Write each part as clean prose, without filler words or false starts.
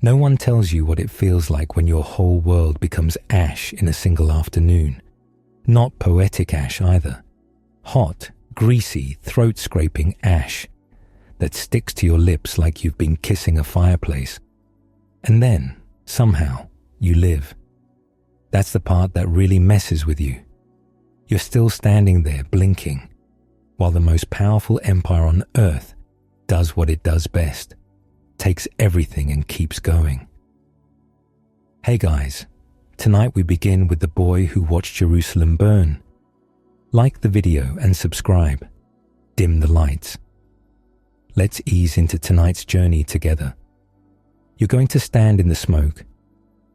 No one tells you what it feels like when your whole world becomes ash in a single afternoon. Not poetic ash either. Hot, greasy, throat-scraping ash that sticks to your lips like you've been kissing a fireplace. And then, somehow, you live. That's the part that really messes with you. You're still standing there blinking, while the most powerful empire on earth does what it does best, takes everything and keeps going. Hey guys, tonight we begin with the boy who watched Jerusalem burn. Like the video and subscribe. Dim the lights. Let's ease into tonight's journey together. You're going to stand in the smoke,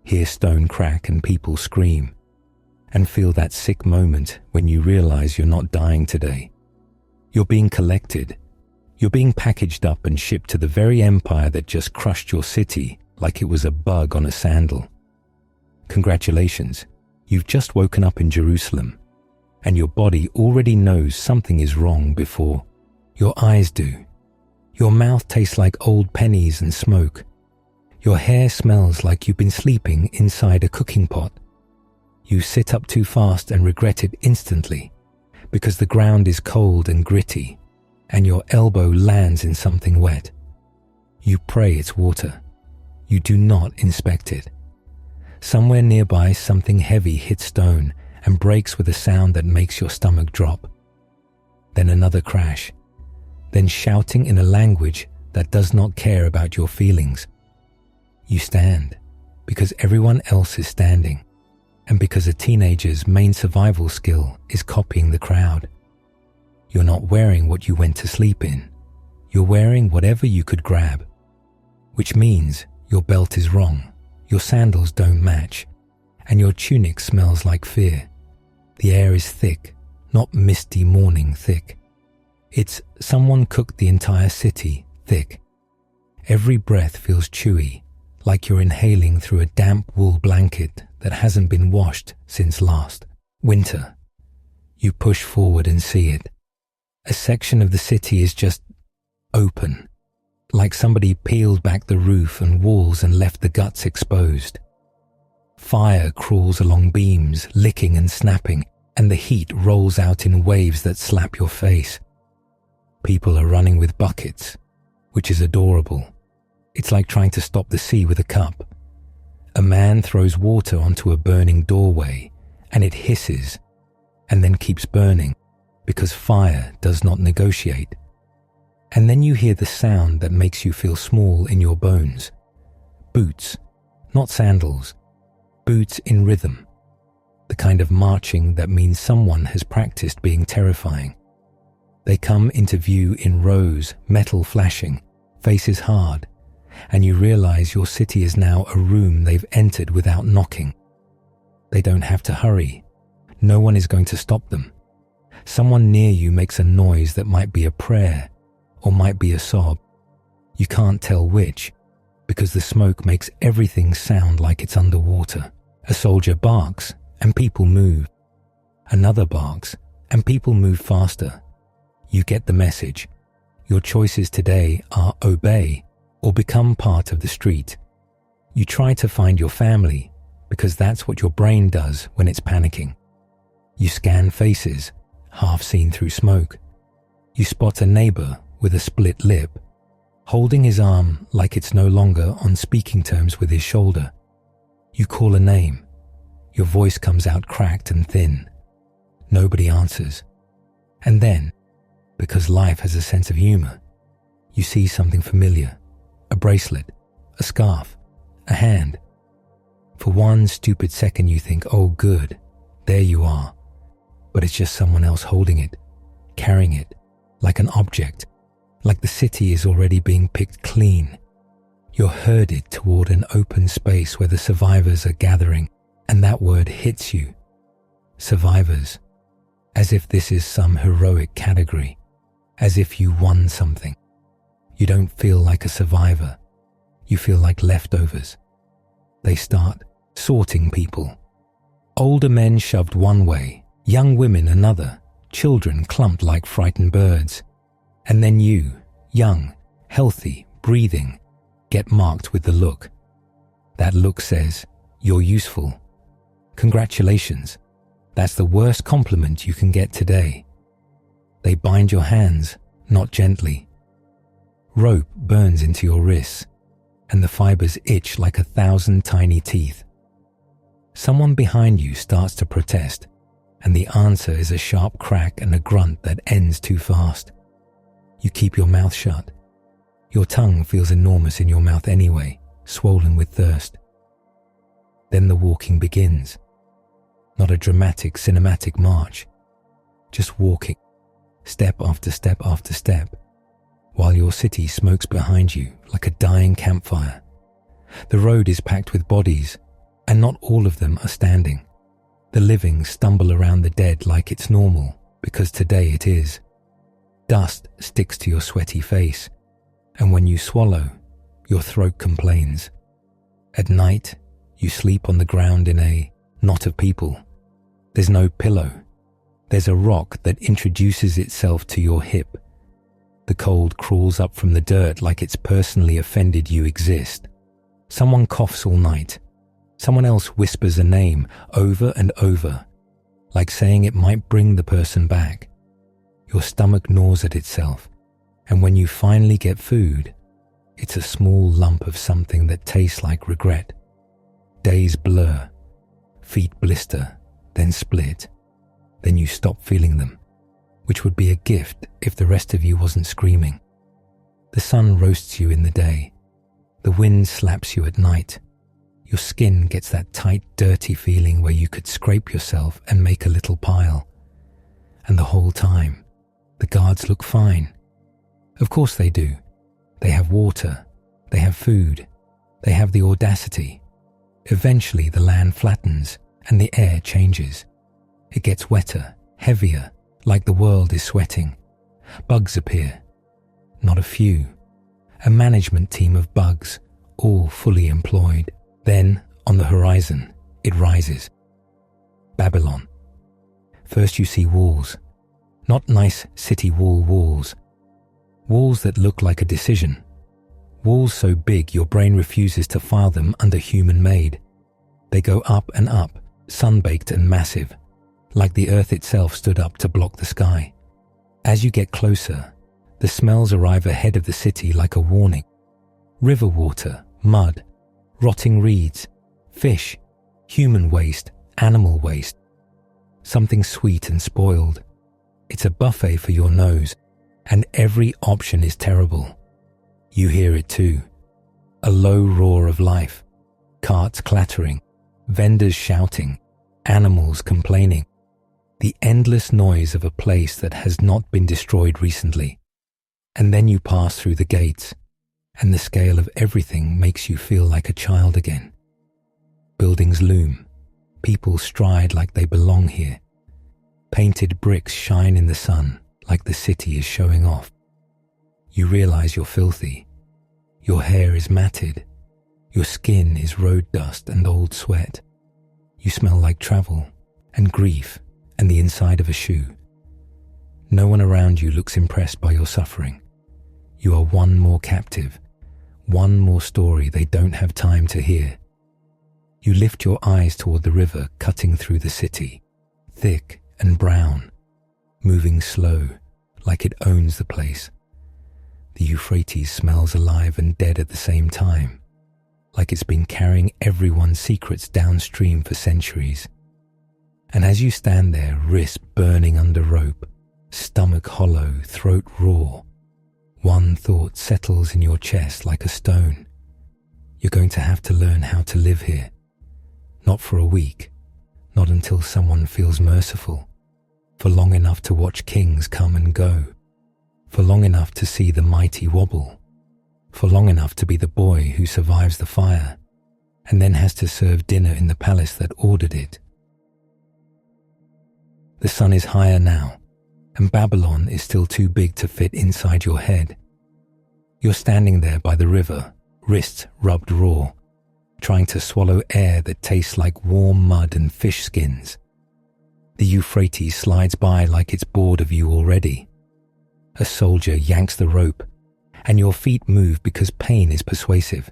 hear stone crack and people scream, and feel that sick moment when you realize you're not dying today. You're being collected. You're being packaged up and shipped to the very empire that just crushed your city like it was a bug on a sandal. Congratulations, you've just woken up in Jerusalem, and your body already knows something is wrong before your eyes do. Your mouth tastes like old pennies and smoke. Your hair smells like you've been sleeping inside a cooking pot. You sit up too fast and regret it instantly because the ground is cold and gritty and your elbow lands in something wet. You pray it's water. You do not inspect it. Somewhere nearby, something heavy hits stone and breaks with a sound that makes your stomach drop. Then another crash. Then shouting in a language that does not care about your feelings. You stand because everyone else is standing, and because a teenager's main survival skill is copying the crowd. You're not wearing what you went to sleep in. You're wearing whatever you could grab, which means your belt is wrong, your sandals don't match, and your tunic smells like fear. The air is thick, not misty morning thick. It's someone cooked the entire city thick. Every breath feels chewy, like you're inhaling through a damp wool blanket that hasn't been washed since last winter. You push forward and see it. A section of the city is just open, like somebody peeled back the roof and walls and left the guts exposed. Fire crawls along beams, licking and snapping, and the heat rolls out in waves that slap your face. People are running with buckets, which is adorable. It's like trying to stop the sea with a cup. A man throws water onto a burning doorway, and it hisses, and then keeps burning, because fire does not negotiate. And then you hear the sound that makes you feel small in your bones. Boots, not sandals. Boots in rhythm. The kind of marching that means someone has practiced being terrifying. They come into view in rows, metal flashing, faces hard, and you realize your city is now a room they've entered without knocking. They don't have to hurry. No one is going to stop them. Someone near you makes a noise that might be a prayer or might be a sob. You can't tell which, because the smoke makes everything sound like it's underwater. A soldier barks and people move. Another barks and people move faster. You get the message. Your choices today are obey or become part of the street. You try to find your family because that's what your brain does when it's panicking. You scan faces, half seen through smoke. You spot a neighbor with a split lip, holding his arm like it's no longer on speaking terms with his shoulder. You call a name. Your voice comes out cracked and thin. Nobody answers. And then, because life has a sense of humor, you see something familiar. A bracelet, a scarf, a hand. For one stupid second you think, oh good, there you are. But it's just someone else holding it, carrying it, like an object, like the city is already being picked clean. You're herded toward an open space where the survivors are gathering, and that word hits you. Survivors. As if this is some heroic category, as if you won something. You don't feel like a survivor. You feel like leftovers. They start sorting people. Older men shoved one way, young women another, children clumped like frightened birds. And then you, young, healthy, breathing, get marked with the look. That look says, "You're useful. Congratulations. That's the worst compliment you can get today." They bind your hands, not gently. Rope burns into your wrists, and the fibers itch like 1,000 tiny teeth. Someone behind you starts to protest, and the answer is a sharp crack and a grunt that ends too fast. You keep your mouth shut. Your tongue feels enormous in your mouth anyway, swollen with thirst. Then the walking begins. Not a dramatic cinematic march, just walking, step after step after step, while your city smokes behind you like a dying campfire. The road is packed with bodies, and not all of them are standing. The living stumble around the dead like it's normal, because today it is. Dust sticks to your sweaty face, and when you swallow, your throat complains. At night, you sleep on the ground in a knot of people. There's no pillow. There's a rock that introduces itself to your hip. The cold crawls up from the dirt like it's personally offended you exist. Someone coughs all night. Someone else whispers a name over and over, like saying it might bring the person back. Your stomach gnaws at itself, and when you finally get food, it's a small lump of something that tastes like regret. Days blur, feet blister, then split. Then you stop feeling them, which would be a gift if the rest of you wasn't screaming. The sun roasts you in the day. The wind slaps you at night. Your skin gets that tight, dirty feeling where you could scrape yourself and make a little pile. And the whole time, the guards look fine. Of course they do. They have water. They have food. They have the audacity. Eventually the land flattens and the air changes. It gets wetter, heavier, like the world is sweating. Bugs appear. Not a few. A management team of bugs, all fully employed. Then, on the horizon, it rises. Babylon. First you see walls. Not nice city wall walls. Walls that look like a decision. Walls so big your brain refuses to file them under human-made. They go up and up, sun-baked and massive, like the earth itself stood up to block the sky. As you get closer, the smells arrive ahead of the city like a warning. River water, mud, rotting reeds, fish, human waste, animal waste. Something sweet and spoiled. It's a buffet for your nose, and every option is terrible. You hear it too. A low roar of life, carts clattering, vendors shouting, animals complaining. The endless noise of a place that has not been destroyed recently. And then you pass through the gates, and the scale of everything makes you feel like a child again. Buildings loom. People stride like they belong here. Painted bricks shine in the sun like the city is showing off. You realize you're filthy. Your hair is matted. Your skin is road dust and old sweat. You smell like travel and grief and the inside of a shoe. No one around you looks impressed by your suffering. You are one more captive, one more story they don't have time to hear. You lift your eyes toward the river cutting through the city, thick and brown, moving slow, like it owns the place. The Euphrates smells alive and dead at the same time, like it's been carrying everyone's secrets downstream for centuries. And as you stand there, wrist burning under rope, stomach hollow, throat raw, one thought settles in your chest like a stone. You're going to have to learn how to live here. Not for a week, not until someone feels merciful, for long enough to watch kings come and go, for long enough to see the mighty wobble, for long enough to be the boy who survives the fire, and then has to serve dinner in the palace that ordered it. The sun is higher now, and Babylon is still too big to fit inside your head. You're standing there by the river, wrists rubbed raw, trying to swallow air that tastes like warm mud and fish skins. The Euphrates slides by like it's bored of you already. A soldier yanks the rope, and your feet move because pain is persuasive.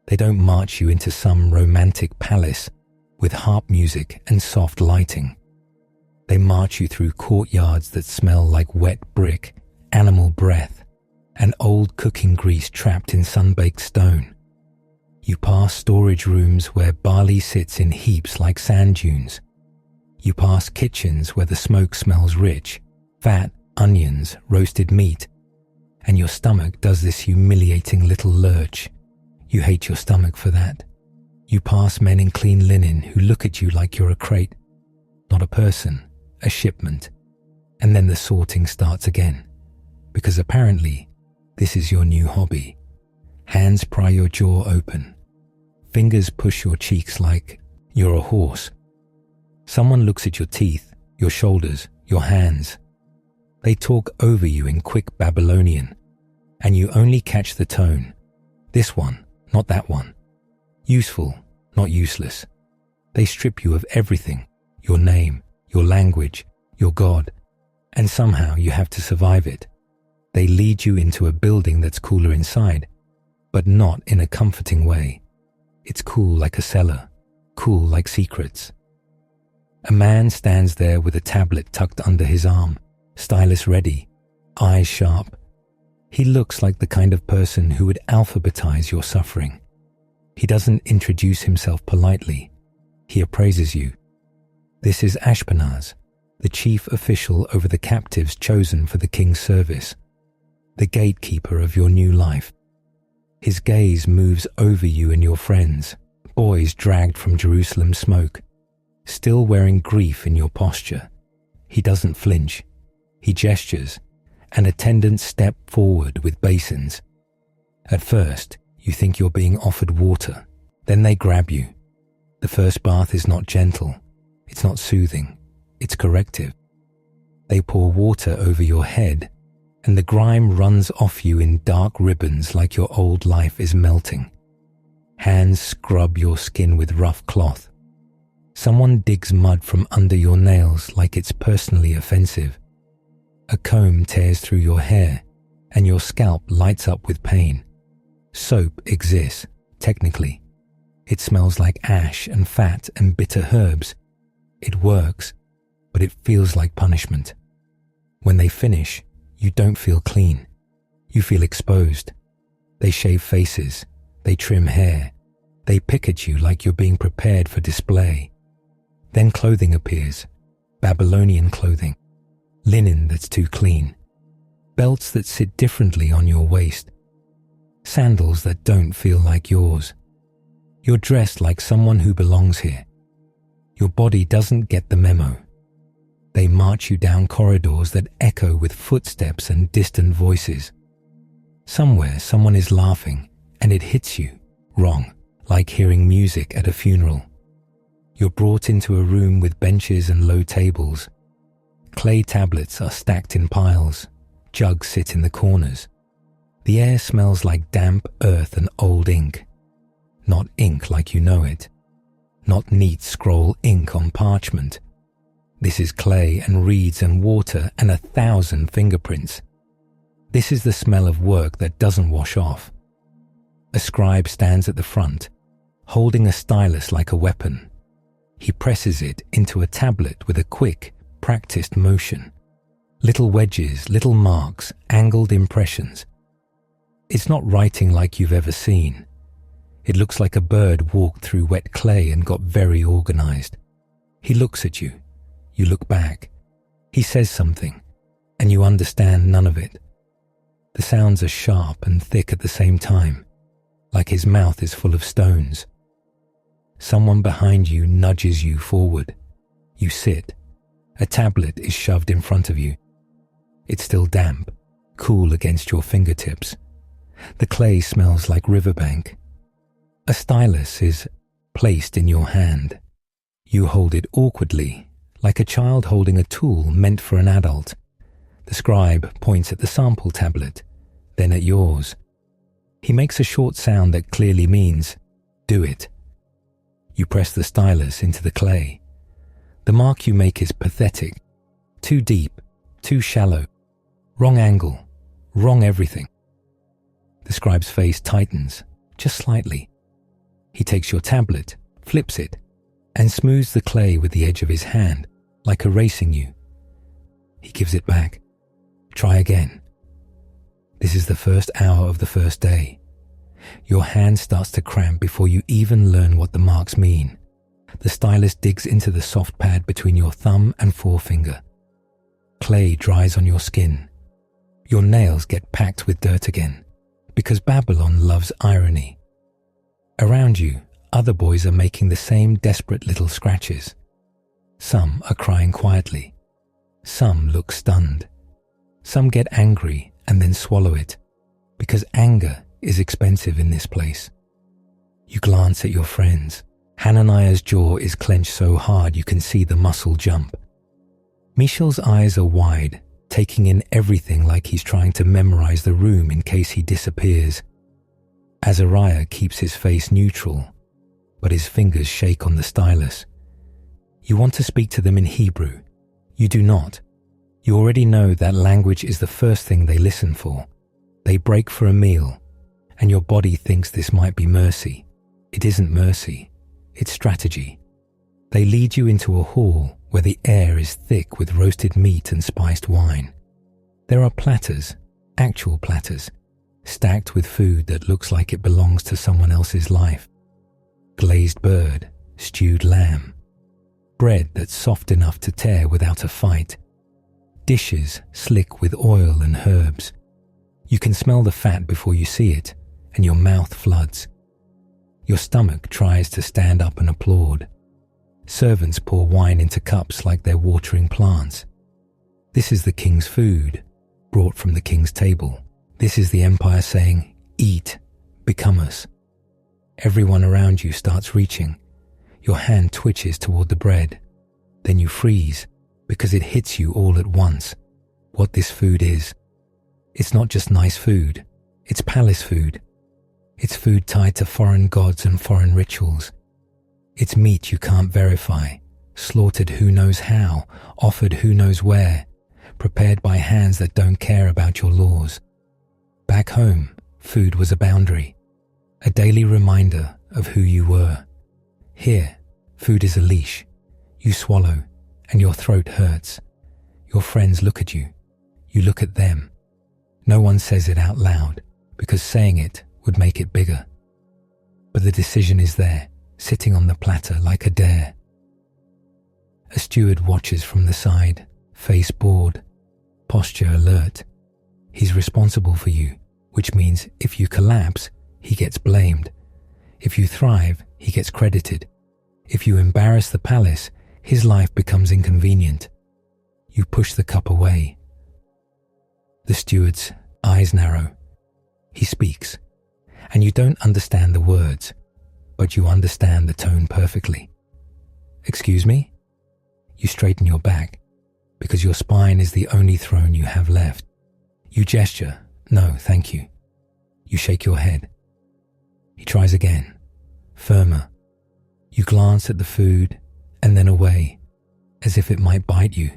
They don't march you into some romantic palace with harp music and soft lighting. They march you through courtyards that smell like wet brick, animal breath, and old cooking grease trapped in sun-baked stone. You pass storage rooms where barley sits in heaps like sand dunes. You pass kitchens where the smoke smells rich, fat, onions, roasted meat, and your stomach does this humiliating little lurch. You hate your stomach for that. You pass men in clean linen who look at you like you're a crate, not a person, a shipment. And then the sorting starts again, because apparently this is your new hobby. Hands pry your jaw open. Fingers push your cheeks like you're a horse. Someone looks at your teeth, your shoulders, your hands. They talk over you in quick Babylonian, and you only catch the tone. This one, not that one. Useful, not useless. They strip you of everything, your name, your language, your God, and somehow you have to survive it. They lead you into a building that's cooler inside, but not in a comforting way. It's cool like a cellar, cool like secrets. A man stands there with a tablet tucked under his arm, stylus ready, eyes sharp. He looks like the kind of person who would alphabetize your suffering. He doesn't introduce himself politely. He appraises you. This is Ashpenaz, the chief official over the captives chosen for the king's service, the gatekeeper of your new life. His gaze moves over you and your friends, boys dragged from Jerusalem's smoke, still wearing grief in your posture. He doesn't flinch. He gestures, and attendants step forward with basins. At first, you think you're being offered water. Then they grab you. The first bath is not gentle. It's not soothing. It's corrective. They pour water over your head, and the grime runs off you in dark ribbons like your old life is melting. Hands scrub your skin with rough cloth. Someone digs mud from under your nails like it's personally offensive. A comb tears through your hair, and your scalp lights up with pain. Soap exists, technically. It smells like ash and fat and bitter herbs. It works, but it feels like punishment. When they finish, you don't feel clean. You feel exposed. They shave faces. They trim hair. They pick at you like you're being prepared for display. Then clothing appears. Babylonian clothing. Linen that's too clean. Belts that sit differently on your waist. Sandals that don't feel like yours. You're dressed like someone who belongs here. Your body doesn't get the memo. They march you down corridors that echo with footsteps and distant voices. Somewhere someone is laughing, and it hits you, wrong, like hearing music at a funeral. You're brought into a room with benches and low tables. Clay tablets are stacked in piles. Jugs sit in the corners. The air smells like damp earth and old ink. Not ink like you know it. Not neat scroll ink on parchment. This is clay and reeds and water and 1,000 fingerprints. This is the smell of work that doesn't wash off. A scribe stands at the front, holding a stylus like a weapon. He presses it into a tablet with a quick, practiced motion. Little wedges, little marks, angled impressions. It's not writing like you've ever seen. It looks like a bird walked through wet clay and got very organized. He looks at you. You look back. He says something, and you understand none of it. The sounds are sharp and thick at the same time, like his mouth is full of stones. Someone behind you nudges you forward. You sit. A tablet is shoved in front of you. It's still damp, cool against your fingertips. The clay smells like riverbank. A stylus is placed in your hand. You hold it awkwardly, like a child holding a tool meant for an adult. The scribe points at the sample tablet, then at yours. He makes a short sound that clearly means, do it. You press the stylus into the clay. The mark you make is pathetic. Too deep, too shallow. Wrong angle, wrong everything. The scribe's face tightens, just slightly. He takes your tablet, flips it, and smooths the clay with the edge of his hand, like erasing you. He gives it back. Try again. This is the first hour of the first day. Your hand starts to cramp before you even learn what the marks mean. The stylus digs into the soft pad between your thumb and forefinger. Clay dries on your skin. Your nails get packed with dirt again, because Babylon loves irony. Around you, other boys are making the same desperate little scratches. Some are crying quietly. Some look stunned. Some get angry and then swallow it, because anger is expensive in this place. You glance at your friends. Hananiah's jaw is clenched so hard you can see the muscle jump. Mishael's eyes are wide, taking in everything like he's trying to memorize the room in case he disappears. Azariah keeps his face neutral, but his fingers shake on the stylus. You want to speak to them in Hebrew. You do not. You already know that language is the first thing they listen for. They break for a meal, and your body thinks this might be mercy. It isn't mercy. It's strategy. They lead you into a hall where the air is thick with roasted meat and spiced wine. There are platters, actual platters, stacked with food that looks like it belongs to someone else's life. Glazed bird, stewed lamb, bread that's soft enough to tear without a fight, dishes slick with oil and herbs. You can smell the fat before you see it, and your mouth floods. Your stomach tries to stand up and applaud. Servants pour wine into cups like they're watering plants. This is the king's food, brought from the king's table. This is the empire saying, "Eat, become us." Everyone around you starts reaching. Your hand twitches toward the bread. Then you freeze, because it hits you all at once. What this food is. It's not just nice food. It's palace food. It's food tied to foreign gods and foreign rituals. It's meat you can't verify, slaughtered who knows how, offered who knows where, prepared by hands that don't care about your laws. Back home, food was a boundary, a daily reminder of who you were. Here, food is a leash. You swallow, and your throat hurts. Your friends look at you. You look at them. No one says it out loud, because saying it would make it bigger. But the decision is there, sitting on the platter like a dare. A steward watches from the side, face bored, posture alert. He's responsible for you, which means if you collapse, he gets blamed. If you thrive, he gets credited. If you embarrass the palace, his life becomes inconvenient. You push the cup away. The steward's eyes narrow. He speaks, and you don't understand the words, but you understand the tone perfectly. "Excuse me?" You straighten your back, because your spine is the only throne you have left. You gesture, "No, thank you." You shake your head. He tries again, firmer. You glance at the food, and then away, as if it might bite you.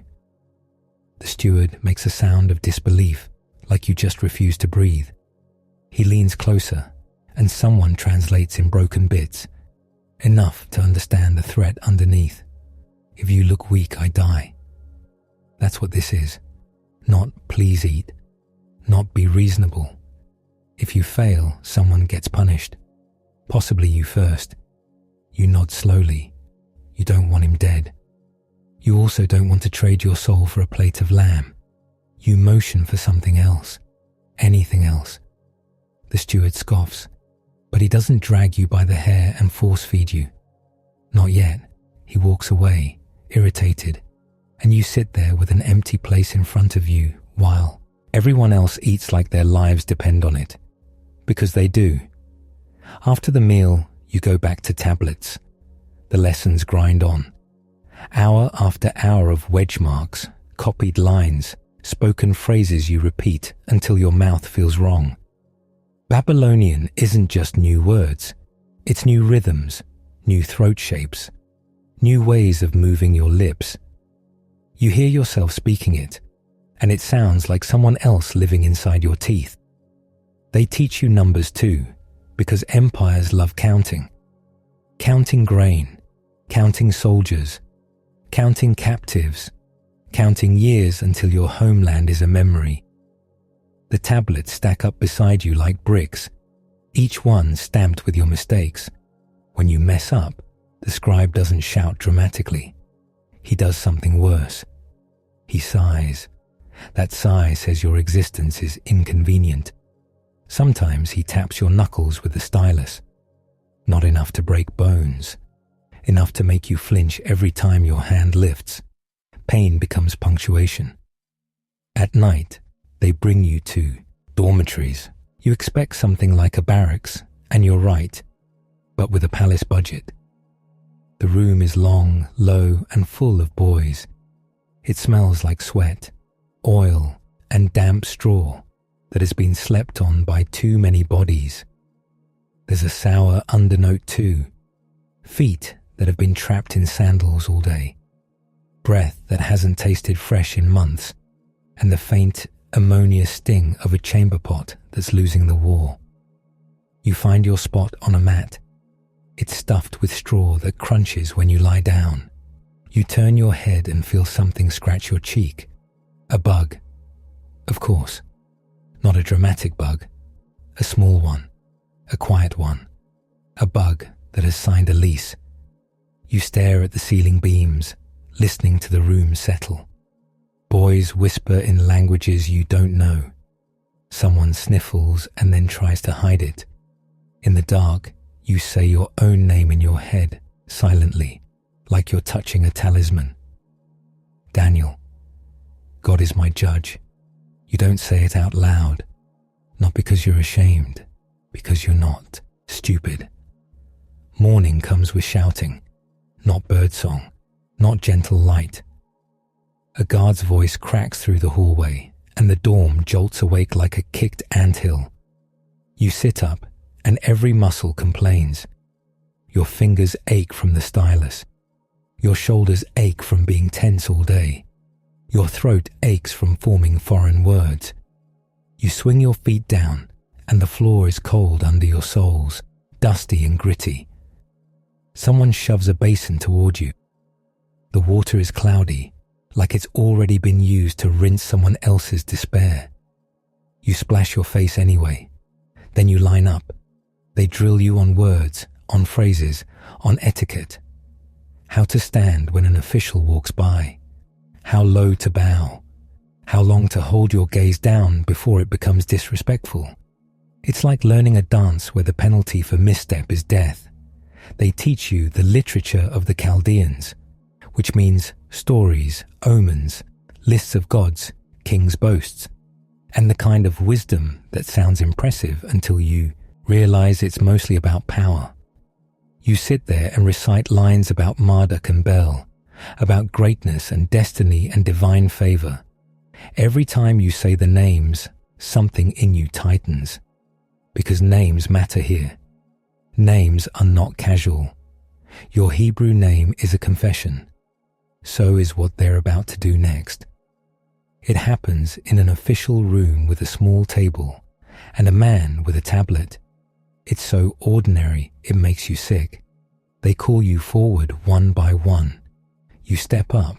The steward makes a sound of disbelief, like you just refuse to breathe. He leans closer, and someone translates in broken bits, enough to understand the threat underneath. "If you look weak, I die." That's what this is. Not "please eat." Not "be reasonable." If you fail, someone gets punished. Possibly you first. You nod slowly. You don't want him dead. You also don't want to trade your soul for a plate of lamb. You motion for something else. Anything else. The steward scoffs, but he doesn't drag you by the hair and force feed you. Not yet. He walks away, irritated, and you sit there with an empty place in front of you while everyone else eats like their lives depend on it. Because they do. After the meal, you go back to tablets. The lessons grind on. Hour after hour of wedge marks, copied lines, spoken phrases you repeat until your mouth feels wrong. Babylonian isn't just new words. It's new rhythms, new throat shapes, new ways of moving your lips. You hear yourself speaking it, and it sounds like someone else living inside your teeth. They teach you numbers too, because empires love counting. counting grain, counting soldiers, counting captives, counting years until your homeland is a memory. The tablets stack up beside you like bricks, each one stamped with your mistakes. When you mess up, the scribe doesn't shout dramatically. He does something worse. He sighs. That sigh says your existence is inconvenient. Sometimes he taps your knuckles with the stylus. Not enough to break bones. Enough to make you flinch every time your hand lifts. Pain becomes punctuation. At night, they bring you to dormitories. You expect something like a barracks, and you're right, but with a palace budget. The room is long, low, and full of boys. It smells like sweat, oil, and damp straw that has been slept on by too many bodies. There's a sour undernote too. Feet that have been trapped in sandals all day. Breath that hasn't tasted fresh in months. And the faint ammonia sting of a chamber pot that's losing the war. You find your spot on a mat. It's stuffed with straw that crunches when you lie down. You turn your head and feel something scratch your cheek. A bug. Of course. Not a dramatic bug. A small one. A quiet one. A bug that has signed a lease. You stare at the ceiling beams, listening to the room settle. Boys whisper in languages you don't know. Someone sniffles and then tries to hide it. In the dark, you say your own name in your head, silently, like you're touching a talisman. Daniel. God is my judge. You don't say it out loud, not because you're ashamed, because you're not stupid. Morning comes with shouting, not birdsong, not gentle light. A guard's voice cracks through the hallway, and the dorm jolts awake like a kicked anthill. You sit up, and every muscle complains. Your fingers ache from the stylus. Your shoulders ache from being tense all day. Your throat aches from forming foreign words. You swing your feet down, and the floor is cold under your soles, dusty and gritty. Someone shoves a basin toward you. The water is cloudy, like it's already been used to rinse someone else's despair. You splash your face anyway. Then you line up. They drill you on words, on phrases, on etiquette. How to stand when an official walks by. How low to bow. How long to hold your gaze down before it becomes disrespectful. It's like learning a dance where the penalty for misstep is death. They teach you the literature of the Chaldeans, which means stories, omens, lists of gods, kings' boasts, and the kind of wisdom that sounds impressive until you realize it's mostly about power. You sit there and recite lines about Marduk and Bel, about greatness and destiny and divine favor. Every time you say the names, something in you tightens, because names matter here. Names are not casual. Your Hebrew name is a confession. So is what they're about to do next. It happens in an official room with a small table and a man with a tablet. It's so ordinary it makes you sick. They call you forward one by one. You step up,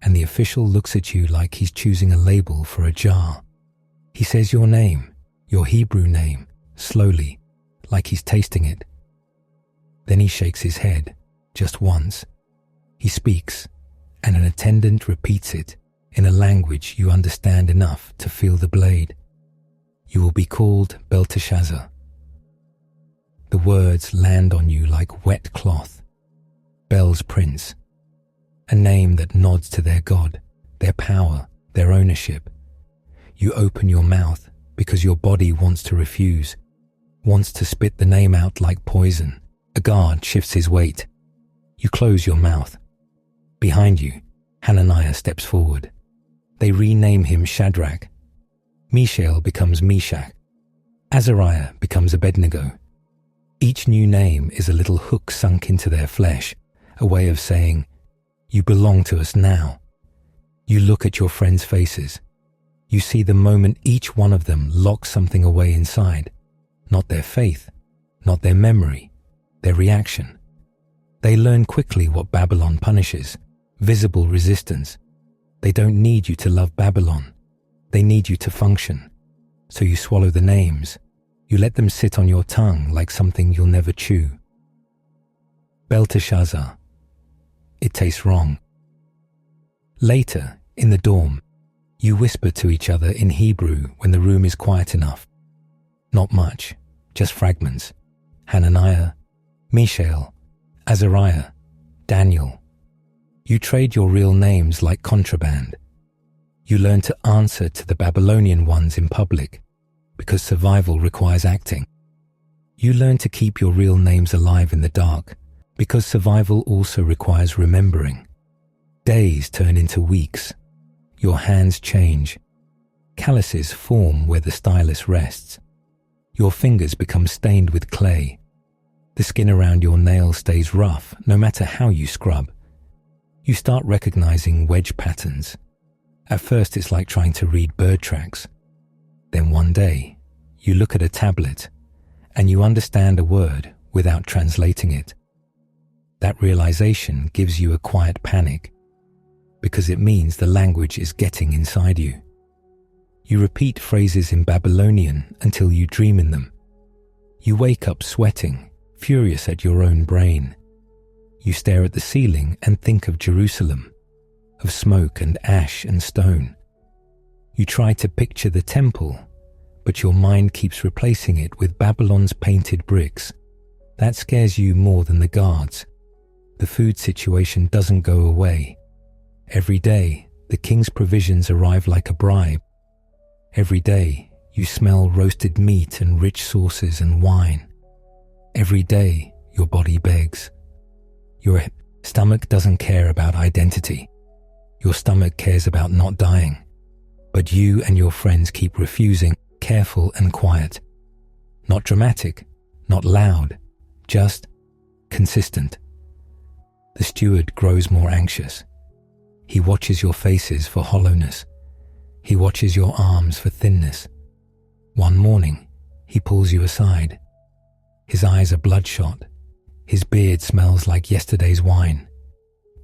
and the official looks at you like he's choosing a label for a jar. He says your name, your Hebrew name, slowly, like he's tasting it. Then he shakes his head, just once. He speaks, and an attendant repeats it in a language you understand enough to feel the blade. You will be called Belteshazzar. The words land on you like wet cloth. Bel's prince. A name that nods to their god, their power, their ownership. You open your mouth because your body wants to refuse, wants to spit the name out like poison. A guard shifts his weight. You close your mouth. Behind you, Hananiah steps forward. They rename him Shadrach. Mishael becomes Meshach. Azariah becomes Abednego. Each new name is a little hook sunk into their flesh, a way of saying, you belong to us now. You look at your friends' faces. You see the moment each one of them locks something away inside. Not their faith, not their memory, their reaction. They learn quickly what Babylon punishes: visible resistance. They don't need you to love Babylon. They need you to function. So you swallow the names. You let them sit on your tongue like something you'll never chew. Belteshazzar. It tastes wrong. Later, in the dorm, you whisper to each other in Hebrew when the room is quiet enough. Not much, just fragments. Hananiah, Mishael, Azariah, Daniel. You trade your real names like contraband. You learn to answer to the Babylonian ones in public, because survival requires acting. You learn to keep your real names alive in the dark, because survival also requires remembering. Days turn into weeks. Your hands change. Calluses form where the stylus rests. Your fingers become stained with clay. The skin around your nail stays rough no matter how you scrub. You start recognizing wedge patterns. At first it's like trying to read bird tracks. Then one day, you look at a tablet and you understand a word without translating it. That realization gives you a quiet panic, because it means the language is getting inside you. You repeat phrases in Babylonian until you dream in them. You wake up sweating, furious at your own brain. You stare at the ceiling and think of Jerusalem, of smoke and ash and stone. You try to picture the temple, but your mind keeps replacing it with Babylon's painted bricks. That scares you more than the guards. The food situation doesn't go away. Every day, the king's provisions arrive like a bribe. Every day, you smell roasted meat and rich sauces and wine. Every day, your body begs. Your stomach doesn't care about identity. Your stomach cares about not dying. But you and your friends keep refusing, careful and quiet. Not dramatic, not loud, just consistent. The steward grows more anxious. He watches your faces for hollowness. He watches your arms for thinness. One morning, he pulls you aside. His eyes are bloodshot. His beard smells like yesterday's wine.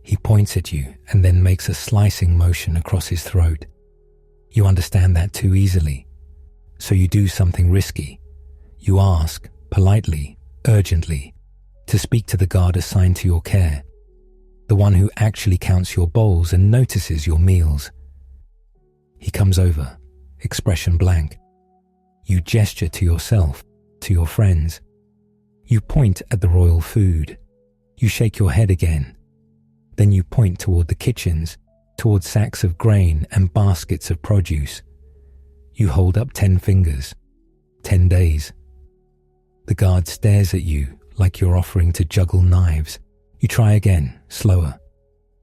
He points at you and then makes a slicing motion across his throat. You understand that too easily. So you do something risky. You ask, politely, urgently, to speak to the guard assigned to your care, the one who actually counts your bowls and notices your meals. He comes over, expression blank. You gesture to yourself, to your friends. You point at the royal food. You shake your head again. Then you point toward the kitchens, toward sacks of grain and baskets of produce. You hold up 10 fingers, 10 days. The guard stares at you like you're offering to juggle knives. You try again, slower.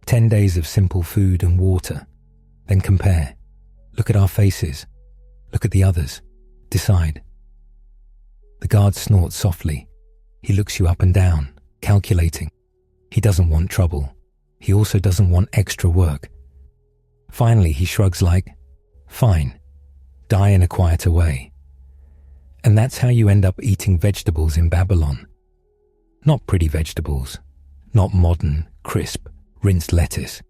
10 days of simple food and water. Then compare. Look at our faces. Look at the others. Decide. The guard snorts softly. He looks you up and down, calculating. He doesn't want trouble. He also doesn't want extra work. Finally, he shrugs like, fine, die in a quieter way. And that's how you end up eating vegetables in Babylon. Not pretty vegetables, not modern, crisp, rinsed lettuce.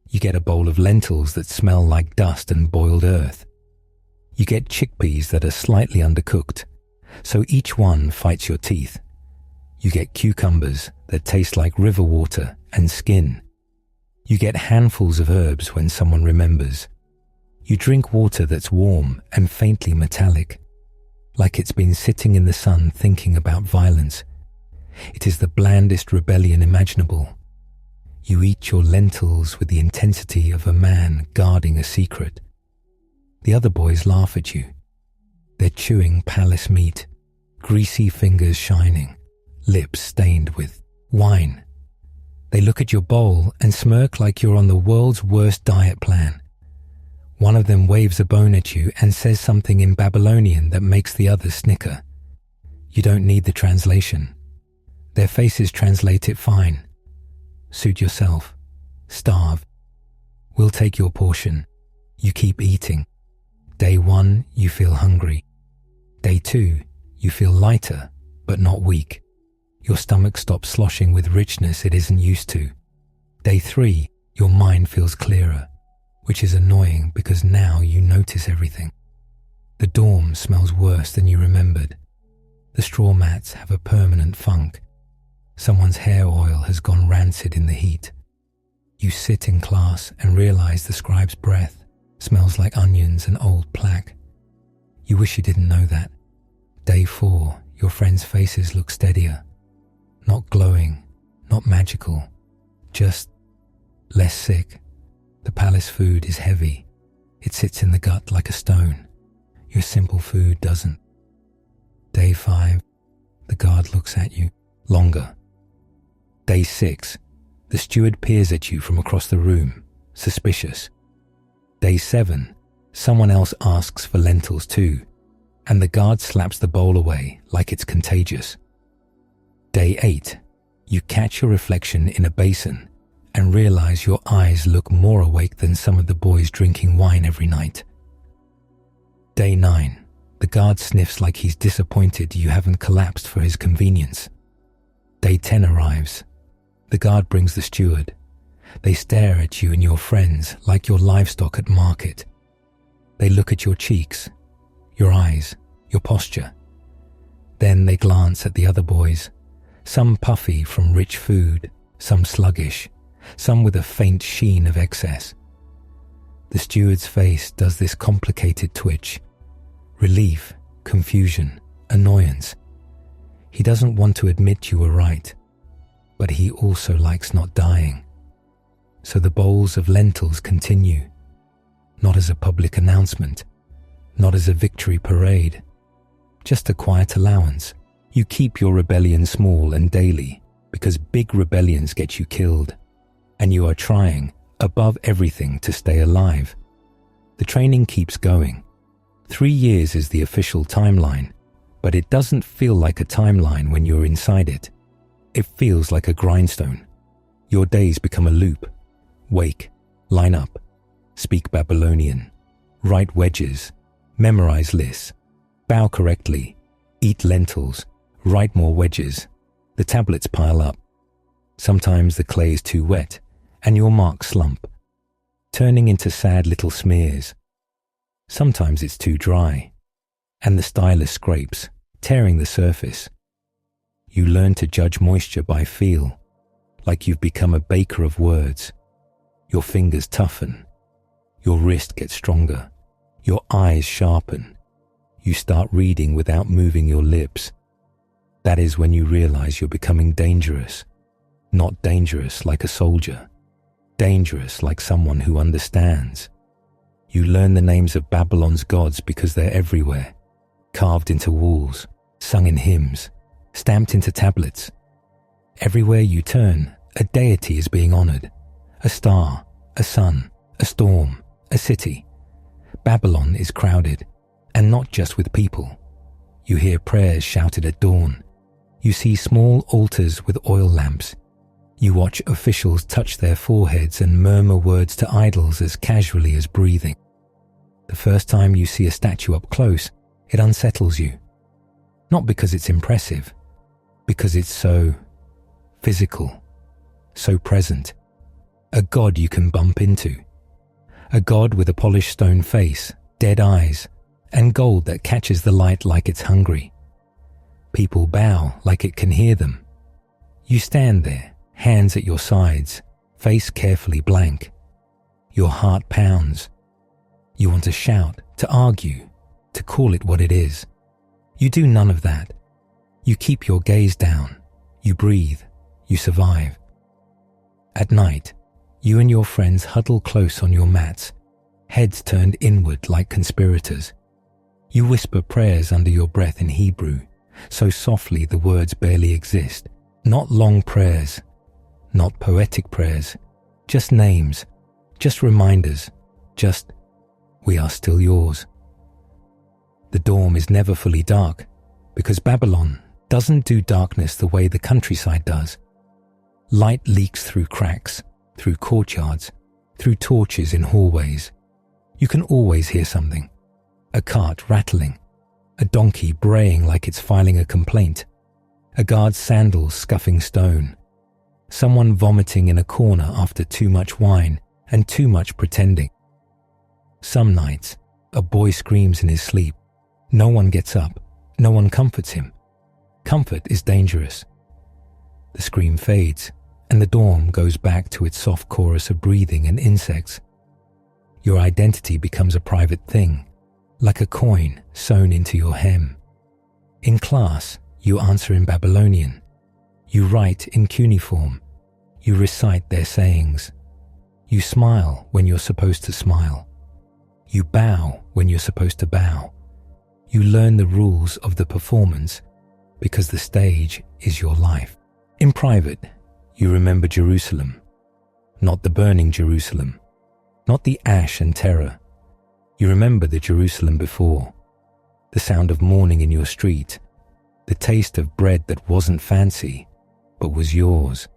You get a bowl of lentils that smell like dust and boiled earth. You get chickpeas that are slightly undercooked, so each one fights your teeth. You get cucumbers that taste like river water and skin. You get handfuls of herbs when someone remembers. You drink water that's warm and faintly metallic, like it's been sitting in the sun thinking about violence. It is the blandest rebellion imaginable. You eat your lentils with the intensity of a man guarding a secret. The other boys laugh at you. They're chewing palace meat, greasy fingers shining, lips stained with wine. They look at your bowl and smirk like you're on the world's worst diet plan. One of them waves a bone at you and says something in Babylonian that makes the others snicker. You don't need the translation. Their faces translate it fine. Suit yourself. Starve. We'll take your portion. You keep eating. Day 1, you feel hungry. Day 2, you feel lighter, but not weak. Your stomach stops sloshing with richness it isn't used to. Day 3, your mind feels clearer, which is annoying because now you notice everything. The dorm smells worse than you remembered. The straw mats have a permanent funk. Someone's hair oil has gone rancid in the heat. You sit in class and realize the scribe's breath smells like onions and old plaque. You wish you didn't know that. Day 4, your friends' faces look steadier. Not glowing, not magical, just less sick. The palace food is heavy. It sits in the gut like a stone. Your simple food doesn't. Day 5, the guard looks at you, longer. Day 6, the steward peers at you from across the room, suspicious. Day 7, someone else asks for lentils too, and the guard slaps the bowl away like it's contagious. Day 8, you catch your reflection in a basin and realize your eyes look more awake than some of the boys drinking wine every night. Day 9, the guard sniffs like he's disappointed you haven't collapsed for his convenience. Day 10 arrives. The guard brings the steward. They stare at you and your friends like your livestock at market. They look at your cheeks, your eyes, your posture. Then they glance at the other boys, some puffy from rich food, some sluggish, some with a faint sheen of excess. The steward's face does this complicated twitch. Relief, confusion, annoyance. He doesn't want to admit you were right, but he also likes not dying. So the bowls of lentils continue, not as a public announcement, not as a victory parade, just a quiet allowance. You keep your rebellion small and daily because big rebellions get you killed, and you are trying, above everything, to stay alive. The training keeps going. 3 years is the official timeline, but it doesn't feel like a timeline when you're inside it. It feels like a grindstone. Your days become a loop. Wake, line up, speak Babylonian, write wedges, memorize lists, bow correctly, eat lentils, write more wedges. The tablets pile up. Sometimes the clay is too wet, and your marks slump, turning into sad little smears. Sometimes it's too dry, and the stylus scrapes, tearing the surface. You learn to judge moisture by feel, like you've become a baker of words. Your fingers toughen, your wrist gets stronger, your eyes sharpen. You start reading without moving your lips. That is when you realize you're becoming dangerous. Not dangerous like a soldier, dangerous like someone who understands. You learn the names of Babylon's gods because they're everywhere, carved into walls, sung in hymns, stamped into tablets. Everywhere you turn, a deity is being honored. A star, a sun, a storm, a city. Babylon is crowded, and not just with people. You hear prayers shouted at dawn. You see small altars with oil lamps. You watch officials touch their foreheads and murmur words to idols as casually as breathing. The first time you see a statue up close, it unsettles you. Not because it's impressive, because it's so physical, so present. A god you can bump into. A god with a polished stone face, dead eyes, and gold that catches the light like it's hungry. People bow like it can hear them. You stand there, hands at your sides, face carefully blank. Your heart pounds. You want to shout, to argue, to call it what it is. You do none of that. You keep your gaze down. You breathe. You survive. At night, you and your friends huddle close on your mats, heads turned inward like conspirators. You whisper prayers under your breath in Hebrew, so softly the words barely exist. Not long prayers, not poetic prayers, just names, just reminders, just, we are still yours. The dorm is never fully dark, because Babylon doesn't do darkness the way the countryside does. Light leaks through cracks, through courtyards, through torches in hallways. You can always hear something. A cart rattling, a donkey braying like it's filing a complaint, a guard's sandals scuffing stone, someone vomiting in a corner after too much wine and too much pretending. Some nights, a boy screams in his sleep. No one gets up. No one comforts him. Comfort is dangerous. The scream fades, and the dawn goes back to its soft chorus of breathing and insects. Your identity becomes a private thing, like a coin sewn into your hem. In class, you answer in Babylonian. You write in cuneiform. You recite their sayings. You smile when you're supposed to smile. You bow when you're supposed to bow. You learn the rules of the performance because the stage is your life. In private, you remember Jerusalem, not the burning Jerusalem, not the ash and terror. You remember the Jerusalem before, the sound of mourning in your street, the taste of bread that wasn't fancy, but was yours,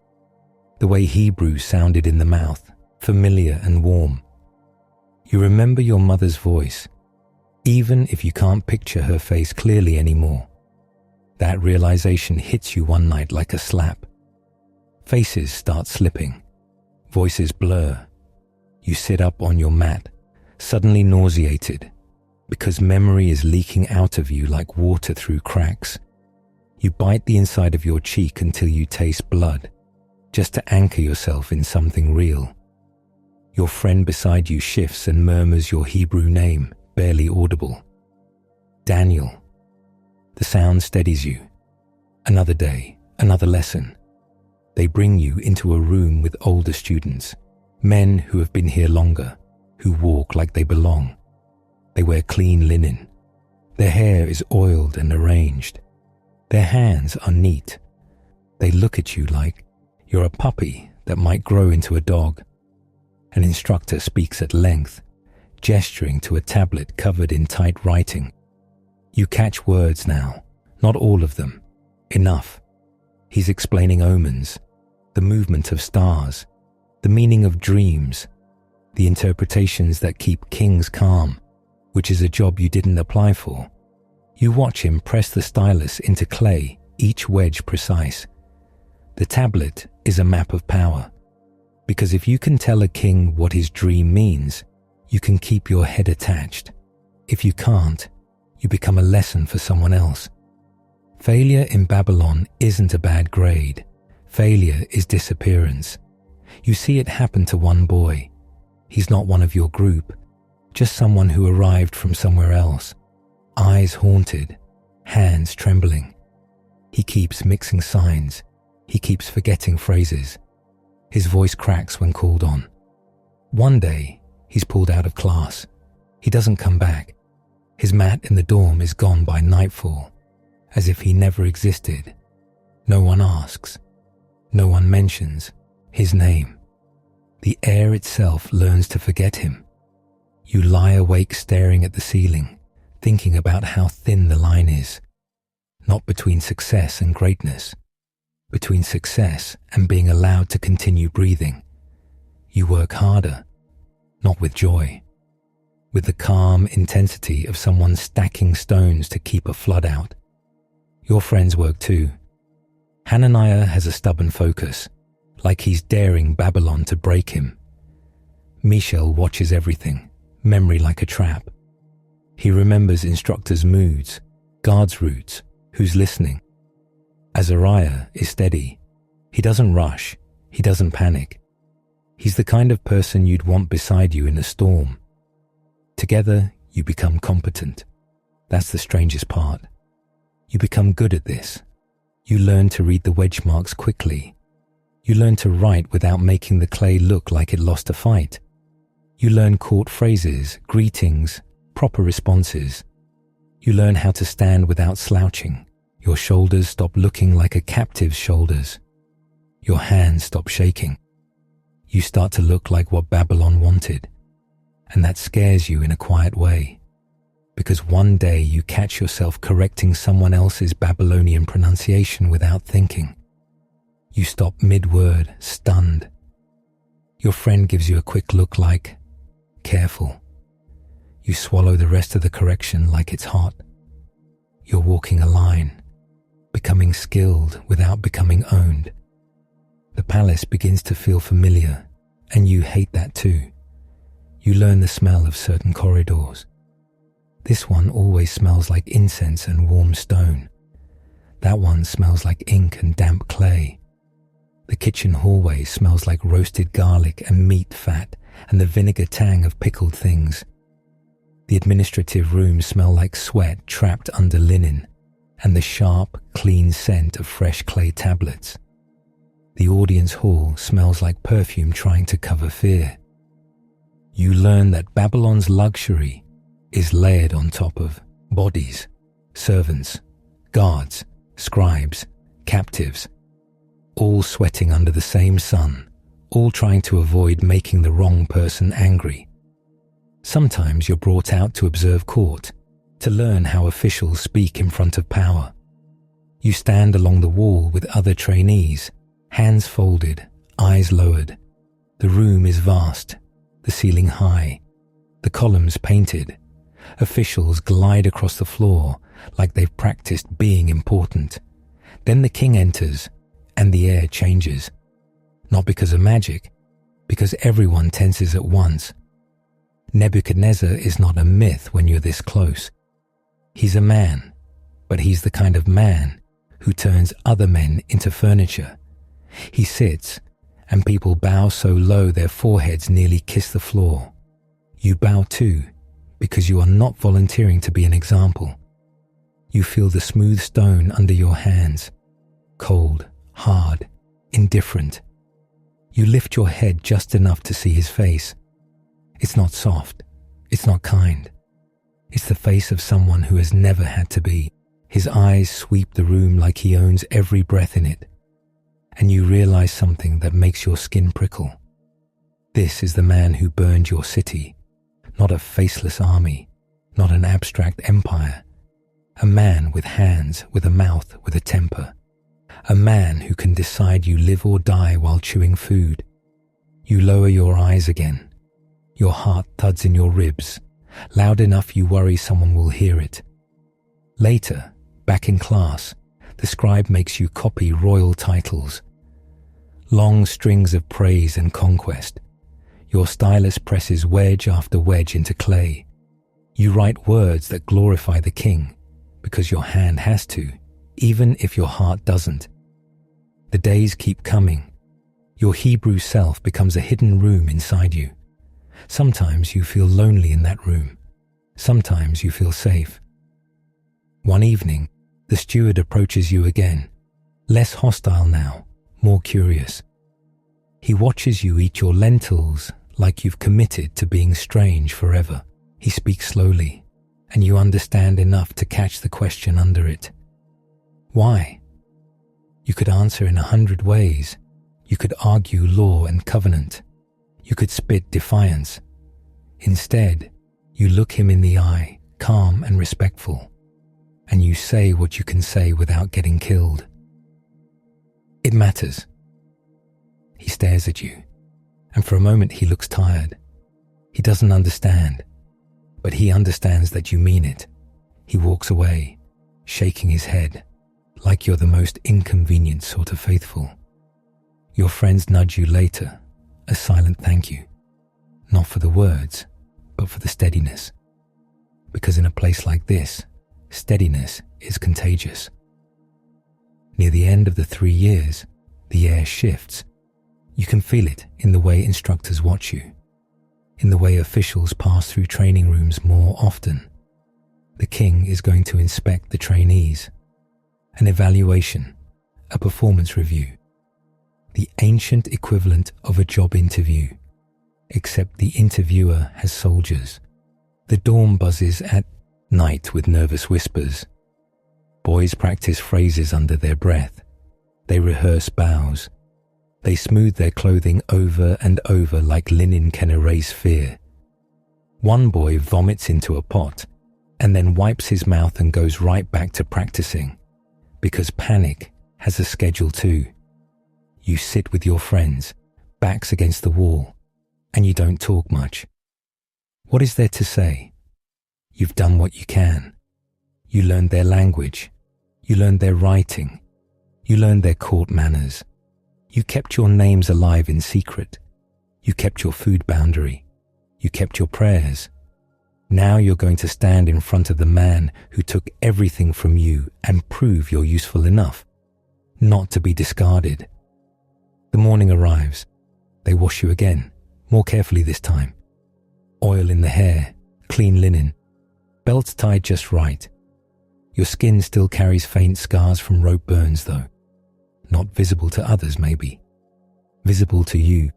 the way Hebrew sounded in the mouth, familiar and warm. You remember your mother's voice, even if you can't picture her face clearly anymore. That realization hits you one night like a slap. Faces start slipping. Voices blur. You sit up on your mat, suddenly nauseated, because memory is leaking out of you like water through cracks. You bite the inside of your cheek until you taste blood, just to anchor yourself in something real. Your friend beside you shifts and murmurs your Hebrew name, barely audible. Daniel. The sound steadies you. Another day, another lesson. They bring you into a room with older students, men who have been here longer, who walk like they belong. They wear clean linen. Their hair is oiled and arranged. Their hands are neat. They look at you like you're a puppy that might grow into a dog. An instructor speaks at length, gesturing to a tablet covered in tight writing. You catch words now, not all of them. Enough. He's explaining omens, the movement of stars, the meaning of dreams, the interpretations that keep kings calm, which is a job you didn't apply for. You watch him press the stylus into clay, each wedge precise. The tablet is a map of power, because if you can tell a king what his dream means, you can keep your head attached. If you can't, you become a lesson for someone else. Failure in Babylon isn't a bad grade. Failure is disappearance. You see it happen to one boy. He's not one of your group, just someone who arrived from somewhere else. Eyes haunted, hands trembling. He keeps mixing signs. He keeps forgetting phrases. His voice cracks when called on. One day, he's pulled out of class. He doesn't come back. His mat in the dorm is gone by nightfall, as if he never existed. No one asks. No one mentions his name. The air itself learns to forget him. You lie awake staring at the ceiling, thinking about how thin the line is, not between success and greatness, between success and being allowed to continue breathing. You work harder, not with joy, with the calm intensity of someone stacking stones to keep a flood out. Your friends work too. Hananiah has a stubborn focus, like he's daring Babylon to break him. Mishael watches everything, memory like a trap. He remembers instructors' moods, guards' routes, who's listening. Azariah is steady. He doesn't rush. He doesn't panic. He's the kind of person you'd want beside you in a storm. Together, you become competent. That's the strangest part. You become good at this. You learn to read the wedge marks quickly. You learn to write without making the clay look like it lost a fight. You learn caught phrases, greetings, proper responses. You learn how to stand without slouching. Your shoulders stop looking like a captive's shoulders. Your hands stop shaking. You start to look like what Babylon wanted. And that scares you in a quiet way. Because one day you catch yourself correcting someone else's Babylonian pronunciation without thinking. You stop mid-word, stunned. Your friend gives you a quick look like, careful. You swallow the rest of the correction like it's hot. You're walking a line, becoming skilled without becoming owned. The palace begins to feel familiar, and you hate that too. You learn the smell of certain corridors. This one always smells like incense and warm stone. That one smells like ink and damp clay. The kitchen hallway smells like roasted garlic and meat fat and the vinegar tang of pickled things. The administrative rooms smell like sweat trapped under linen and the sharp, clean scent of fresh clay tablets. The audience hall smells like perfume trying to cover fear. You learn that Babylon's luxury is layered on top of bodies, servants, guards, scribes, captives, all sweating under the same sun, all trying to avoid making the wrong person angry. Sometimes you're brought out to observe court, to learn how officials speak in front of power. You stand along the wall with other trainees, hands folded, eyes lowered. The room is vast, the ceiling high, the columns painted. Officials glide across the floor like they've practiced being important. Then the king enters, and the air changes. Not because of magic, because everyone tenses at once. Nebuchadnezzar is not a myth when you're this close. He's a man, but he's the kind of man who turns other men into furniture. He sits, and people bow so low their foreheads nearly kiss the floor. You bow too, because you are not volunteering to be an example. You feel the smooth stone under your hands, cold, hard, indifferent. You lift your head just enough to see his face. It's not soft. It's not kind. It's the face of someone who has never had to be. His eyes sweep the room like he owns every breath in it. And you realize something that makes your skin prickle. This is the man who burned your city, not a faceless army, not an abstract empire. A man with hands, with a mouth, with a temper. A man who can decide you live or die while chewing food. You lower your eyes again. Your heart thuds in your ribs, loud enough you worry someone will hear it. Later, back in class, the scribe makes you copy royal titles. Long strings of praise and conquest. Your stylus presses wedge after wedge into clay. You write words that glorify the king, because your hand has to, even if your heart doesn't. The days keep coming. Your Hebrew self becomes a hidden room inside you. Sometimes you feel lonely in that room. Sometimes you feel safe. One evening, the steward approaches you again, less hostile now, more curious. He watches you eat your lentils like you've committed to being strange forever. He speaks slowly, and you understand enough to catch the question under it. Why? You could answer in 100 ways. You could argue law and covenant. You could spit defiance. Instead, you look him in the eye, calm and respectful, and you say what you can say without getting killed. It matters. He stares at you, and for a moment he looks tired. He doesn't understand, but he understands that you mean it. He walks away, shaking his head, like you're the most inconvenient sort of faithful. Your friends nudge you later, a silent thank you, not for the words, but for the steadiness. Because in a place like this, steadiness is contagious. Near the end of the 3 years, the air shifts. You can feel it in the way instructors watch you, in the way officials pass through training rooms more often. The king is going to inspect the trainees. An evaluation, a performance review, the ancient equivalent of a job interview, except the interviewer has soldiers. The dawn buzzes at night with nervous whispers. Boys practice phrases under their breath. They rehearse bows. They smooth their clothing over and over like linen can erase fear. One boy vomits into a pot and then wipes his mouth and goes right back to practicing, because panic has a schedule too. You sit with your friends, backs against the wall, and you don't talk much. What is there to say? You've done what you can. You learned their language. You learned their writing. You learned their court manners. You kept your names alive in secret. You kept your food boundary. You kept your prayers. Now you're going to stand in front of the man who took everything from you and prove you're useful enough, not to be discarded. The morning arrives. They wash you again, more carefully this time. Oil in the hair, clean linen, belts tied just right. Your skin still carries faint scars from rope burns though. Not visible to others maybe. Visible to you.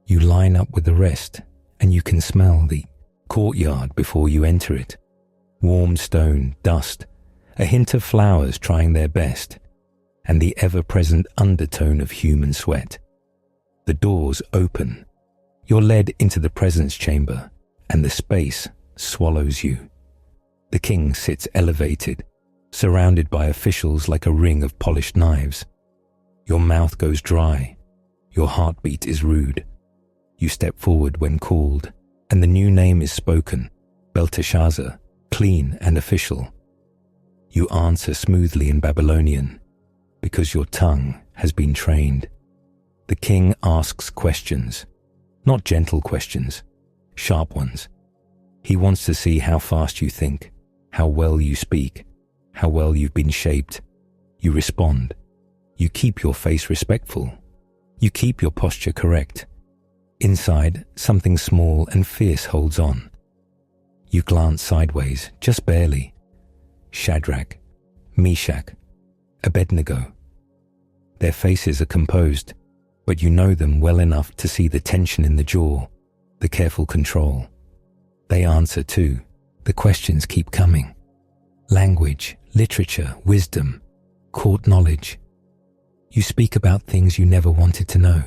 You line up with the rest and you can smell the courtyard before you enter it. Warm stone, dust, a hint of flowers trying their best, and the ever-present undertone of human sweat. The doors open. You're led into the presence chamber, and the space swallows you. The king sits elevated, surrounded by officials like a ring of polished knives. Your mouth goes dry. Your heartbeat is rude. You step forward when called, and the new name is spoken, Belteshazzar, clean and official. You answer smoothly in Babylonian, because your tongue has been trained. The king asks questions, not gentle questions, sharp ones. He wants to see how fast you think, how well you speak, how well you've been shaped. You respond. You keep your face respectful. You keep your posture correct. Inside, something small and fierce holds on. You glance sideways, just barely. Shadrach, Meshach, Abednego. Their faces are composed, but you know them well enough to see the tension in the jaw, the careful control. They answer too. The questions keep coming. Language, literature, wisdom, court knowledge. You speak about things you never wanted to know.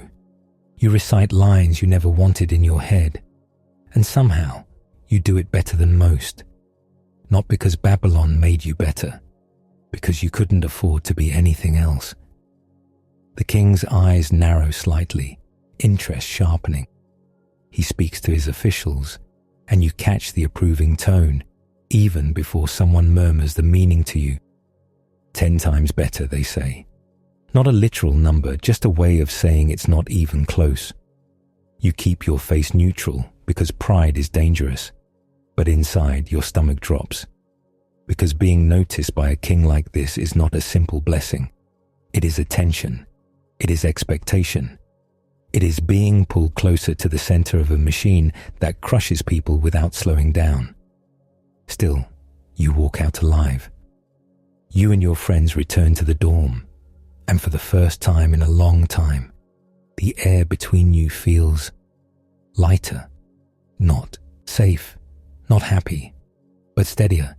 You recite lines you never wanted in your head. And somehow, you do it better than most. Not because Babylon made you better, because you couldn't afford to be anything else. The king's eyes narrow slightly, interest sharpening. He speaks to his officials, and you catch the approving tone, even before someone murmurs the meaning to you. 10 times better, they say. Not a literal number, just a way of saying it's not even close. You keep your face neutral because pride is dangerous, but inside your stomach drops. Because being noticed by a king like this is not a simple blessing. It is attention. It is expectation. It is being pulled closer to the center of a machine that crushes people without slowing down. Still, you walk out alive. You and your friends return to the dorm. And for the first time in a long time, the air between you feels lighter, not safe, not happy, but steadier.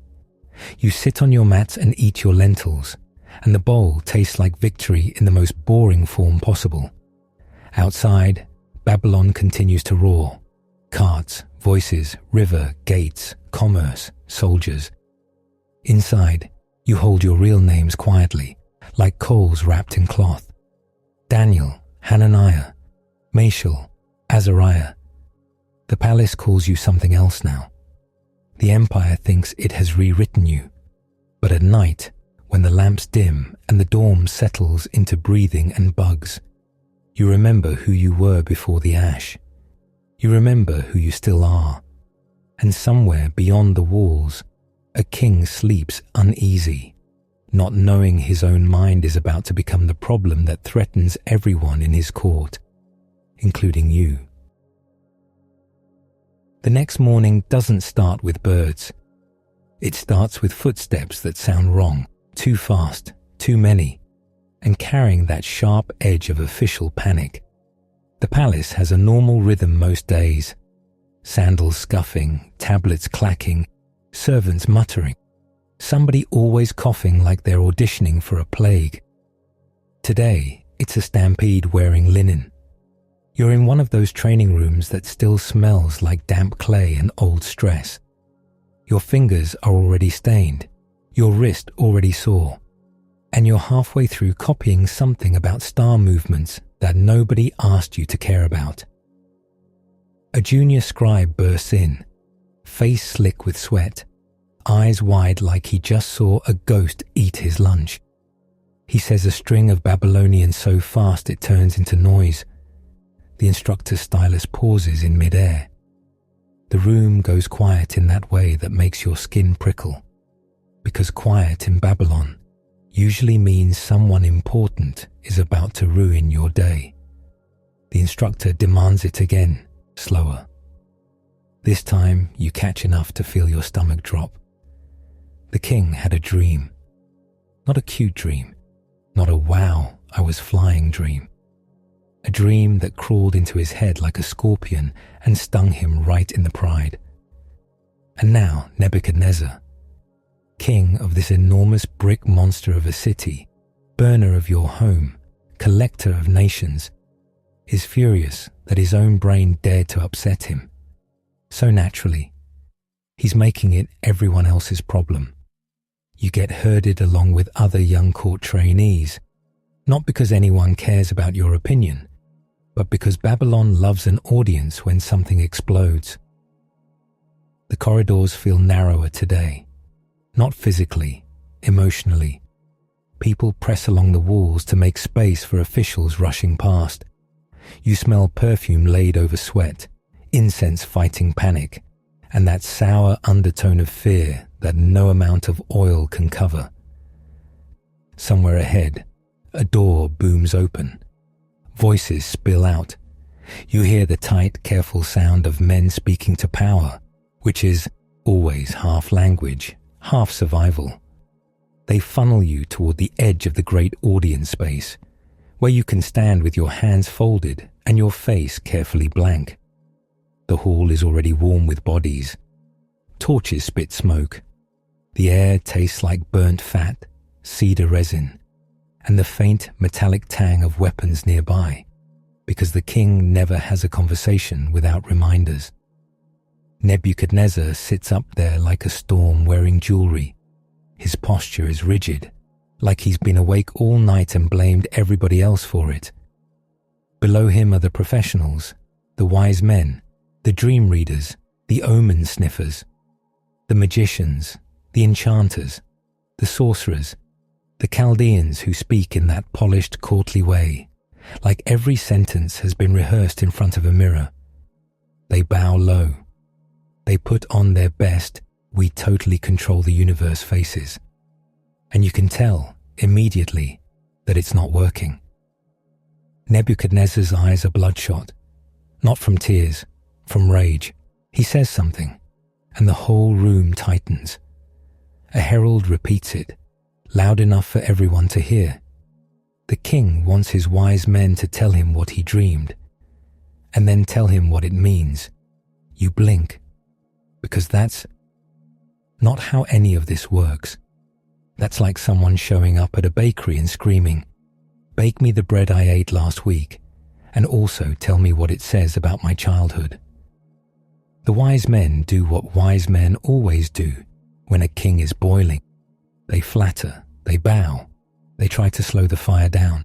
You sit on your mats and eat your lentils, and the bowl tastes like victory in the most boring form possible. Outside, Babylon continues to roar. Carts, voices, river, gates, commerce, soldiers. Inside, you hold your real names quietly, like coals wrapped in cloth. Daniel, Hananiah, Mishael, Azariah. The palace calls you something else now. The empire thinks it has rewritten you. But at night, when the lamps dim and the dorm settles into breathing and bugs, you remember who you were before the ash. You remember who you still are. And somewhere beyond the walls, a king sleeps uneasy, not knowing his own mind is about to become the problem that threatens everyone in his court, including you. The next morning doesn't start with birds. It starts with footsteps that sound wrong, too fast, too many, and carrying that sharp edge of official panic. The palace has a normal rhythm most days. Sandals scuffing, tablets clacking, servants muttering. Somebody always coughing like they're auditioning for a plague. Today, it's a stampede wearing linen. You're in one of those training rooms that still smells like damp clay and old stress. Your fingers are already stained, your wrist already sore, and you're halfway through copying something about star movements that nobody asked you to care about. A junior scribe bursts in, face slick with sweat, eyes wide like he just saw a ghost eat his lunch. He says a string of Babylonian so fast it turns into noise. The instructor's stylus pauses in mid-air. The room goes quiet in that way that makes your skin prickle, because quiet in Babylon usually means someone important is about to ruin your day. The instructor demands it again, slower. This time you catch enough to feel your stomach drop. The king had a dream. Not a cute dream, not a wow, I was flying dream. A dream that crawled into his head like a scorpion and stung him right in the pride. And now Nebuchadnezzar, king of this enormous brick monster of a city, burner of your home, collector of nations, is furious that his own brain dared to upset him. So naturally, he's making it everyone else's problem. You get herded along with other young court trainees, not because anyone cares about your opinion, but because Babylon loves an audience when something explodes. The corridors feel narrower today, not physically, emotionally. People press along the walls to make space for officials rushing past. You smell perfume laid over sweat, incense fighting panic, and that sour undertone of fear that no amount of oil can cover. Somewhere ahead, a door booms open. Voices spill out. You hear the tight, careful sound of men speaking to power, which is always half language, half survival. They funnel you toward the edge of the great audience space, where you can stand with your hands folded and your face carefully blank. The hall is already warm with bodies. Torches spit smoke. The air tastes like burnt fat, cedar resin, and the faint metallic tang of weapons nearby, because the king never has a conversation without reminders. Nebuchadnezzar sits up there like a storm wearing jewelry. His posture is rigid, like he's been awake all night and blamed everybody else for it. Below him are the professionals, the wise men, the dream readers, the omen sniffers, the magicians, the enchanters, the sorcerers, the Chaldeans who speak in that polished, courtly way, like every sentence has been rehearsed in front of a mirror. They bow low. They put on their best, we totally control the universe faces. And you can tell, immediately, that it's not working. Nebuchadnezzar's eyes are bloodshot, not from tears, from rage. He says something, and the whole room tightens. A herald repeats it, loud enough for everyone to hear. The king wants his wise men to tell him what he dreamed, and then tell him what it means. You blink, because that's not how any of this works. That's like someone showing up at a bakery and screaming, "Bake me the bread I ate last week, and also tell me what it says about my childhood." The wise men do what wise men always do when a king is boiling. They flatter, they bow, they try to slow the fire down.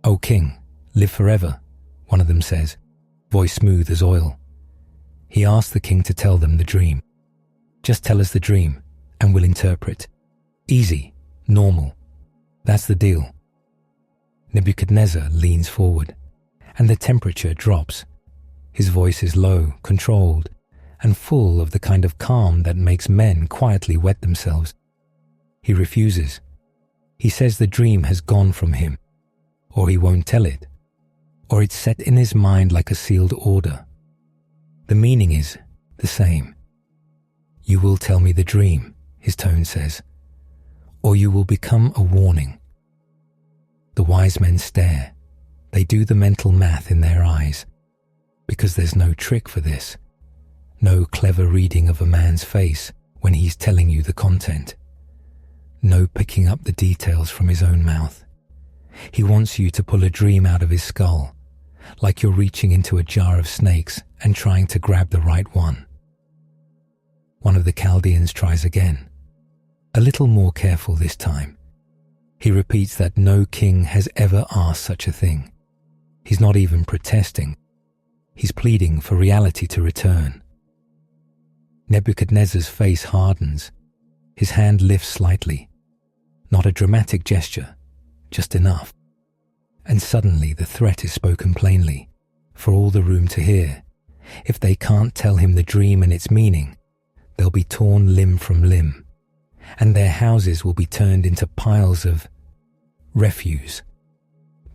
"O king, live forever," one of them says, voice smooth as oil. He asks the king to tell them the dream. "Just tell us the dream, and we'll interpret. Easy, normal. That's the deal." Nebuchadnezzar leans forward, and the temperature drops. His voice is low, controlled, and full of the kind of calm that makes men quietly wet themselves. He refuses. He says the dream has gone from him, or he won't tell it, or it's set in his mind like a sealed order. The meaning is the same. "You will tell me the dream," his tone says, "or you will become a warning." The wise men stare. They do the mental math in their eyes, because there's no trick for this, no clever reading of a man's face when he's telling you the content, no picking up the details from his own mouth. He wants you to pull a dream out of his skull, like you're reaching into a jar of snakes and trying to grab the right one. One of the Chaldeans tries again, a little more careful this time. He repeats that no king has ever asked such a thing. He's not even protesting. He's pleading for reality to return. Nebuchadnezzar's face hardens. His hand lifts slightly. Not a dramatic gesture, just enough. And suddenly the threat is spoken plainly, for all the room to hear. If they can't tell him the dream and its meaning, they'll be torn limb from limb, and their houses will be turned into piles of refuse.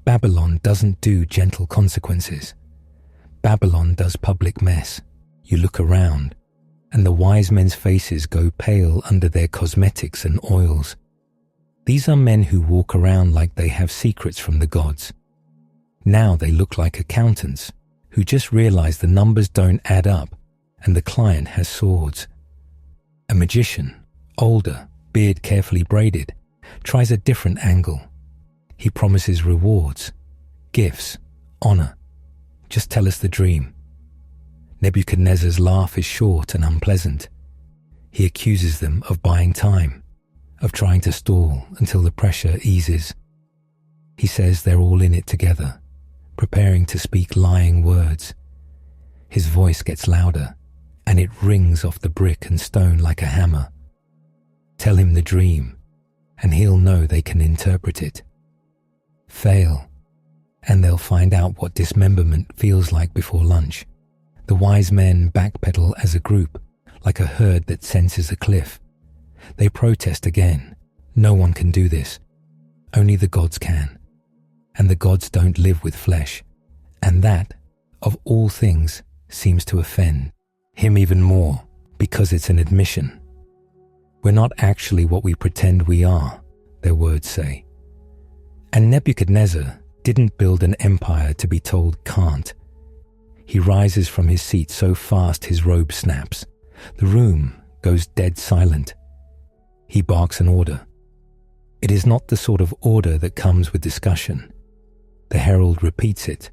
Babylon doesn't do gentle consequences. Babylon does public mess. You look around, and the wise men's faces go pale under their cosmetics and oils. These are men who walk around like they have secrets from the gods. Now they look like accountants who just realize the numbers don't add up and the client has swords. A magician, older, beard carefully braided, tries a different angle. He promises rewards, gifts, honor. Just tell us the dream. Nebuchadnezzar's laugh is short and unpleasant. He accuses them of buying time, of trying to stall until the pressure eases. He says they're all in it together, preparing to speak lying words. His voice gets louder, and it rings off the brick and stone like a hammer. Tell him the dream, and he'll know they can interpret it. Fail, and they'll find out what dismemberment feels like before lunch. The wise men backpedal as a group, like a herd that senses a cliff. They protest again. No one can do this. Only the gods can. And the gods don't live with flesh. And that, of all things, seems to offend him even more, because it's an admission. We're not actually what we pretend we are, their words say. And Nebuchadnezzar didn't build an empire to be told can't. He rises from his seat so fast his robe snaps. The room goes dead silent. He barks an order. It is not the sort of order that comes with discussion. The herald repeats it,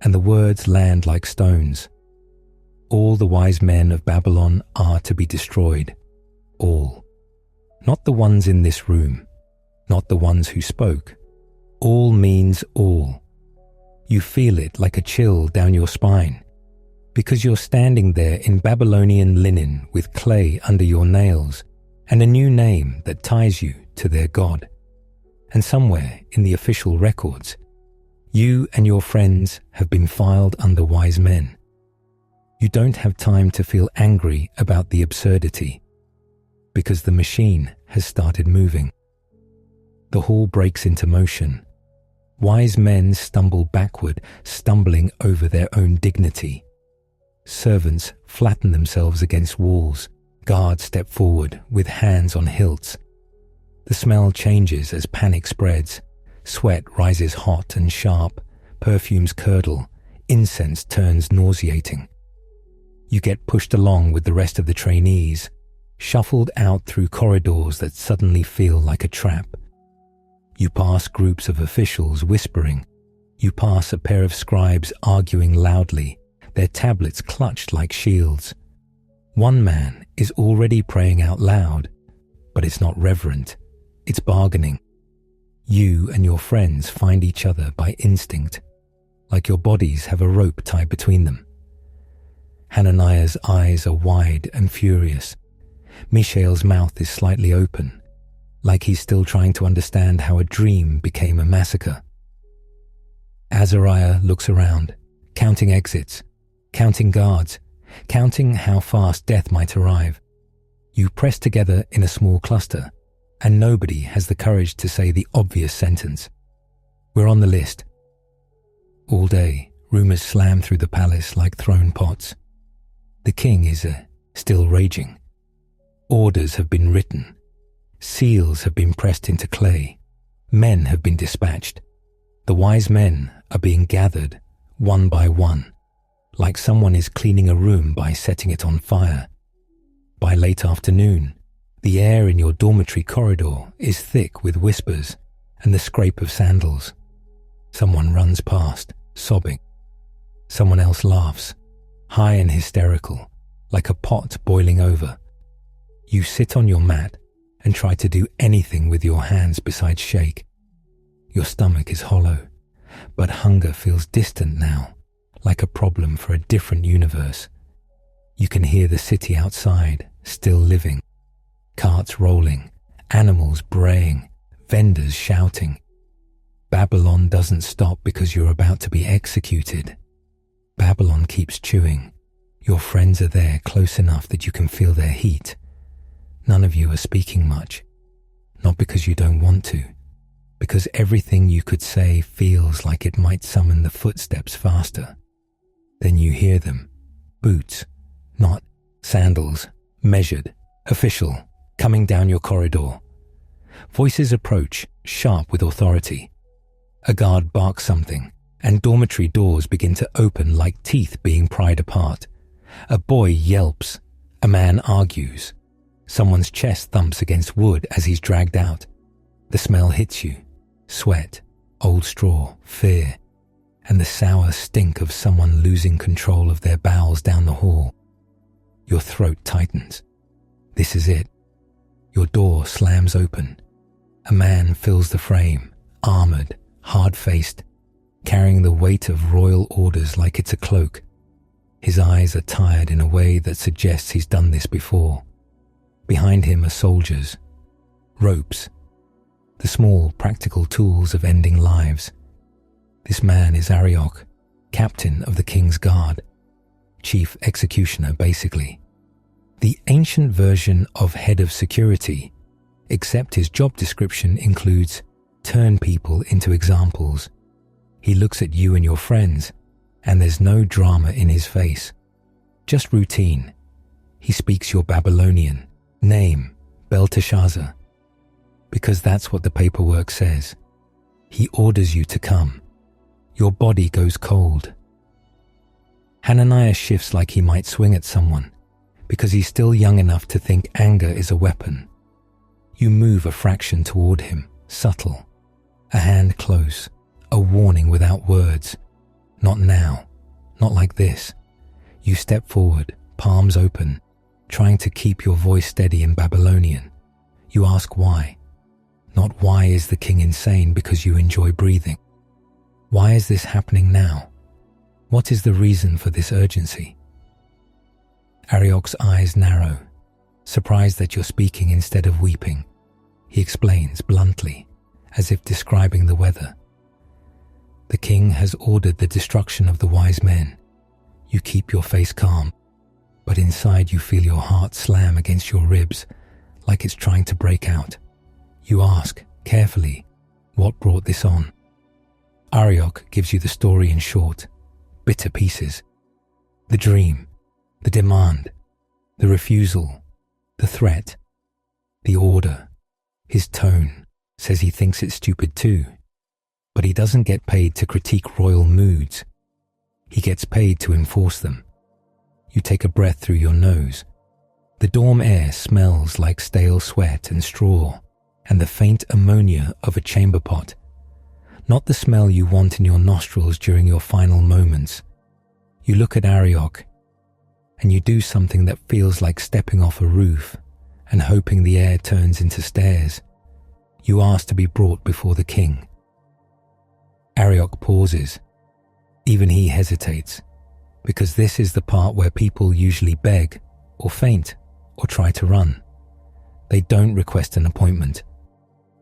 and the words land like stones. All the wise men of Babylon are to be destroyed. All. Not the ones in this room. Not the ones who spoke. All means all. You feel it like a chill down your spine, because you're standing there in Babylonian linen with clay under your nails and a new name that ties you to their god. And somewhere in the official records, you and your friends have been filed under wise men. You don't have time to feel angry about the absurdity, because the machine has started moving. The hall breaks into motion. Wise men stumble backward, stumbling over their own dignity. Servants flatten themselves against walls. Guards step forward with hands on hilts. The smell changes as panic spreads. Sweat rises hot and sharp. Perfumes curdle. Incense turns nauseating. You get pushed along with the rest of the trainees, shuffled out through corridors that suddenly feel like a trap. You pass groups of officials whispering. You pass a pair of scribes arguing loudly, their tablets clutched like shields. One man is already praying out loud, but it's not reverent, it's bargaining. You and your friends find each other by instinct, like your bodies have a rope tied between them. Hananiah's eyes are wide and furious. Mishael's mouth is slightly open, like he's still trying to understand how a dream became a massacre. Azariah looks around, counting exits, counting guards, counting how fast death might arrive. You press together in a small cluster, and nobody has the courage to say the obvious sentence. We're on the list. All day, rumors slam through the palace like thrown pots. The king is still raging. Orders have been written. Seals have been pressed into clay. Men have been dispatched. The wise men are being gathered, one by one, like someone is cleaning a room by setting it on fire. By late afternoon, the air in your dormitory corridor is thick with whispers and the scrape of sandals. Someone runs past, sobbing. Someone else laughs, high and hysterical, like a pot boiling over. You sit on your mat and try to do anything with your hands besides shake. Your stomach is hollow, but hunger feels distant now, like a problem for a different universe. You can hear the city outside, still living. Carts rolling, animals braying, vendors shouting. Babylon doesn't stop because you're about to be executed. Babylon keeps chewing. Your friends are there close enough that you can feel their heat. None of you are speaking much. Not because you don't want to, because everything you could say feels like it might summon the footsteps faster. Then you hear them. Boots, not sandals, measured, official, coming down your corridor. Voices approach, sharp with authority. A guard barks something, and dormitory doors begin to open like teeth being pried apart. A boy yelps. A man argues. Someone's chest thumps against wood as he's dragged out. The smell hits you. Sweat, old straw, fear, and the sour stink of someone losing control of their bowels down the hall. Your throat tightens. This is it. Your door slams open. A man fills the frame, armored, hard-faced, carrying the weight of royal orders like it's a cloak. His eyes are tired in a way that suggests he's done this before. Behind him are soldiers, ropes, the small practical tools of ending lives. This man is Arioch, captain of the king's guard, chief executioner basically. The ancient version of head of security, except his job description includes turn people into examples. He looks at you and your friends, and there's no drama in his face, just routine. He speaks your Babylonian, name, Belteshazzar, because that's what the paperwork says. He orders you to come. Your body goes cold. Hananiah shifts like he might swing at someone, because he's still young enough to think anger is a weapon. You move a fraction toward him, subtle, a hand close, a warning without words. Not now, not like this. You step forward, palms open, trying to keep your voice steady in Babylonian. You ask why. Not why is the king insane because you enjoy breathing. Why is this happening now? What is the reason for this urgency? Arioch's eyes narrow, surprised that you're speaking instead of weeping. He explains bluntly, as if describing the weather. The king has ordered the destruction of the wise men. You keep your face calm, but inside you feel your heart slam against your ribs, like it's trying to break out. You ask, carefully, what brought this on? Arioch gives you the story in short, bitter pieces. The dream, the demand, the refusal, the threat, the order. His tone says he thinks it's stupid too, but he doesn't get paid to critique royal moods. He gets paid to enforce them. You take a breath through your nose. The dorm air smells like stale sweat and straw, and the faint ammonia of a chamber pot. Not the smell you want in your nostrils during your final moments. You look at Arioch, and you do something that feels like stepping off a roof and hoping the air turns into stairs. You ask to be brought before the king. Arioch pauses. Even he hesitates, because this is the part where people usually beg, or faint, or try to run. They don't request an appointment.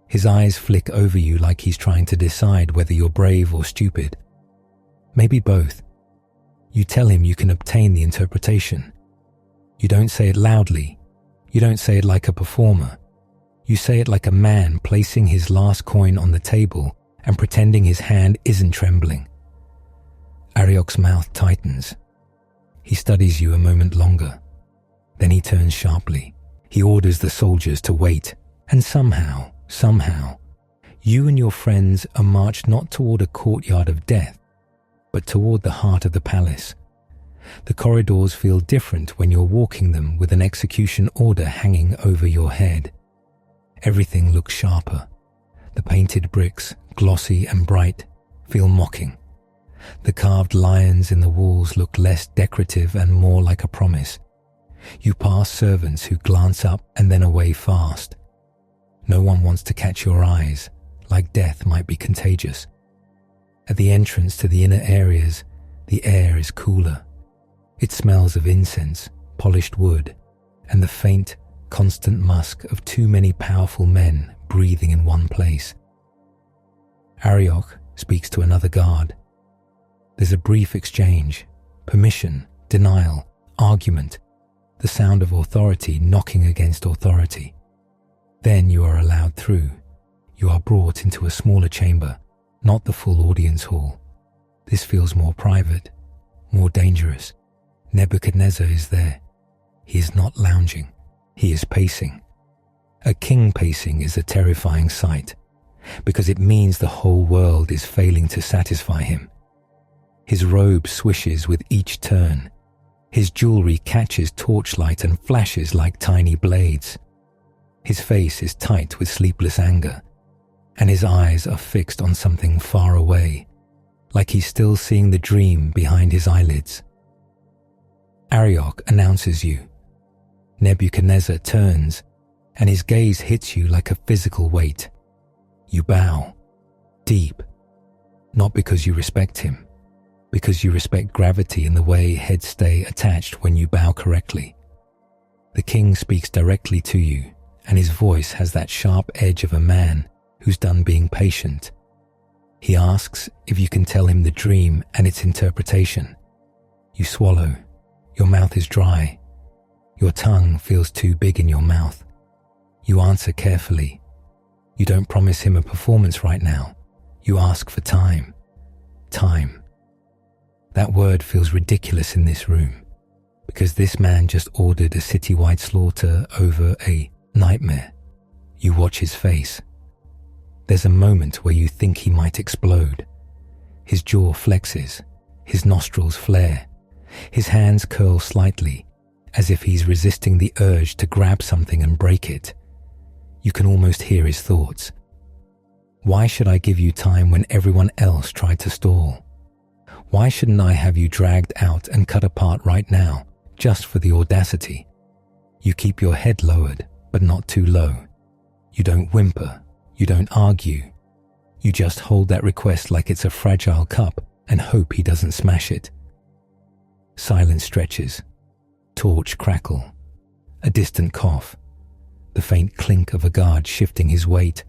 His eyes flick over you like he's trying to decide whether you're brave or stupid. Maybe both. You tell him you can obtain the interpretation. You don't say it loudly. You don't say it like a performer. You say it like a man placing his last coin on the table and pretending his hand isn't trembling. Arioch's mouth tightens. He studies you a moment longer. Then he turns sharply. He orders the soldiers to wait. And somehow, you and your friends are marched not toward a courtyard of death, but toward the heart of the palace. The corridors feel different when you're walking them with an execution order hanging over your head. Everything looks sharper. The painted bricks, glossy and bright, feel mocking. The carved lions in the walls look less decorative and more like a promise. You pass servants who glance up and then away fast. No one wants to catch your eyes, like death might be contagious. At the entrance to the inner areas, the air is cooler. It smells of incense, polished wood, and the faint, constant musk of too many powerful men breathing in one place. Arioch speaks to another guard. There's a brief exchange, permission, denial, argument, the sound of authority knocking against authority. Then you are allowed through. You are brought into a smaller chamber, not the full audience hall. This feels more private, more dangerous. Nebuchadnezzar is there. He is not lounging. He is pacing. A king pacing is a terrifying sight, because it means the whole world is failing to satisfy him. His robe swishes with each turn. His jewelry catches torchlight and flashes like tiny blades. His face is tight with sleepless anger, and his eyes are fixed on something far away, like he's still seeing the dream behind his eyelids. Arioch announces you. Nebuchadnezzar turns, and his gaze hits you like a physical weight. You bow, deep, not because you respect him, because you respect gravity and the way heads stay attached when you bow correctly. The king speaks directly to you, and his voice has that sharp edge of a man who's done being patient. He asks if you can tell him the dream and its interpretation. You swallow. Your mouth is dry. Your tongue feels too big in your mouth. You answer carefully. You don't promise him a performance right now. You ask for time. Time. That word feels ridiculous in this room, because this man just ordered a citywide slaughter over a nightmare. You watch his face. There's a moment where you think he might explode. His jaw flexes. His nostrils flare. His hands curl slightly, as if he's resisting the urge to grab something and break it. You can almost hear his thoughts. Why should I give you time when everyone else tried to stall? Why shouldn't I have you dragged out and cut apart right now, just for the audacity? You keep your head lowered, but not too low. You don't whimper. You don't argue. You just hold that request like it's a fragile cup and hope he doesn't smash it. Silence stretches. Torch crackle. A distant cough. The faint clink of a guard shifting his weight.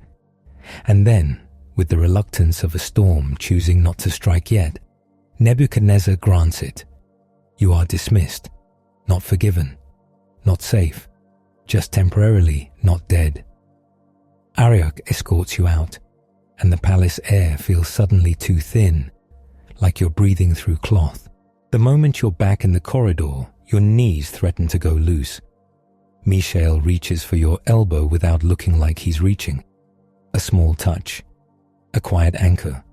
And then, with the reluctance of a storm choosing not to strike yet, Nebuchadnezzar grants it. You are dismissed, not forgiven, not safe, just temporarily not dead. Arioch escorts you out, and the palace air feels suddenly too thin, like you're breathing through cloth. The moment you're back in the corridor, your knees threaten to go loose. Mishael reaches for your elbow without looking like he's reaching. A small touch, a quiet anchor.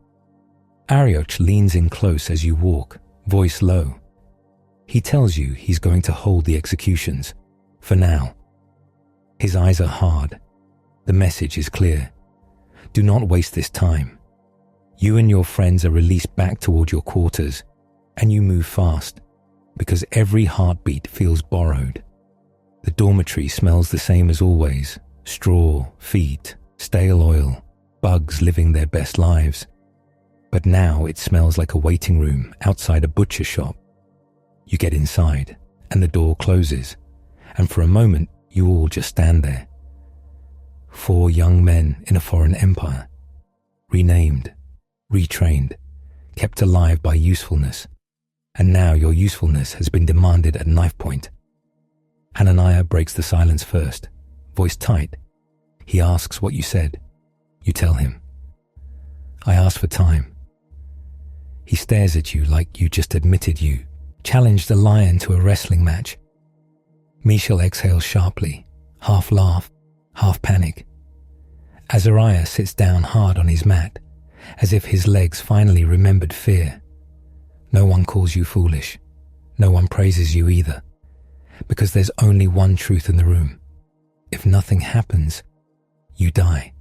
Arioch leans in close as you walk, voice low. He tells you he's going to hold the executions, for now. His eyes are hard. The message is clear. Do not waste this time. You and your friends are released back toward your quarters, and you move fast, because every heartbeat feels borrowed. The dormitory smells the same as always: straw, feet, stale oil, bugs living their best lives. But now it smells like a waiting room outside a butcher shop. You get inside, and the door closes, and for a moment you all just stand there. 4 young men in a foreign empire, renamed, retrained, kept alive by usefulness, and now your usefulness has been demanded at knife point. Hananiah breaks the silence first, voice tight. He asks what you said. You tell him. I asked for time. He stares at you like you just admitted you challenged a lion to a wrestling match. Mishael exhales sharply, half laugh, half panic. Azariah sits down hard on his mat, as if his legs finally remembered fear. No one calls you foolish. No one praises you either, because there's only one truth in the room. If nothing happens, you die.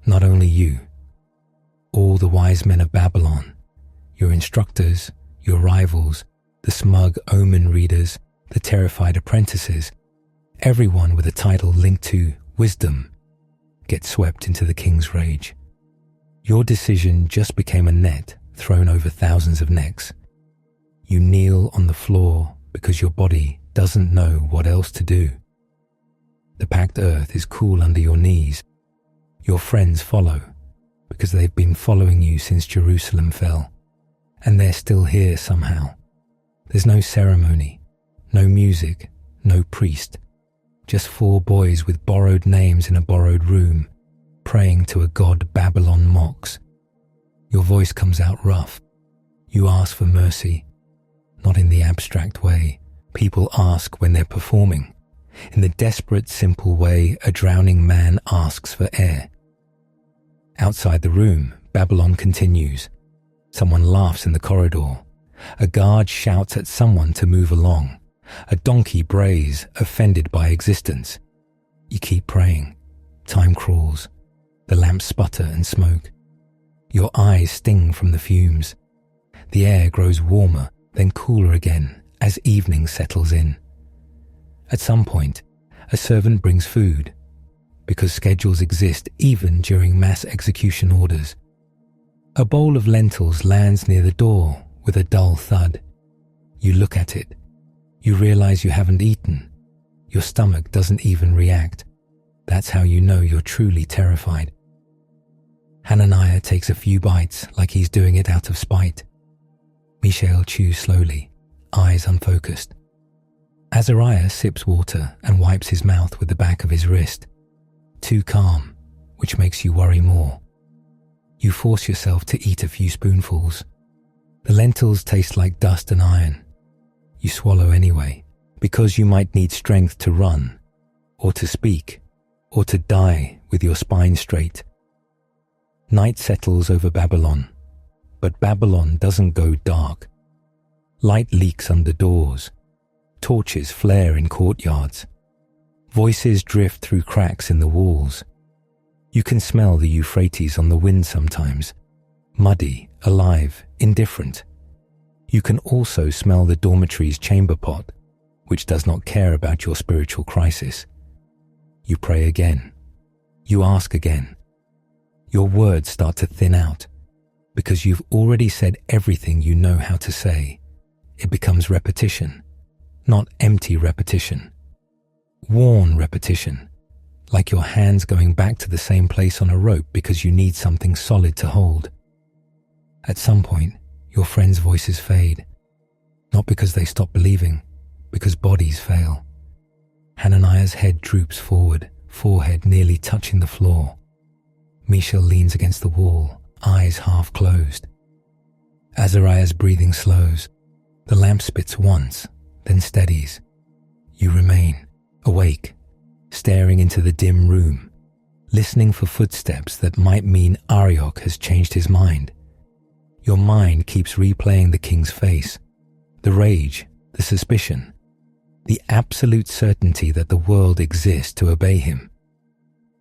Not only you. All the wise men of Babylon, your instructors, your rivals, the smug omen readers, the terrified apprentices, everyone with a title linked to wisdom, gets swept into the king's rage. Your decision just became a net thrown over thousands of necks. You kneel on the floor because your body doesn't know what else to do. The packed earth is cool under your knees. Your friends follow, because they've been following you since Jerusalem fell, and they're still here somehow. There's no ceremony, no music, no priest, just 4 boys with borrowed names in a borrowed room, praying to a god Babylon mocks. Your voice comes out rough. You ask for mercy, not in the abstract way people ask when they're performing, in the desperate, simple way a drowning man asks for air. Outside the room, Babylon continues. Someone laughs in the corridor. A guard shouts at someone to move along. A donkey brays, offended by existence. You keep praying. Time crawls. The lamps sputter and smoke. Your eyes sting from the fumes. The air grows warmer, then cooler again as evening settles in. At some point, a servant brings food, because schedules exist even during mass execution orders. A bowl of lentils lands near the door with a dull thud. You look at it. You realize you haven't eaten. Your stomach doesn't even react. That's how you know you're truly terrified. Hananiah takes a few bites like he's doing it out of spite. Mishael chews slowly, eyes unfocused. Azariah sips water and wipes his mouth with the back of his wrist. Too calm, which makes you worry more. You force yourself to eat a few spoonfuls. The lentils taste like dust and iron. You swallow anyway, because you might need strength to run, or to speak, or to die with your spine straight. Night settles over Babylon, but Babylon doesn't go dark. Light leaks under doors. Torches flare in courtyards. Voices drift through cracks in the walls. You can smell the Euphrates on the wind sometimes, muddy, alive, indifferent. You can also smell the dormitory's chamber pot, which does not care about your spiritual crisis. You pray again. You ask again. Your words start to thin out, because you've already said everything you know how to say. It becomes repetition, not empty repetition. Worn repetition, like your hands going back to the same place on a rope because you need something solid to hold. At some point, your friends' voices fade, not because they stop believing, because bodies fail. Hananiah's head droops forward, forehead nearly touching the floor. Mishael leans against the wall, eyes half closed. Azariah's breathing slows. The lamp spits once, then steadies. You remain, awake, staring into the dim room, listening for footsteps that might mean Arioch has changed his mind. Your mind keeps replaying the king's face, the rage, the suspicion, the absolute certainty that the world exists to obey him.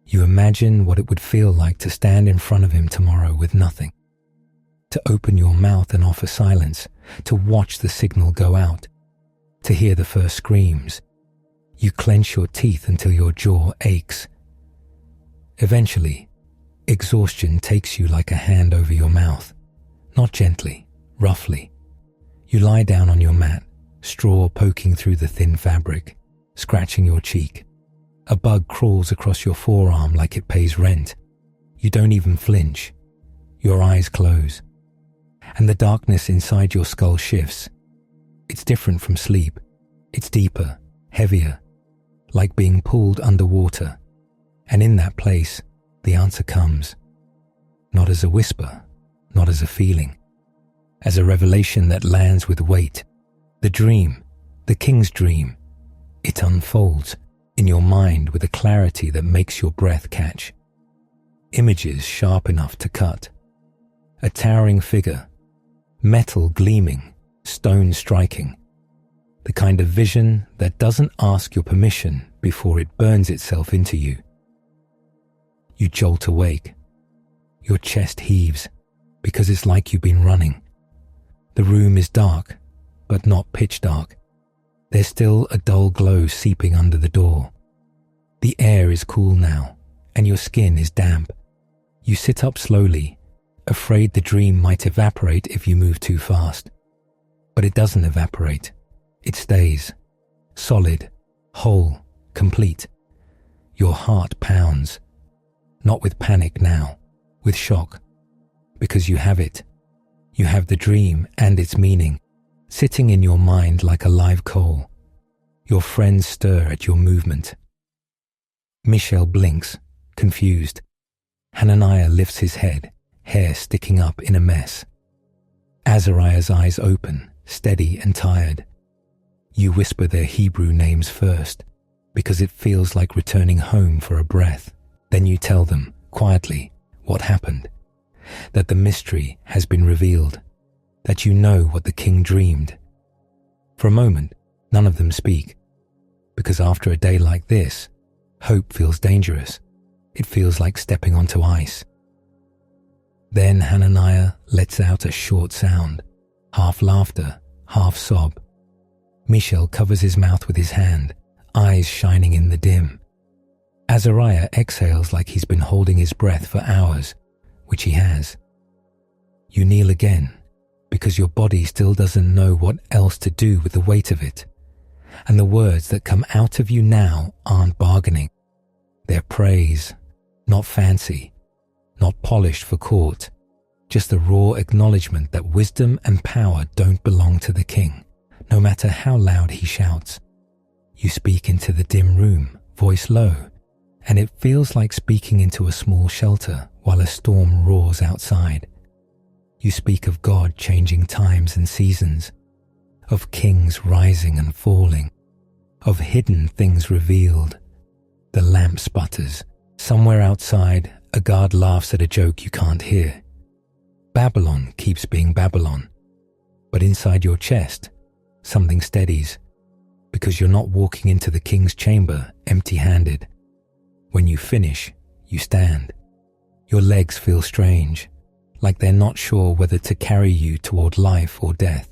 You imagine what it would feel like to stand in front of him tomorrow with nothing, to open your mouth and offer silence, to watch the signal go out, to hear the first screams. You clench your teeth until your jaw aches. Eventually, exhaustion takes you like a hand over your mouth, not gently, roughly. You lie down on your mat, straw poking through the thin fabric, scratching your cheek. A bug crawls across your forearm like it pays rent. You don't even flinch. Your eyes close, and the darkness inside your skull shifts. It's different from sleep. It's deeper, heavier, like being pulled underwater. And in that place, the answer comes. Not as a whisper, not as a feeling, as a revelation that lands with weight. The dream, the king's dream, it unfolds in your mind with a clarity that makes your breath catch. Images sharp enough to cut. A towering figure, metal gleaming, stone striking. The kind of vision that doesn't ask your permission before it burns itself into you. You jolt awake. Your chest heaves because it's like you've been running. The room is dark, but not pitch dark. There's still a dull glow seeping under the door. The air is cool now, and your skin is damp. You sit up slowly, afraid the dream might evaporate if you move too fast. But it doesn't evaporate. It stays, solid, whole, complete. Your heart pounds, not with panic now, with shock, because you have it. You have the dream and its meaning, sitting in your mind like a live coal. Your friends stir at your movement. Michel blinks, confused. Hananiah lifts his head, hair sticking up in a mess. Azariah's eyes open, steady and tired. You whisper their Hebrew names first, because it feels like returning home for a breath. Then you tell them, quietly, what happened. That the mystery has been revealed. That you know what the king dreamed. For a moment, none of them speak, because after a day like this, hope feels dangerous. It feels like stepping onto ice. Then Hananiah lets out a short sound, half laughter, half sob. Michel covers his mouth with his hand, eyes shining in the dim. Azariah exhales like he's been holding his breath for hours, which he has. You kneel again, because your body still doesn't know what else to do with the weight of it. And the words that come out of you now aren't bargaining. They're praise, not fancy, not polished for court, just the raw acknowledgement that wisdom and power don't belong to the king, no matter how loud he shouts. You speak into the dim room, voice low, and it feels like speaking into a small shelter while a storm roars outside. You speak of God changing times and seasons, of kings rising and falling, of hidden things revealed. The lamp sputters. Somewhere outside, a guard laughs at a joke you can't hear. Babylon keeps being Babylon, but inside your chest, something steadies, because you're not walking into the king's chamber empty-handed. When you finish, you stand. Your legs feel strange, like they're not sure whether to carry you toward life or death.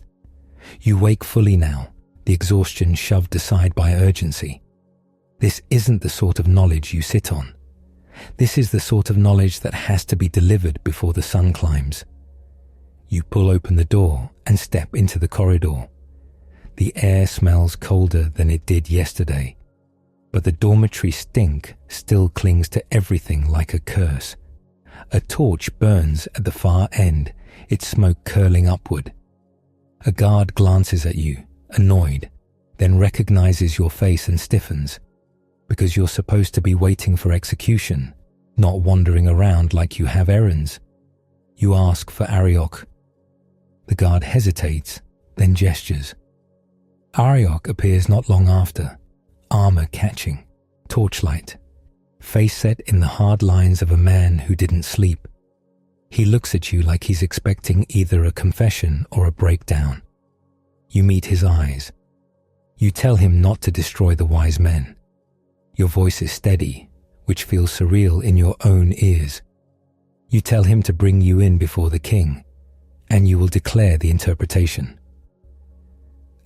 You wake fully now, the exhaustion shoved aside by urgency. This isn't the sort of knowledge you sit on. This is the sort of knowledge that has to be delivered before the sun climbs. You pull open the door and step into the corridor. The air smells colder than it did yesterday, but the dormitory stink still clings to everything like a curse. A torch burns at the far end, its smoke curling upward. A guard glances at you, annoyed, then recognizes your face and stiffens, because you're supposed to be waiting for execution, not wandering around like you have errands. You ask for Arioch. The guard hesitates, then gestures. Arioch appears not long after, armor catching, torchlight, face set in the hard lines of a man who didn't sleep. He looks at you like he's expecting either a confession or a breakdown. You meet his eyes. You tell him not to destroy the wise men. Your voice is steady, which feels surreal in your own ears. You tell him to bring you in before the king, and you will declare the interpretation.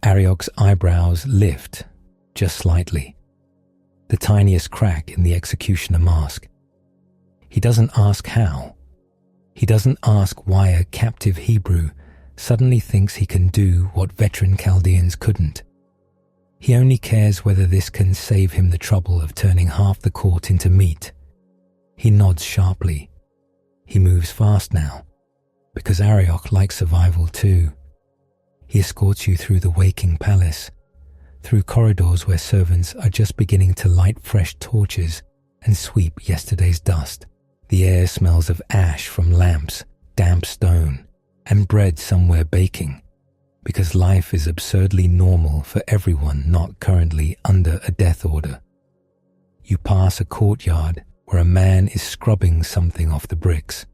Arioch's eyebrows lift, just slightly, the tiniest crack in the executioner mask. He doesn't ask how. He doesn't ask why a captive Hebrew suddenly thinks he can do what veteran Chaldeans couldn't. He only cares whether this can save him the trouble of turning half the court into meat. He nods sharply. He moves fast now, because Arioch likes survival too. He escorts you through the waking palace, through corridors where servants are just beginning to light fresh torches and sweep yesterday's dust. The air smells of ash from lamps, damp stone, and bread somewhere baking, because life is absurdly normal for everyone not currently under a death order. You pass a courtyard where a man is scrubbing something off the bricks.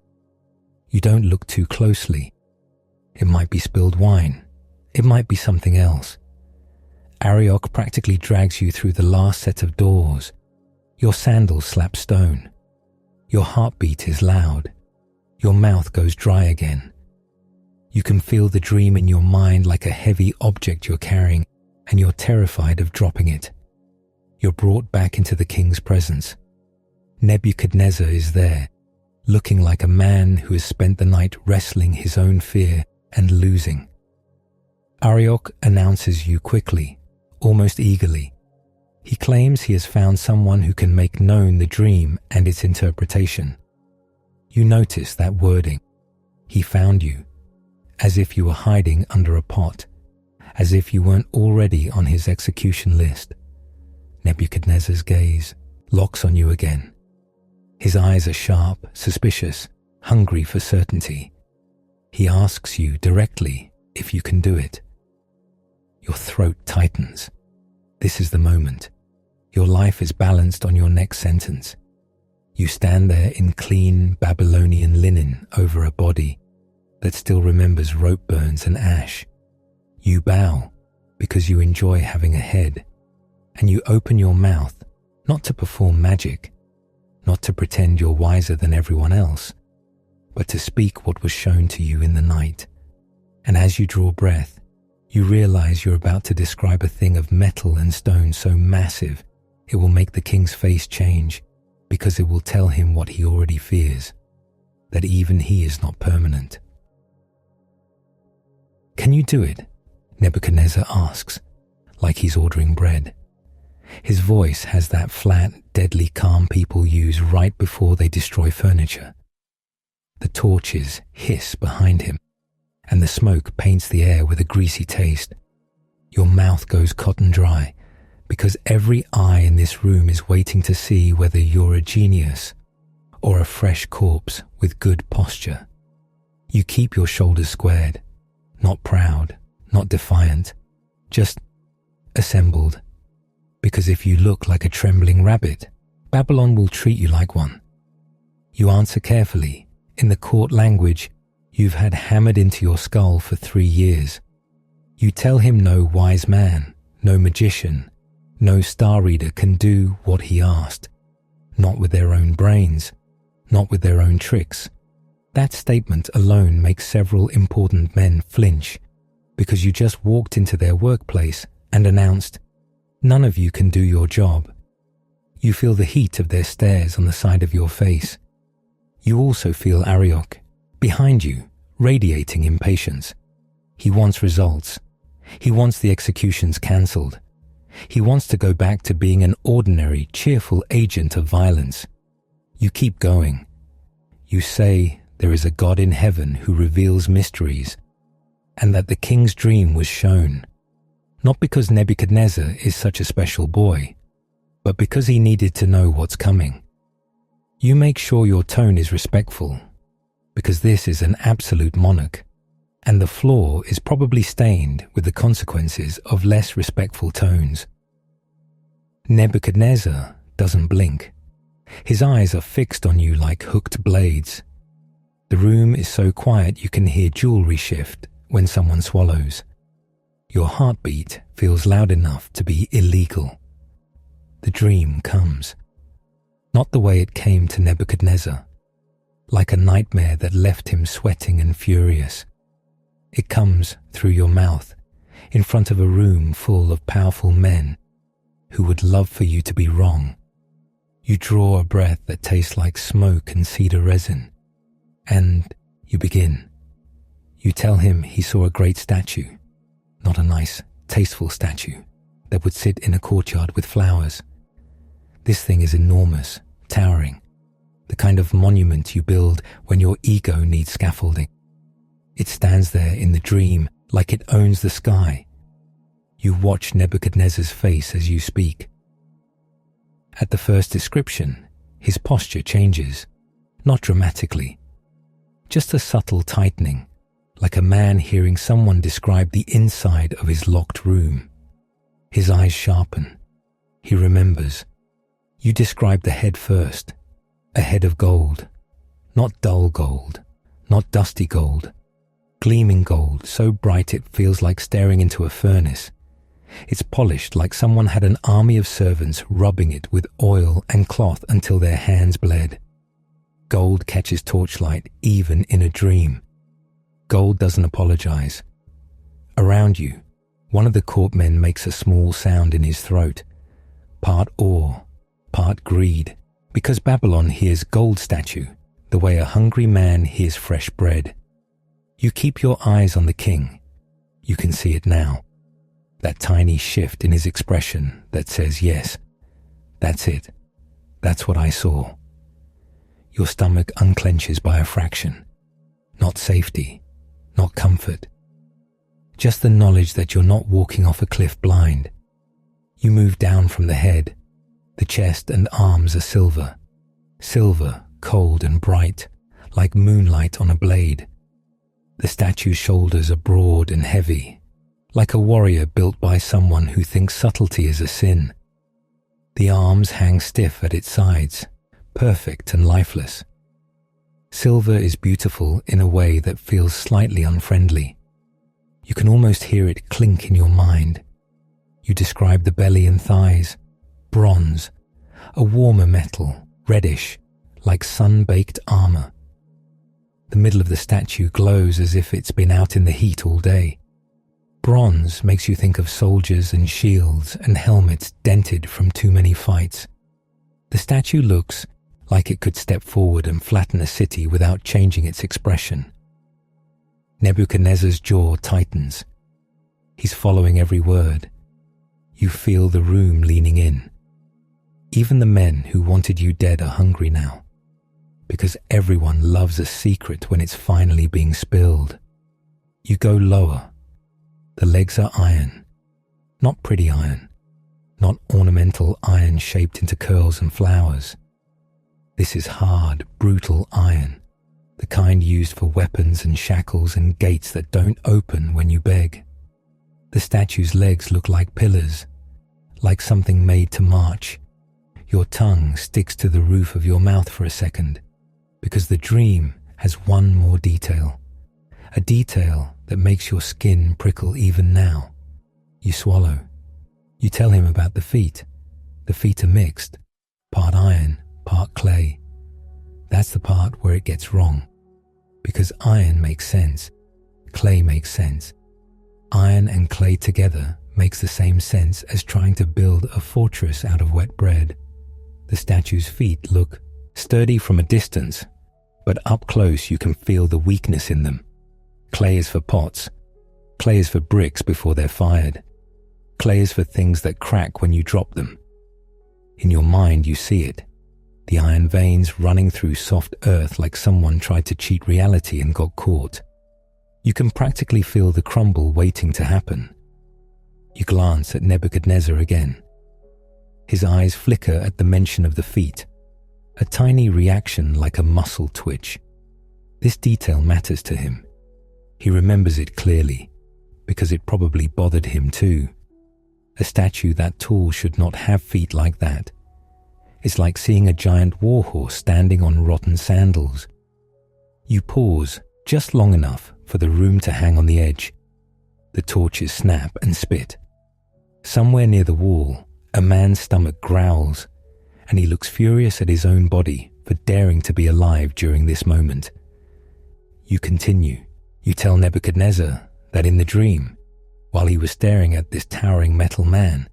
You don't look too closely. It might be spilled wine. It might be something else. Arioch practically drags you through the last set of doors. Your sandals slap stone. Your heartbeat is loud. Your mouth goes dry again. You can feel the dream in your mind like a heavy object you're carrying, and you're terrified of dropping it. You're brought back into the king's presence. Nebuchadnezzar is there, looking like a man who has spent the night wrestling his own fear and losing. Arioch announces you quickly, almost eagerly. He claims he has found someone who can make known the dream and its interpretation. You notice that wording. He found you, as if you were hiding under a pot, as if you weren't already on his execution list. Nebuchadnezzar's gaze locks on you again. His eyes are sharp, suspicious, hungry for certainty. He asks you directly if you can do it. Your throat tightens. This is the moment. Your life is balanced on your next sentence. You stand there in clean Babylonian linen over a body that still remembers rope burns and ash. You bow because you enjoy having a head, and you open your mouth not to perform magic, not to pretend you're wiser than everyone else, but to speak what was shown to you in the night. And as you draw breath, you realize you're about to describe a thing of metal and stone so massive it will make the king's face change, because it will tell him what he already fears, that even he is not permanent. "Can you do it?" Nebuchadnezzar asks, like he's ordering bread. His voice has that flat, deadly calm people use right before they destroy furniture. The torches hiss behind him, and the smoke paints the air with a greasy taste. Your mouth goes cotton dry, because every eye in this room is waiting to see whether you're a genius or a fresh corpse with good posture. You keep your shoulders squared, not proud, not defiant, just assembled. Because if you look like a trembling rabbit, Babylon will treat you like one. You answer carefully, in the court language you've had hammered into your skull for 3 years. You tell him no wise man, no magician, no star reader can do what he asked, not with their own brains, not with their own tricks. That statement alone makes several important men flinch, because you just walked into their workplace and announced, "None of you can do your job." You feel the heat of their stares on the side of your face. You also feel Arioch, behind you, radiating impatience. He wants results. He wants the executions cancelled. He wants to go back to being an ordinary, cheerful agent of violence. You keep going. You say there is a God in heaven who reveals mysteries, and that the king's dream was shown, not because Nebuchadnezzar is such a special boy, but because he needed to know what's coming. You make sure your tone is respectful, because this is an absolute monarch, and the floor is probably stained with the consequences of less respectful tones. Nebuchadnezzar doesn't blink. His eyes are fixed on you like hooked blades. The room is so quiet you can hear jewelry shift when someone swallows. Your heartbeat feels loud enough to be illegal. The dream comes. Not the way it came to Nebuchadnezzar, like a nightmare that left him sweating and furious. It comes through your mouth, in front of a room full of powerful men who would love for you to be wrong. You draw a breath that tastes like smoke and cedar resin, and you begin. You tell him he saw a great statue, not a nice, tasteful statue that would sit in a courtyard with flowers. This thing is enormous, towering, the kind of monument you build when your ego needs scaffolding. It stands there in the dream like it owns the sky. You watch Nebuchadnezzar's face as you speak. At the first description, his posture changes, not dramatically, just a subtle tightening, like a man hearing someone describe the inside of his locked room. His eyes sharpen. He remembers. You describe the head first, a head of gold, not dull gold, not dusty gold, gleaming gold so bright it feels like staring into a furnace. It's polished like someone had an army of servants rubbing it with oil and cloth until their hands bled. Gold catches torchlight even in a dream. Gold doesn't apologize. Around you, one of the courtmen makes a small sound in his throat, part awe, part greed, because Babylon hears gold statue the way a hungry man hears fresh bread. You keep your eyes on the king. You can see it now. that tiny shift in his expression that says, yes, that's it, that's what I saw. Your stomach unclenches by a fraction. Not safety, not comfort. Just the knowledge that you're not walking off a cliff blind. You move down from the head. The chest and arms are silver. Silver, cold and bright, like moonlight on a blade. The statue's shoulders are broad and heavy, like a warrior built by someone who thinks subtlety is a sin. The arms hang stiff at its sides, perfect and lifeless. Silver is beautiful in a way that feels slightly unfriendly. You can almost hear it clink in your mind. You describe the belly and thighs, bronze, a warmer metal, reddish, like sun-baked armor. The middle of the statue glows as if it's been out in the heat all day. Bronze makes you think of soldiers and shields and helmets dented from too many fights. The statue looks like it could step forward and flatten a city without changing its expression. Nebuchadnezzar's jaw tightens. He's following every word. You feel the room leaning in. Even the men who wanted you dead are hungry now, because everyone loves a secret when it's finally being spilled. You go lower. The legs are iron, not pretty iron, not ornamental iron shaped into curls and flowers. This is hard, brutal iron, the kind used for weapons and shackles and gates that don't open when you beg. The statue's legs look like pillars, like something made to march. Your tongue sticks to the roof of your mouth for a second, because the dream has one more detail, a detail that makes your skin prickle even now. You swallow. You tell him about the feet. The feet are mixed, part iron, part clay. That's the part where it gets wrong, because iron makes sense, clay makes sense. Iron and clay together makes the same sense as trying to build a fortress out of wet bread. The statue's feet look sturdy from a distance, but up close you can feel the weakness in them. Clay is for pots. Clay is for bricks before they're fired. Clay is for things that crack when you drop them. In your mind you see it, the iron veins running through soft earth like someone tried to cheat reality and got caught. You can practically feel the crumble waiting to happen. You glance at Nebuchadnezzar again. His eyes flicker at the mention of the feet, a tiny reaction like a muscle twitch. This detail matters to him. He remembers it clearly, because it probably bothered him too. A statue that tall should not have feet like that. It's like seeing a giant warhorse standing on rotten sandals. You pause just long enough for the room to hang on the edge. The torches snap and spit. Somewhere near the wall, a man's stomach growls, and he looks furious at his own body for daring to be alive during this moment. You continue. You tell Nebuchadnezzar that in the dream, while he was staring at this towering metal man,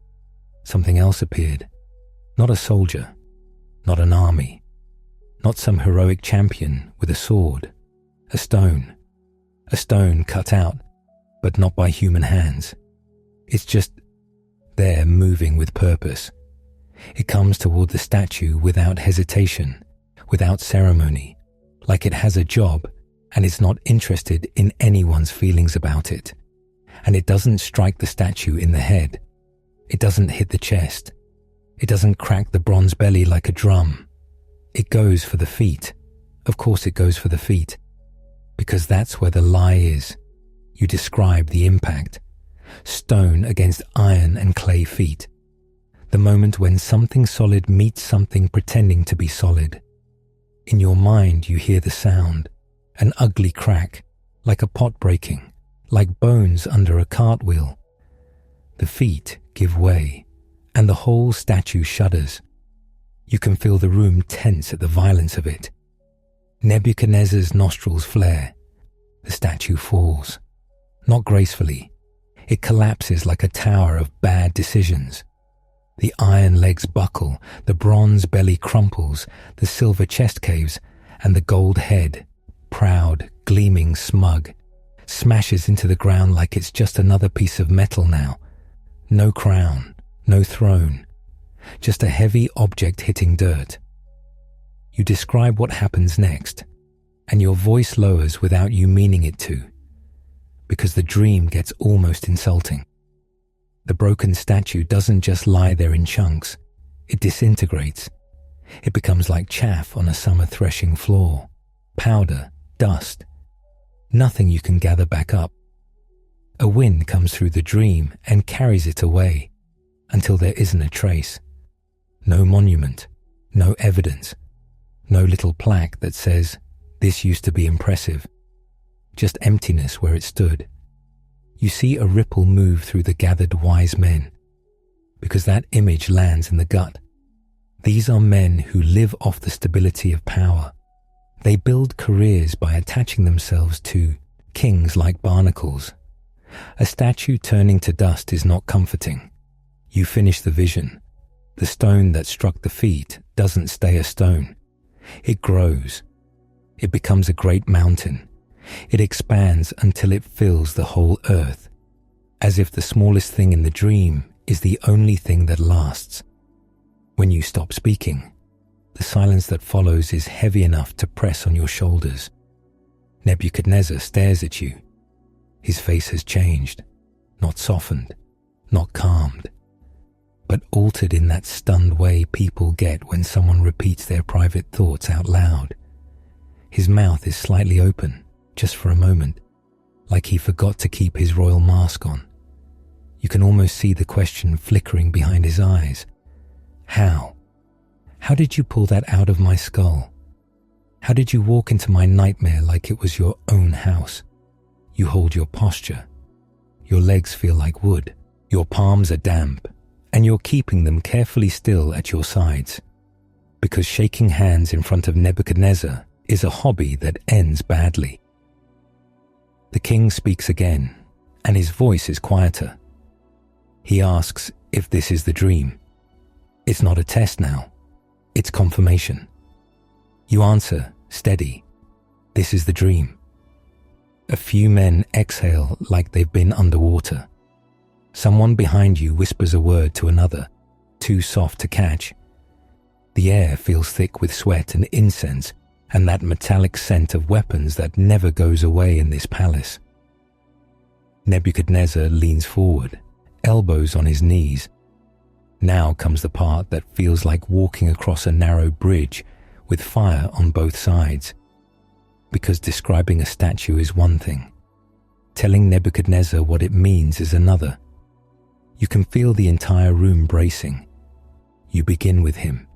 something else appeared. Not a soldier, not an army, not some heroic champion with a sword. A stone cut out, but not by human hands. It's just there, moving with purpose. It comes toward the statue without hesitation, without ceremony, like it has a job and is not interested in anyone's feelings about it. And it doesn't strike the statue in the head. It doesn't hit the chest. It doesn't crack the bronze belly like a drum. It goes for the feet. Of course it goes for the feet. Because that's where the lie is. You describe the impact. Stone against iron and clay feet. The moment when something solid meets something pretending to be solid. In your mind you hear the sound. An ugly crack, like a pot breaking, like bones under a cartwheel. The feet give way, and the whole statue shudders. You can feel the room tense at the violence of it. Nebuchadnezzar's nostrils flare. The statue falls. Not gracefully. It collapses like a tower of bad decisions. The iron legs buckle, the bronze belly crumples, the silver chest caves, and the gold head, proud, gleaming, smug, smashes into the ground like it's just another piece of metal now, No crown, no throne, just a heavy object hitting dirt. You describe what happens next, and your voice lowers without you meaning it to, because the dream gets almost insulting. The broken statue doesn't just lie there in chunks, it disintegrates. It becomes like chaff on a summer threshing floor, powder, dust, nothing you can gather back up. A wind comes through the dream and carries it away until there isn't a trace. No monument, no evidence, no little plaque that says, "This used to be impressive." Just emptiness where it stood. You see a ripple move through the gathered wise men, because that image lands in the gut. These are men who live off the stability of power. They build careers by attaching themselves to kings like barnacles. A statue turning to dust is not comforting. You finish the vision. The stone that struck the feet doesn't stay a stone. It grows. It becomes a great mountain. It expands until it fills the whole earth, as if the smallest thing in the dream is the only thing that lasts. When you stop speaking, the silence that follows is heavy enough to press on your shoulders. Nebuchadnezzar stares at you. His face has changed, not softened, not calmed, but altered in that stunned way people get when someone repeats their private thoughts out loud. His mouth is slightly open, just for a moment, like he forgot to keep his royal mask on. You can almost see the question flickering behind his eyes. How? How did you pull that out of my skull? How did you walk into my nightmare like it was your own house? You hold your posture. Your legs feel like wood. Your palms are damp, and you're keeping them carefully still at your sides, because shaking hands in front of Nebuchadnezzar is a hobby that ends badly. The king speaks again, and his voice is quieter. He asks if this is the dream. It's not a test now. It's confirmation. You answer, steady. This is the dream. A few men exhale like they've been underwater. Someone behind you whispers a word to another, too soft to catch. The air feels thick with sweat and incense and that metallic scent of weapons that never goes away in this palace. Nebuchadnezzar leans forward, elbows on his knees. Now comes the part that feels like walking across a narrow bridge with fire on both sides. Because describing a statue is one thing, telling Nebuchadnezzar what it means is another. You can feel the entire room bracing. You begin with him.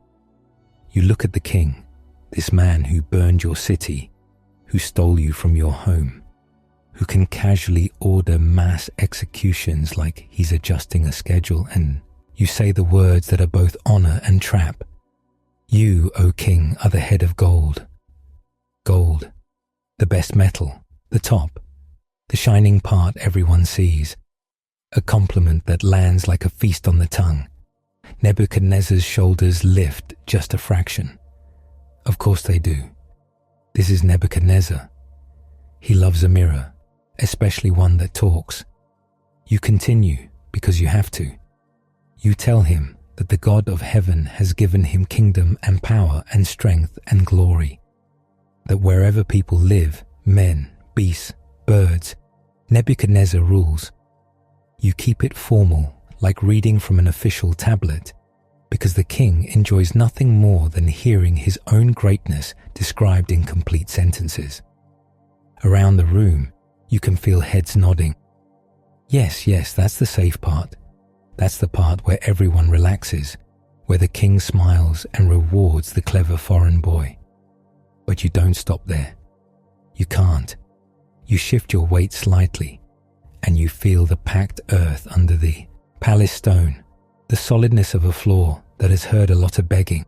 You look at the king, this man who burned your city, who stole you from your home, who can casually order mass executions like he's adjusting a schedule, and you say the words that are both honor and trap. You, O king, are the head of gold. Gold. The best metal, the top, the shining part everyone sees. A compliment that lands like a feast on the tongue. Nebuchadnezzar's shoulders lift just a fraction. Of course they do. This is Nebuchadnezzar. He loves a mirror, especially one that talks. You continue because you have to. You tell him that the God of heaven has given him kingdom and power and strength and glory. That wherever people live, men, beasts, birds, Nebuchadnezzar rules. You keep it formal, like reading from an official tablet, because the king enjoys nothing more than hearing his own greatness described in complete sentences. Around the room, you can feel heads nodding. Yes, that's the safe part. That's the part where everyone relaxes, where the king smiles and rewards the clever foreign boy. But you don't stop there. You can't. You shift your weight slightly, and you feel the packed earth under the palace stone, the solidness of a floor that has heard a lot of begging.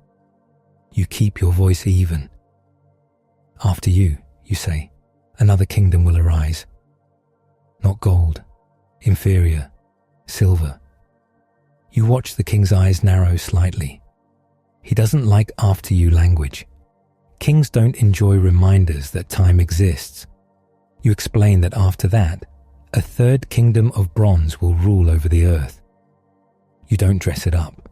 You keep your voice even. After you say, another kingdom will arise. Not gold, inferior, silver. You watch the king's eyes narrow slightly. He doesn't like after you language. Kings don't enjoy reminders that time exists. You explain that after that, a third kingdom of bronze will rule over the earth. You don't dress it up.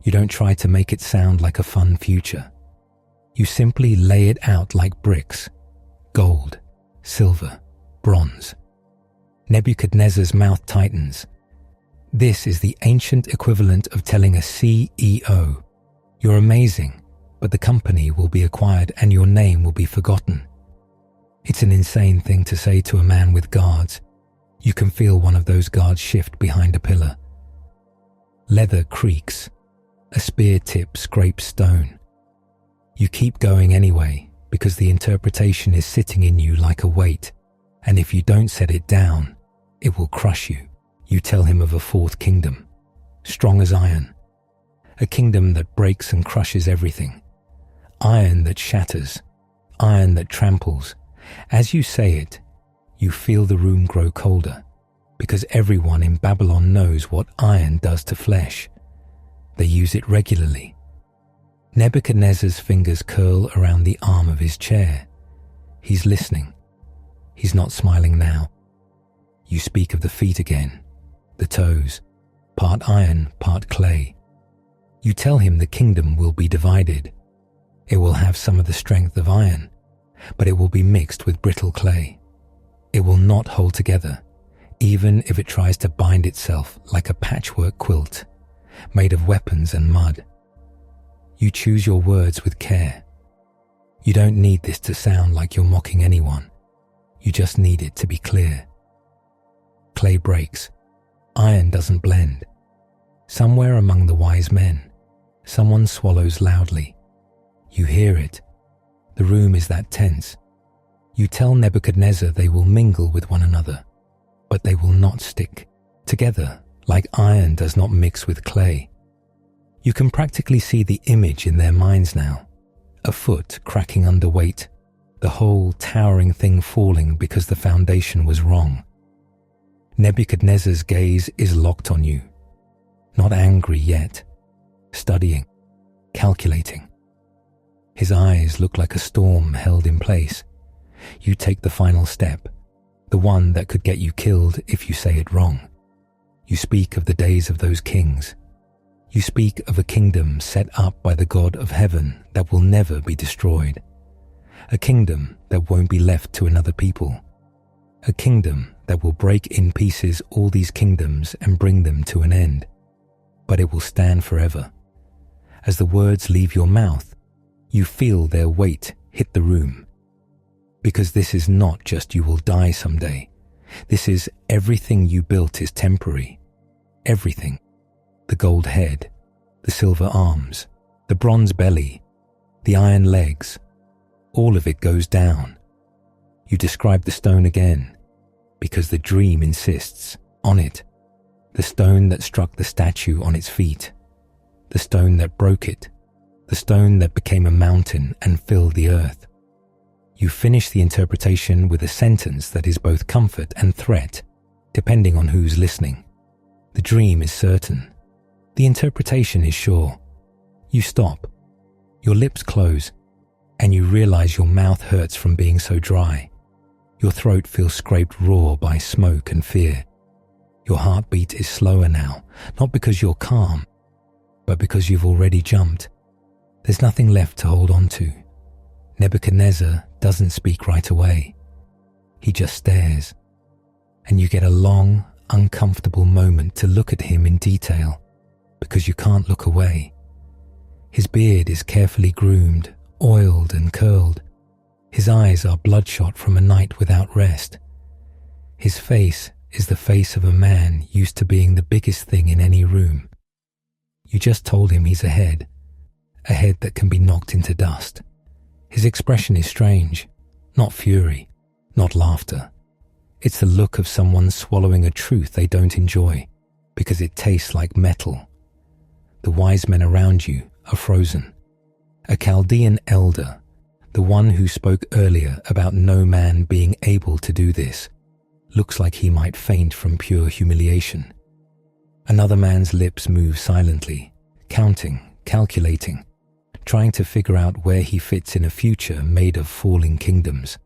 You don't try to make it sound like a fun future. You simply lay it out like bricks: gold, silver, bronze. Nebuchadnezzar's mouth tightens. This is the ancient equivalent of telling a CEO, "You're amazing, but the company will be acquired and your name will be forgotten." It's an insane thing to say to a man with guards. You can feel one of those guards shift behind a pillar. Leather creaks. A spear tip scrapes stone. You keep going anyway because the interpretation is sitting in you like a weight, and if you don't set it down, it will crush you. You tell him of a fourth kingdom, strong as iron, a kingdom that breaks and crushes everything, iron that shatters, iron that tramples. As you say it, you feel the room grow colder, because everyone in Babylon knows what iron does to flesh. They use it regularly. Nebuchadnezzar's fingers curl around the arm of his chair. He's listening. He's not smiling now. You speak of the feet again, the toes, part iron, part clay. You tell him the kingdom will be divided. It will have some of the strength of iron, but it will be mixed with brittle clay. It will not hold together, even if it tries to bind itself like a patchwork quilt, made of weapons and mud. You choose your words with care. You don't need this to sound like you're mocking anyone. You just need it to be clear. Clay breaks. Iron doesn't blend. Somewhere among the wise men, someone swallows loudly. You hear it. The room is that tense. You tell Nebuchadnezzar they will mingle with one another, but they will not stick together like iron does not mix with clay. You can practically see the image in their minds now. A foot cracking under weight, the whole towering thing falling because the foundation was wrong. Nebuchadnezzar's gaze is locked on you, not angry yet, studying, calculating. His eyes look like a storm held in place. You take the final step, the one that could get you killed if you say it wrong. You speak of the days of those kings. You speak of a kingdom set up by the God of heaven that will never be destroyed. A kingdom that won't be left to another people. A kingdom that will break in pieces all these kingdoms and bring them to an end. But it will stand forever. As the words leave your mouth, you feel their weight hit the room. Because this is not just you will die someday. This is everything you built is temporary. Everything. The gold head, the silver arms, the bronze belly, the iron legs. All of it goes down. You describe the stone again, because the dream insists on it. The stone that struck the statue on its feet. The stone that broke it. The stone that became a mountain and filled the earth. You finish the interpretation with a sentence that is both comfort and threat, depending on who's listening. The dream is certain. The interpretation is sure. You stop. Your lips close, and you realize your mouth hurts from being so dry. Your throat feels scraped raw by smoke and fear. Your heartbeat is slower now, not because you're calm, but because you've already jumped. There's nothing left to hold on to. Nebuchadnezzar doesn't speak right away. He just stares, and you get a long, uncomfortable moment to look at him in detail, because you can't look away. His beard is carefully groomed, oiled and curled. His eyes are bloodshot from a night without rest. His face is the face of a man used to being the biggest thing in any room. You just told him he's a head that can be knocked into dust. His expression is strange, not fury, not laughter. It's the look of someone swallowing a truth they don't enjoy because it tastes like metal. The wise men around you are frozen. A Chaldean elder, the one who spoke earlier about no man being able to do this, looks like he might faint from pure humiliation. Another man's lips move silently, counting, calculating, trying to figure out where he fits in a future made of falling kingdoms.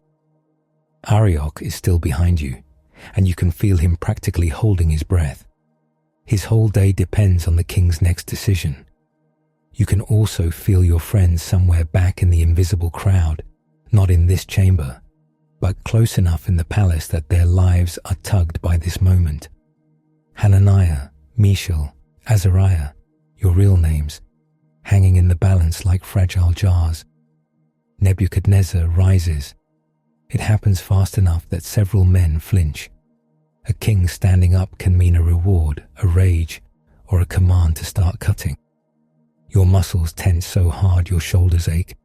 Arioch is still behind you, and you can feel him practically holding his breath. His whole day depends on the king's next decision. You can also feel your friends somewhere back in the invisible crowd, not in this chamber, but close enough in the palace that their lives are tugged by this moment. Hananiah, Mishael, Azariah, your real names, hanging in the balance like fragile jars. Nebuchadnezzar rises. It happens fast enough that several men flinch. A king standing up can mean a reward, a rage, or a command to start cutting. Your muscles tense so hard your shoulders ache.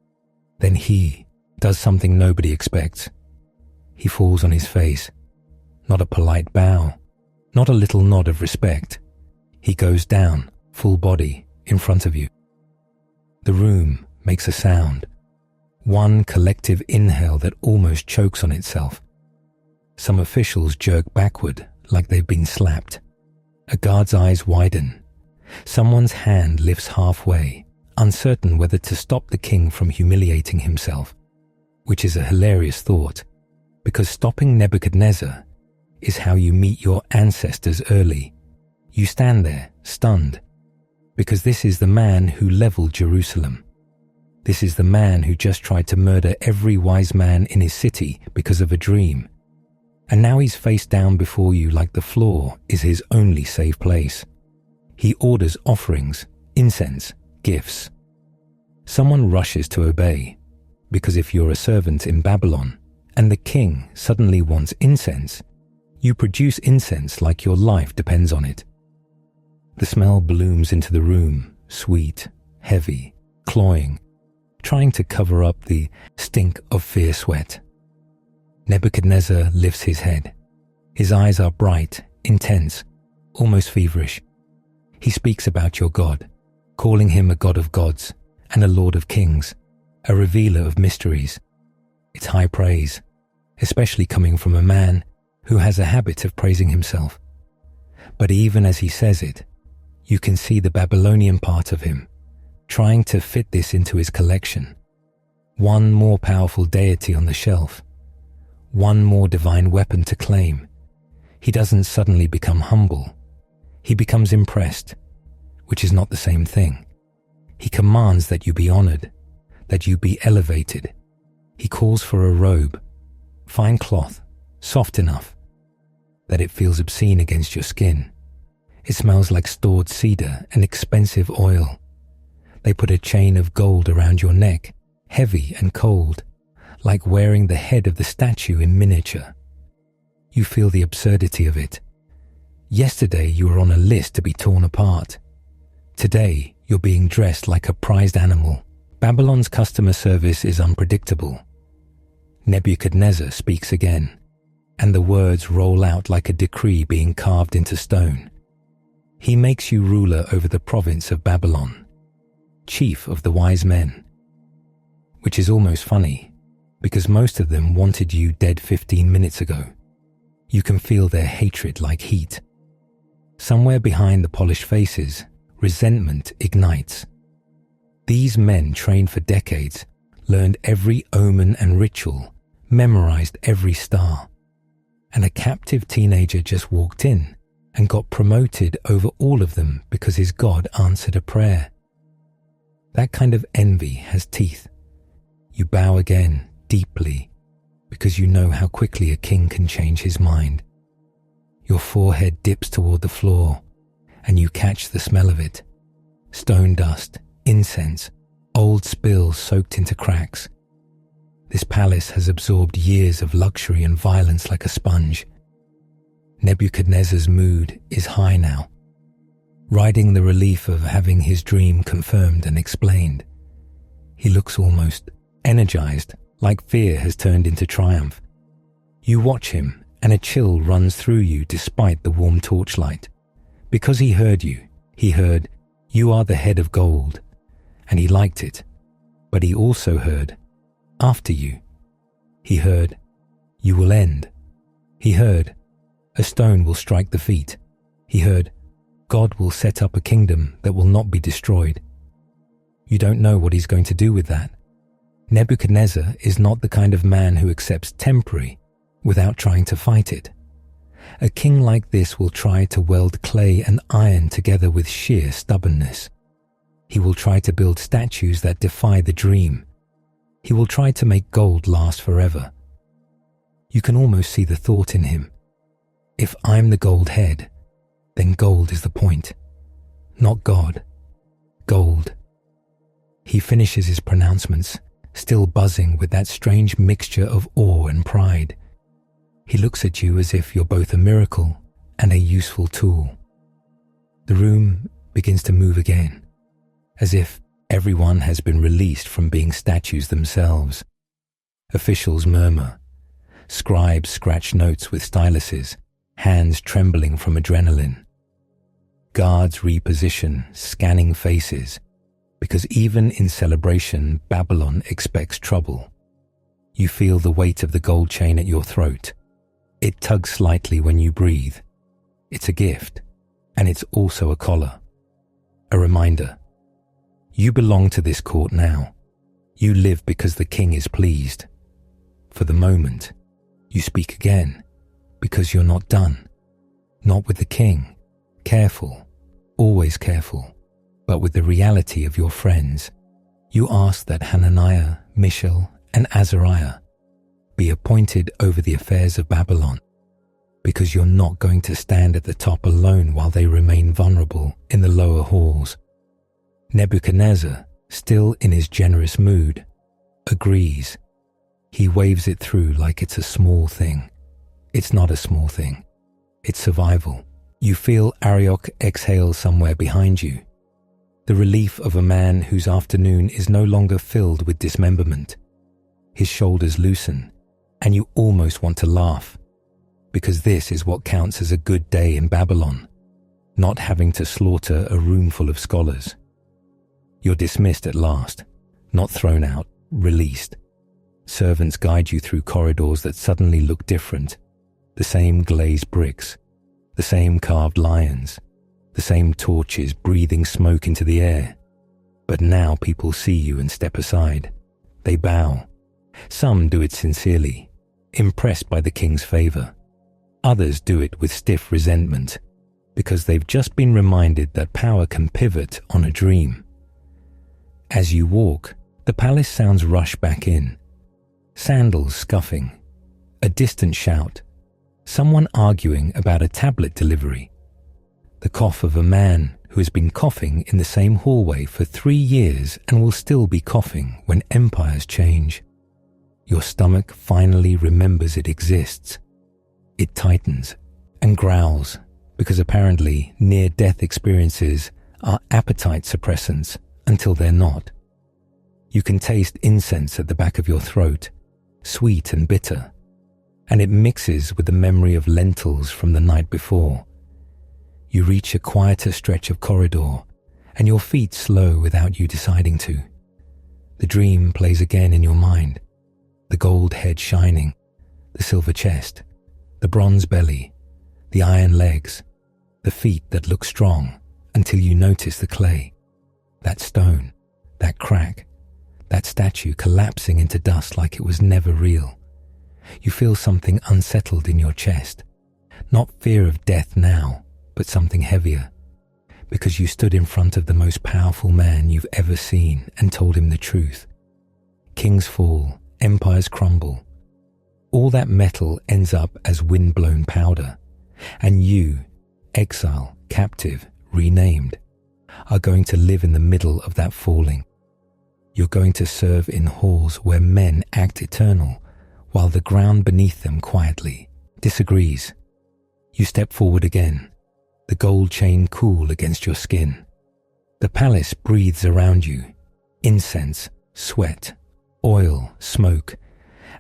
Then he does something nobody expects. He falls on his face. Not a polite bow, not a little nod of respect. He goes down, full body, in front of you. The room makes a sound. One collective inhale that almost chokes on itself. Some officials jerk backward like they've been slapped. A guard's eyes widen. Someone's hand lifts halfway, uncertain whether to stop the king from humiliating himself, which is a hilarious thought, because stopping Nebuchadnezzar is how you meet your ancestors early. You stand there, stunned, because this is the man who leveled Jerusalem. This is the man who just tried to murder every wise man in his city because of a dream. And now he's face down before you like the floor is his only safe place. He orders offerings, incense, gifts. Someone rushes to obey, because if you're a servant in Babylon and the king suddenly wants incense, you produce incense like your life depends on it. The smell blooms into the room, sweet, heavy, cloying, trying to cover up the stink of fear sweat. Nebuchadnezzar lifts his head. His eyes are bright, intense, almost feverish. He speaks about your God, calling him a God of gods and a Lord of kings, a revealer of mysteries. It's high praise, especially coming from a man who has a habit of praising himself. But even as he says it, you can see the Babylonian part of him, trying to fit this into his collection. One more powerful deity on the shelf. One more divine weapon to claim. He doesn't suddenly become humble. He becomes impressed, which is not the same thing. He commands that you be honored, that you be elevated. He calls for a robe, fine cloth, soft enough, that it feels obscene against your skin. It smells like stored cedar and expensive oil. They put a chain of gold around your neck, heavy and cold, like wearing the head of the statue in miniature. You feel the absurdity of it. Yesterday you were on a list to be torn apart. Today you're being dressed like a prized animal. Babylon's customer service is unpredictable. Nebuchadnezzar speaks again, and the words roll out like a decree being carved into stone. He makes you ruler over the province of Babylon, chief of the wise men. Which is almost funny, because most of them wanted you dead 15 minutes ago. You can feel their hatred like heat. Somewhere behind the polished faces, resentment ignites. These men trained for decades, learned every omen and ritual, memorized every star. And a captive teenager just walked in and got promoted over all of them because his God answered a prayer. That kind of envy has teeth. You bow again, deeply, because you know how quickly a king can change his mind. Your forehead dips toward the floor, and you catch the smell of it. Stone dust, incense, old spills soaked into cracks. This palace has absorbed years of luxury and violence like a sponge. Nebuchadnezzar's mood is high now, riding the relief of having his dream confirmed and explained. He looks almost energized, like fear has turned into triumph. You watch him, and a chill runs through you despite the warm torchlight. Because he heard you, he heard, "You are the head of gold," and he liked it. But he also heard, "After you." He heard, "You will end." He heard, "A stone will strike the feet." He heard, "God will set up a kingdom that will not be destroyed." You don't know what he's going to do with that. Nebuchadnezzar is not the kind of man who accepts temporary without trying to fight it. A king like this will try to weld clay and iron together with sheer stubbornness. He will try to build statues that defy the dream. He will try to make gold last forever. You can almost see the thought in him. If I'm the gold head, then gold is the point. Not God. Gold. He finishes his pronouncements, still buzzing with that strange mixture of awe and pride. He looks at you as if you're both a miracle and a useful tool. The room begins to move again, as if everyone has been released from being statues themselves. Officials murmur. Scribes scratch notes with styluses, hands trembling from adrenaline. Guards reposition, scanning faces, because even in celebration, Babylon expects trouble. You feel the weight of the gold chain at your throat. It tugs slightly when you breathe. It's a gift, and it's also a collar. A reminder. You belong to this court now. You live because the king is pleased. For the moment, you speak again, because you're not done. Not with the king, careful, always careful, but with the reality of your friends. You ask that Hananiah, Mishael, and Azariah be appointed over the affairs of Babylon, because you're not going to stand at the top alone while they remain vulnerable in the lower halls. Nebuchadnezzar, still in his generous mood, agrees. He waves it through like it's a small thing. It's not a small thing. It's survival. You feel Arioch exhale somewhere behind you. The relief of a man whose afternoon is no longer filled with dismemberment. His shoulders loosen, and you almost want to laugh, because this is what counts as a good day in Babylon, not having to slaughter a room full of scholars. You're dismissed at last, not thrown out, released. Servants guide you through corridors that suddenly look different. The same glazed bricks, the same carved lions, the same torches breathing smoke into the air. But now people see you and step aside. They bow. Some do it sincerely, impressed by the king's favor. Others do it with stiff resentment, because they've just been reminded that power can pivot on a dream. As you walk, the palace sounds rush back in. Sandals scuffing, a distant shout, someone arguing about a tablet delivery, the cough of a man who has been coughing in the same hallway for 3 years and will still be coughing when empires change. Your stomach finally remembers it exists. It tightens and growls because apparently near-death experiences are appetite suppressants until they're not. You can taste incense at the back of your throat, sweet and bitter, and it mixes with the memory of lentils from the night before. You reach a quieter stretch of corridor, and your feet slow without you deciding to. The dream plays again in your mind. The gold head shining, the silver chest, the bronze belly, the iron legs, the feet that look strong until you notice the clay, that stone, that crack, that statue collapsing into dust like it was never real. You feel something unsettled in your chest, not fear of death now, but something heavier, because you stood in front of the most powerful man you've ever seen and told him the truth. Kings fall, empires crumble. All that metal ends up as wind-blown powder, and you, exile, captive, renamed, are going to live in the middle of that falling. You're going to serve in halls where men act eternal, while the ground beneath them quietly disagrees. You step forward again, the gold chain cool against your skin. The palace breathes around you, incense, sweat, oil, smoke,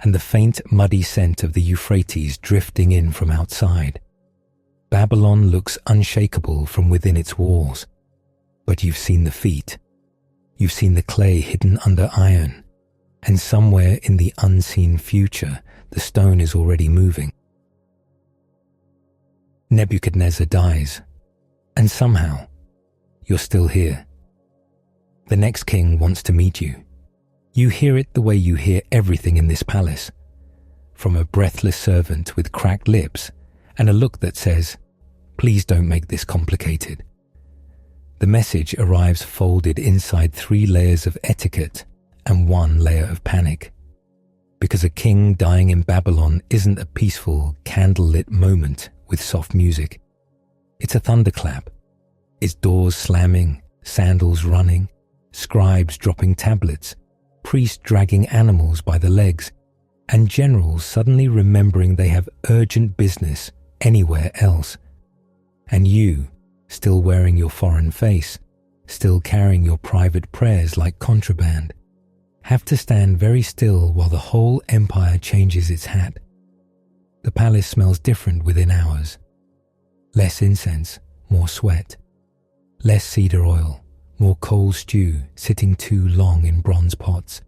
and the faint muddy scent of the Euphrates drifting in from outside. Babylon looks unshakable from within its walls, but you've seen the feet. You've seen the clay hidden under iron, and somewhere in the unseen future, the stone is already moving. Nebuchadnezzar dies, and somehow, you're still here. The next king wants to meet you. You hear it the way you hear everything in this palace, from a breathless servant with cracked lips and a look that says, "Please don't make this complicated." The message arrives folded inside 3 layers of etiquette and 1 layer of panic. Because a king dying in Babylon isn't a peaceful, candlelit moment with soft music. It's a thunderclap. It's doors slamming, sandals running, scribes dropping tablets, priests dragging animals by the legs, and generals suddenly remembering they have urgent business anywhere else. And you, still wearing your foreign face, still carrying your private prayers like contraband, have to stand very still while the whole empire changes its hat. The palace smells different within hours. Less incense, more sweat. Less cedar oil, more cold stew sitting too long in bronze pots.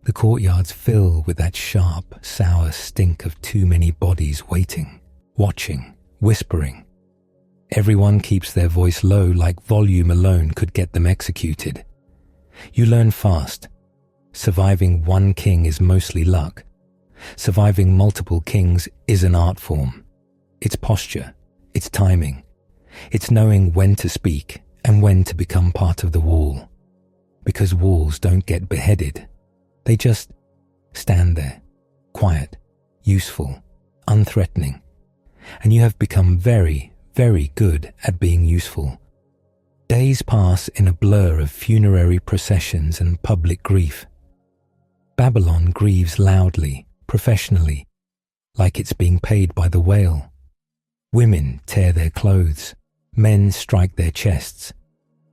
The courtyards fill with that sharp, sour stink of too many bodies waiting, watching, whispering. Everyone keeps their voice low like volume alone could get them executed. You learn fast. Surviving one king is mostly luck. Surviving multiple kings is an art form. It's posture, it's timing, it's knowing when to speak and when to become part of the wall. Because walls don't get beheaded. They just stand there, quiet, useful, unthreatening. And you have become very, very good at being useful. Days pass in a blur of funerary processions and public grief. Babylon grieves loudly, professionally, like it's being paid by the whale. Women tear their clothes, men strike their chests,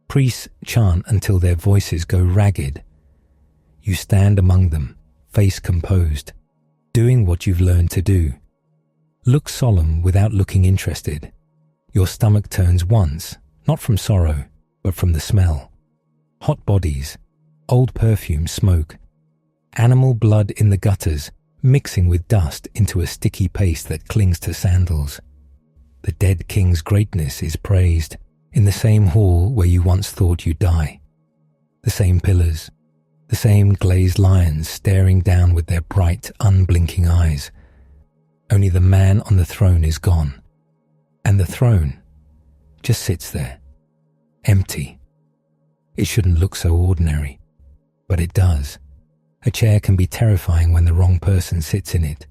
priests chant until their voices go ragged. You stand among them, face composed, doing what you've learned to do. Look solemn without looking interested. Your stomach turns once, not from sorrow, but from the smell. Hot bodies, old perfume smoke, animal blood in the gutters mixing with dust into a sticky paste that clings to sandals. The dead king's greatness is praised in the same hall where you once thought you'd die. The same pillars, the same glazed lions staring down with their bright, unblinking eyes. Only the man on the throne is gone, and the throne just sits there, empty. It shouldn't look so ordinary, but it does. A chair can be terrifying when the wrong person sits in it,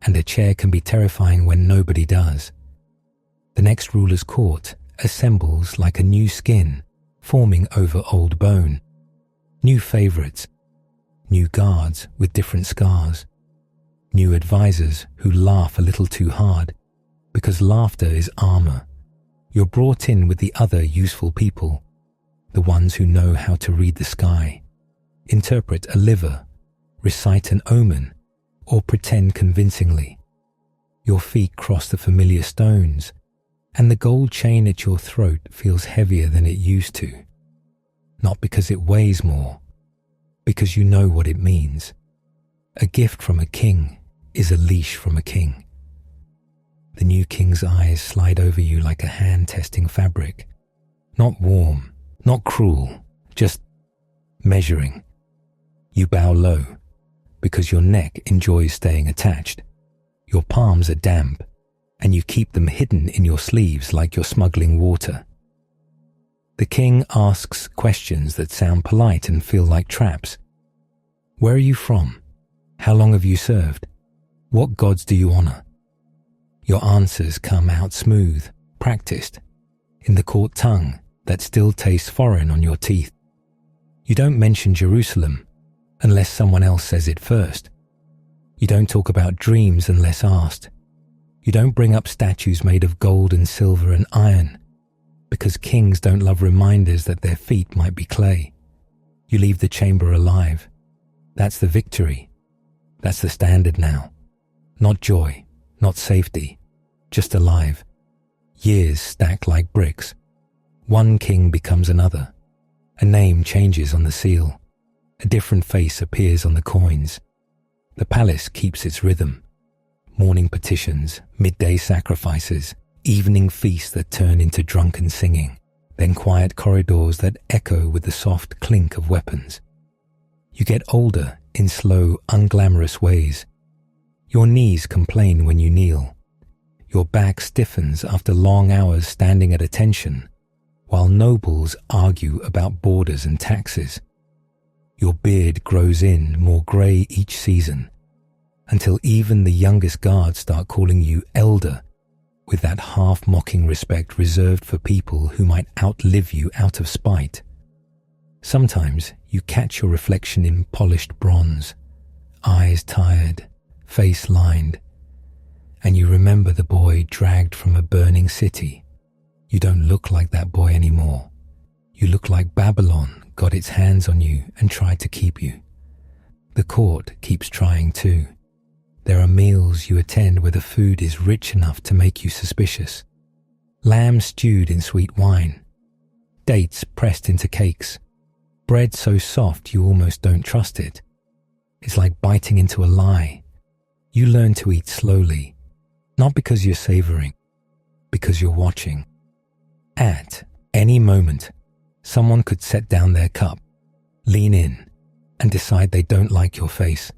and a chair can be terrifying when nobody does. The next ruler's court assembles like a new skin forming over old bone. New favorites, new guards with different scars, new advisors who laugh a little too hard, because laughter is armor. You're brought in with the other useful people, the ones who know how to read the sky, interpret a liver, recite an omen, or pretend convincingly. Your feet cross the familiar stones, and the gold chain at your throat feels heavier than it used to. Not because it weighs more, because you know what it means. A gift from a king is a leash from a king. The new king's eyes slide over you like a hand testing fabric. Not warm, not cruel, just measuring. You bow low, because your neck enjoys staying attached. Your palms are damp, and you keep them hidden in your sleeves like you're smuggling water. The king asks questions that sound polite and feel like traps. Where are you from? How long have you served? What gods do you honor? Your answers come out smooth, practiced, in the court tongue that still tastes foreign on your teeth. You don't mention Jerusalem unless someone else says it first. You don't talk about dreams unless asked. You don't bring up statues made of gold and silver and iron, because kings don't love reminders that their feet might be clay. You leave the chamber alive. That's the victory. That's the standard now. Not joy, not safety, just alive. Years stack like bricks. One king becomes another. A name changes on the seal. A different face appears on the coins. The palace keeps its rhythm. Morning petitions, midday sacrifices, evening feasts that turn into drunken singing, then quiet corridors that echo with the soft clink of weapons. You get older in slow, unglamorous ways. Your knees complain when you kneel. Your back stiffens after long hours standing at attention, while nobles argue about borders and taxes. Your beard grows in more grey each season, until even the youngest guards start calling you elder, with that half-mocking respect reserved for people who might outlive you out of spite. Sometimes you catch your reflection in polished bronze, eyes tired, face lined, and you remember the boy dragged from a burning city. You don't look like that boy anymore. You look like Babylon got its hands on you and tried to keep you. The court keeps trying too. There are meals you attend where the food is rich enough to make you suspicious. Lamb stewed in sweet wine, dates pressed into cakes, bread so soft you almost don't trust it. It's like biting into a lie. You learn to eat slowly, not because you're savoring, because you're watching. At any moment, someone could set down their cup, lean in, and decide they don't like your face.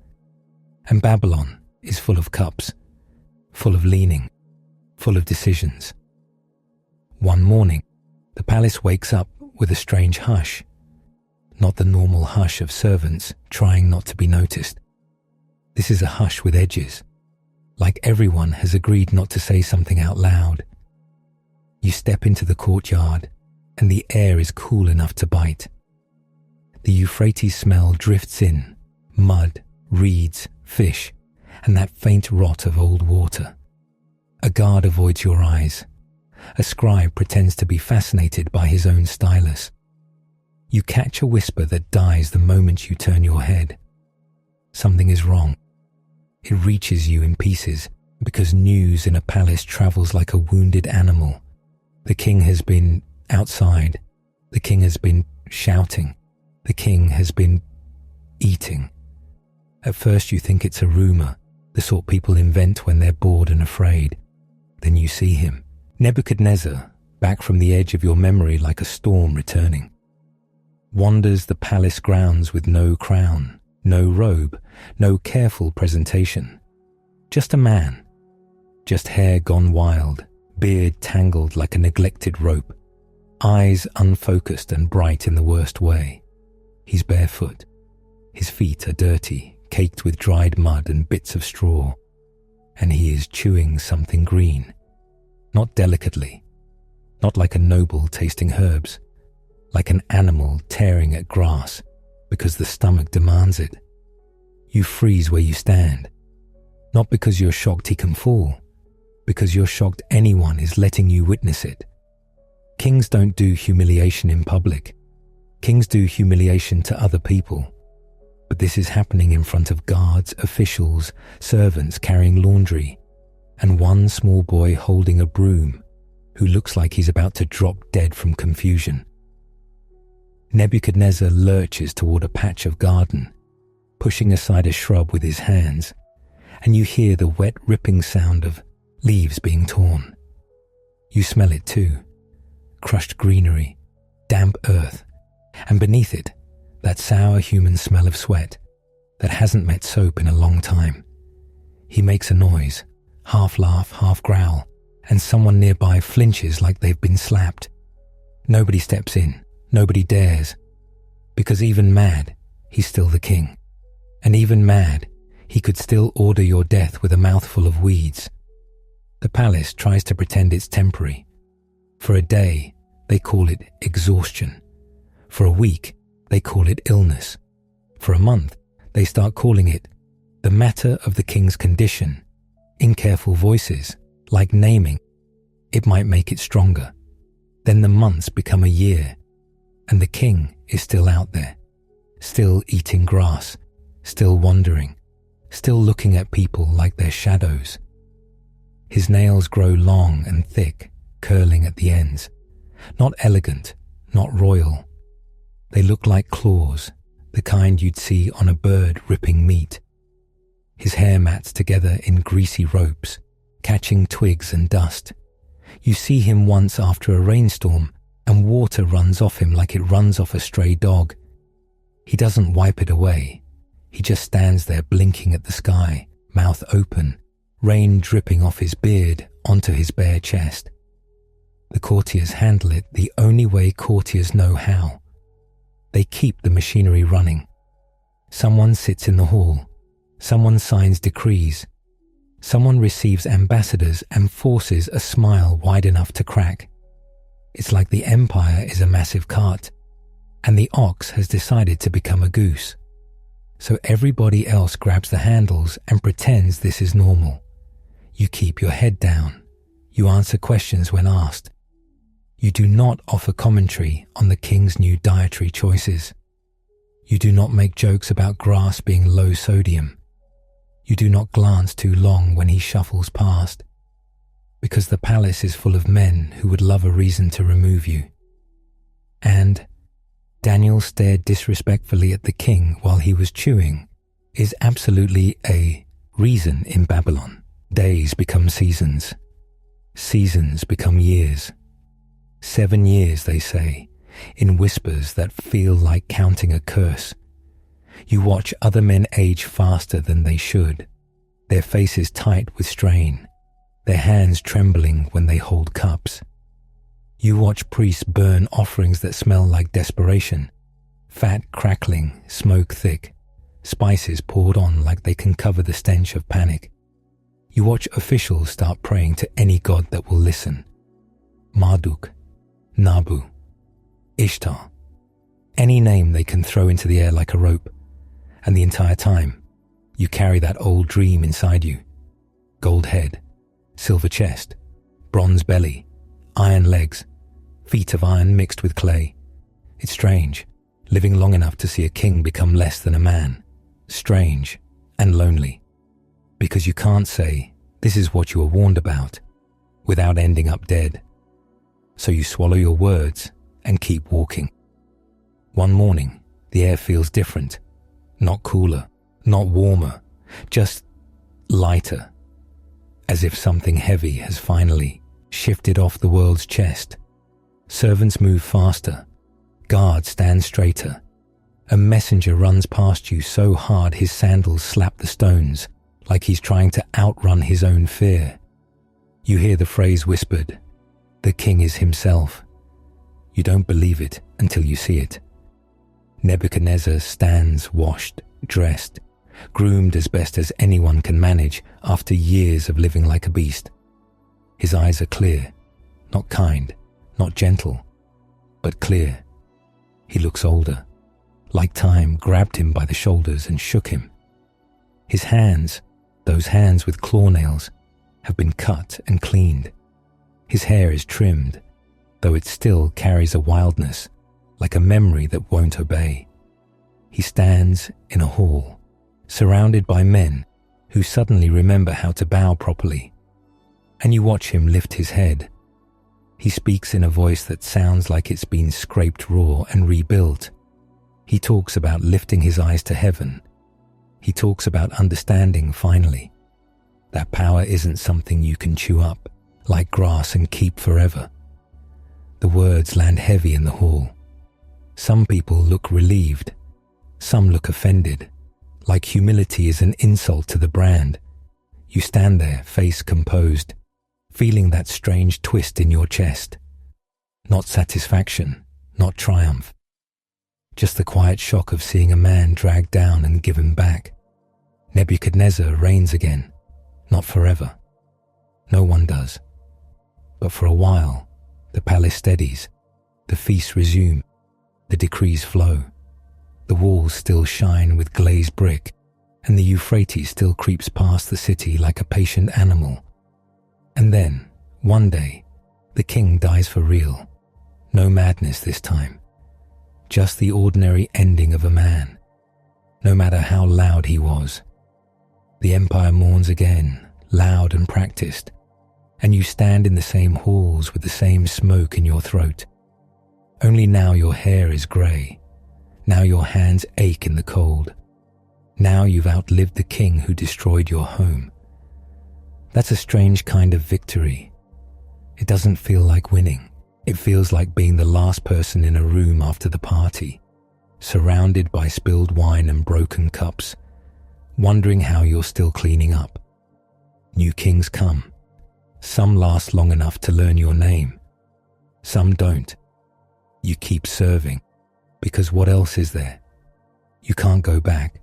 And Babylon is full of cups, full of leaning, full of decisions. One morning, the palace wakes up with a strange hush, not the normal hush of servants trying not to be noticed. This is a hush with edges, like everyone has agreed not to say something out loud. You step into the courtyard, and the air is cool enough to bite. The Euphrates smell drifts in, mud, reeds, fish, and that faint rot of old water. A guard avoids your eyes. A scribe pretends to be fascinated by his own stylus. You catch a whisper that dies the moment you turn your head. Something is wrong. It reaches you in pieces because news in a palace travels like a wounded animal. The king has been outside. The king has been shouting. The king has been eating. At first you think it's a rumor, the sort people invent when they're bored and afraid. Then you see him, Nebuchadnezzar, back from the edge of your memory like a storm returning. Wanders the palace grounds with no crown, no robe, no careful presentation. Just a man. Just hair gone wild, beard tangled like a neglected rope, eyes unfocused and bright in the worst way. He's barefoot. His feet are dirty, caked with dried mud and bits of straw, and he is chewing something green, not delicately, not like a noble tasting herbs, like an animal tearing at grass because the stomach demands it. You freeze where you stand, not because you're shocked he can fall, because you're shocked anyone is letting you witness it. Kings don't do humiliation in public. Kings do humiliation to other people. But this is happening in front of guards, officials, servants carrying laundry, and one small boy holding a broom who looks like he's about to drop dead from confusion. Nebuchadnezzar lurches toward a patch of garden, pushing aside a shrub with his hands, and you hear the wet ripping sound of leaves being torn. You smell it too, crushed greenery, damp earth, and beneath it, that sour human smell of sweat that hasn't met soap in a long time. He makes a noise, half laugh, half growl, and someone nearby flinches like they've been slapped. Nobody steps in, nobody dares, because even mad, he's still the king. And even mad, he could still order your death with a mouthful of weeds. The palace tries to pretend it's temporary. For a day, they call it exhaustion. For a week, they call it illness. For a month, they start calling it the matter of the king's condition. In careful voices, like naming, it might make it stronger. Then the months become a year, and the king is still out there, still eating grass, still wandering, still looking at people like they're shadows. His nails grow long and thick, curling at the ends, not elegant, not royal. They look like claws, the kind you'd see on a bird ripping meat. His hair mats together in greasy ropes, catching twigs and dust. You see him once after a rainstorm, and water runs off him like it runs off a stray dog. He doesn't wipe it away. He just stands there blinking at the sky, mouth open, rain dripping off his beard onto his bare chest. The courtiers handle it the only way courtiers know how. They keep the machinery running. Someone sits in the hall. Someone signs decrees. Someone receives ambassadors and forces a smile wide enough to crack. It's like the empire is a massive cart, and the ox has decided to become a goose. So everybody else grabs the handles and pretends this is normal. You keep your head down. You answer questions when asked. You do not offer commentary on the king's new dietary choices. You do not make jokes about grass being low sodium. You do not glance too long when he shuffles past, because the palace is full of men who would love a reason to remove you. And Daniel stared disrespectfully at the king while he was chewing is absolutely a reason in Babylon. Days become seasons. Seasons become years. 7 years, they say, in whispers that feel like counting a curse. You watch other men age faster than they should, their faces tight with strain, their hands trembling when they hold cups. You watch priests burn offerings that smell like desperation, fat crackling, smoke thick, spices poured on like they can cover the stench of panic. You watch officials start praying to any god that will listen. Marduk, Nabu, Ishtar, any name they can throw into the air like a rope. And the entire time, you carry that old dream inside you. Gold head, silver chest, bronze belly, iron legs, feet of iron mixed with clay. It's strange, living long enough to see a king become less than a man. Strange and lonely. Because you can't say, this is what you were warned about, without ending up dead. So you swallow your words and keep walking. One morning, the air feels different. Not cooler, not warmer, just lighter. As if something heavy has finally shifted off the world's chest. Servants move faster. Guards stand straighter. A messenger runs past you so hard his sandals slap the stones, like he's trying to outrun his own fear. You hear the phrase whispered, "The king is himself." You don't believe it until you see it. Nebuchadnezzar stands washed, dressed, groomed as best as anyone can manage after years of living like a beast. His eyes are clear, not kind, not gentle, but clear. He looks older, like time grabbed him by the shoulders and shook him. His hands, those hands with claw nails, have been cut and cleaned. His hair is trimmed, though it still carries a wildness, like a memory that won't obey. He stands in a hall, surrounded by men who suddenly remember how to bow properly, and you watch him lift his head. He speaks in a voice that sounds like it's been scraped raw and rebuilt. He talks about lifting his eyes to heaven. He talks about understanding finally. That power isn't something you can chew up, like grass, and keep forever. The words land heavy in the hall. Some people look relieved. Some look offended, like humility is an insult to the brand. You stand there, face composed, feeling that strange twist in your chest. Not satisfaction, not triumph. Just the quiet shock of seeing a man dragged down and given back. Nebuchadnezzar reigns again, not forever. No one does. But for a while, the palace steadies, the feasts resume, the decrees flow. The walls still shine with glazed brick, and the Euphrates still creeps past the city like a patient animal. And then, one day, the king dies for real. No madness this time. Just the ordinary ending of a man, no matter how loud he was. The empire mourns again, loud and practiced, and you stand in the same halls with the same smoke in your throat. Only now your hair is grey. Now your hands ache in the cold. Now you've outlived the king who destroyed your home. That's a strange kind of victory. It doesn't feel like winning. It feels like being the last person in a room after the party, surrounded by spilled wine and broken cups, wondering how you're still cleaning up. New kings come. Some last long enough to learn your name. Some don't. You keep serving, because what else is there? You can't go back.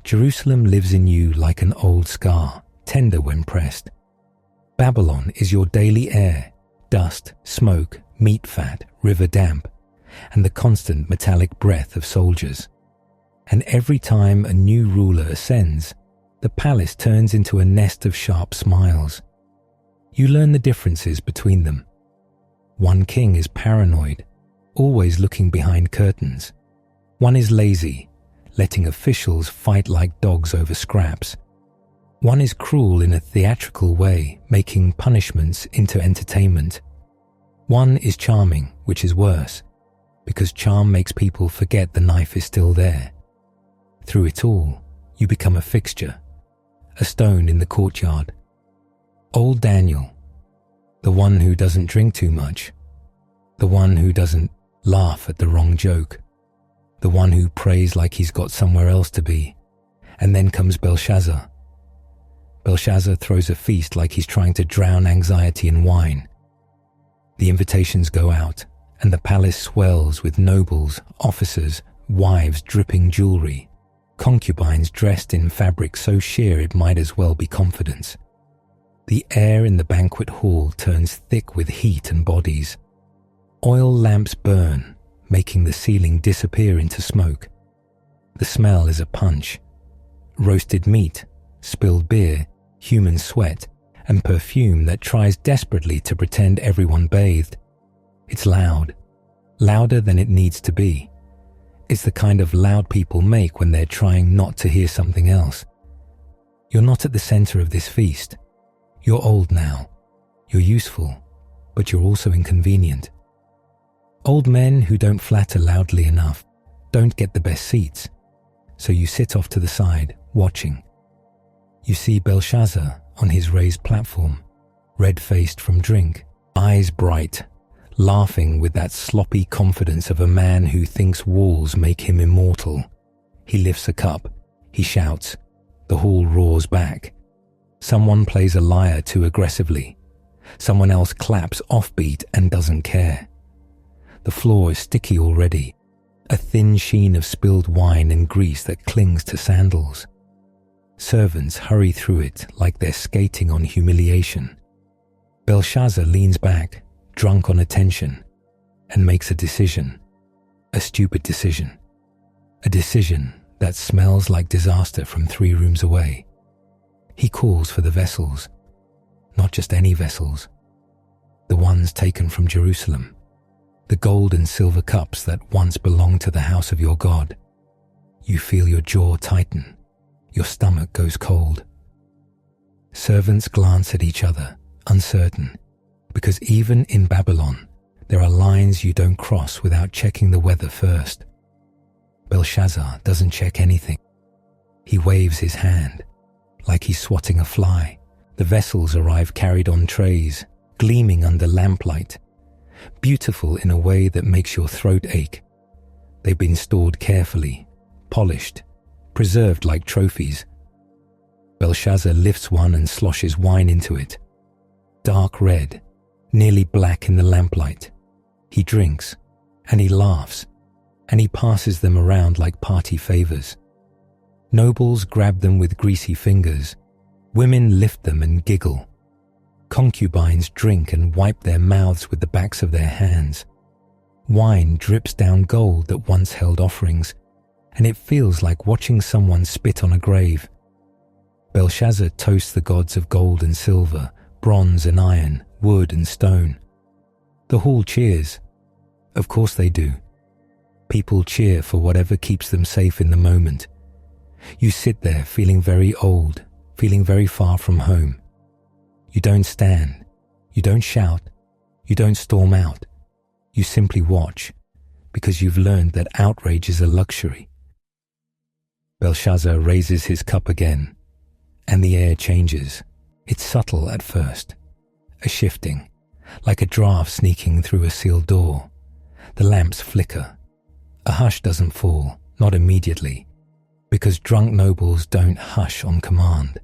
Jerusalem lives in you like an old scar, tender when pressed. Babylon is your daily air, dust, smoke, meat fat, river damp, and the constant metallic breath of soldiers. And every time a new ruler ascends, the palace turns into a nest of sharp smiles. You learn the differences between them. One king is paranoid, always looking behind curtains. One is lazy, letting officials fight like dogs over scraps. One is cruel in a theatrical way, making punishments into entertainment. One is charming, which is worse, because charm makes people forget the knife is still there. Through it all, you become a fixture, a stone in the courtyard. Old Daniel, the one who doesn't drink too much, the one who doesn't laugh at the wrong joke, the one who prays like he's got somewhere else to be. And then comes Belshazzar. Belshazzar throws a feast like he's trying to drown anxiety in wine. The invitations go out, and the palace swells with nobles, officers, wives dripping jewelry, concubines dressed in fabric so sheer it might as well be confidence. The air in the banquet hall turns thick with heat and bodies. Oil lamps burn, making the ceiling disappear into smoke. The smell is a punch. Roasted meat, spilled beer, human sweat, and perfume that tries desperately to pretend everyone bathed. It's loud, louder than it needs to be. It's the kind of loud people make when they're trying not to hear something else. You're not at the center of this feast. You're old now. You're useful, but you're also inconvenient. Old men who don't flatter loudly enough don't get the best seats, so you sit off to the side, watching. You see Belshazzar on his raised platform, red-faced from drink, eyes bright, laughing with that sloppy confidence of a man who thinks walls make him immortal. He lifts a cup, he shouts, the hall roars back. Someone plays a lyre too aggressively. Someone else claps offbeat and doesn't care. The floor is sticky already, a thin sheen of spilled wine and grease that clings to sandals. Servants hurry through it like they're skating on humiliation. Belshazzar leans back, drunk on attention, and makes a decision. A stupid decision. A decision that smells like disaster from 3 rooms away. He calls for the vessels. Not just any vessels. The ones taken from Jerusalem. The gold and silver cups that once belonged to the house of your God. You feel your jaw tighten. Your stomach goes cold. Servants glance at each other, uncertain, because even in Babylon, there are lines you don't cross without checking the weather first. Belshazzar doesn't check anything. He waves his hand, like he's swatting a fly. The vessels arrive carried on trays, gleaming under lamplight, beautiful in a way that makes your throat ache. They've been stored carefully, polished, preserved like trophies. Belshazzar lifts one and sloshes wine into it. Dark red, nearly black in the lamplight. He drinks, and he laughs, and he passes them around like party favors. Nobles grab them with greasy fingers. Women lift them and giggle. Concubines drink and wipe their mouths with the backs of their hands. Wine drips down gold that once held offerings, and it feels like watching someone spit on a grave. Belshazzar toasts the gods of gold and silver, bronze and iron, wood and stone. The hall cheers. Of course they do. People cheer for whatever keeps them safe in the moment. You sit there feeling very old, feeling very far from home. You don't stand. You don't shout. You don't storm out. You simply watch, because you've learned that outrage is a luxury. Belshazzar raises his cup again, and the air changes. It's subtle at first, a shifting, like a draft sneaking through a sealed door. The lamps flicker. A hush doesn't fall, not immediately, because drunk nobles don't hush on command.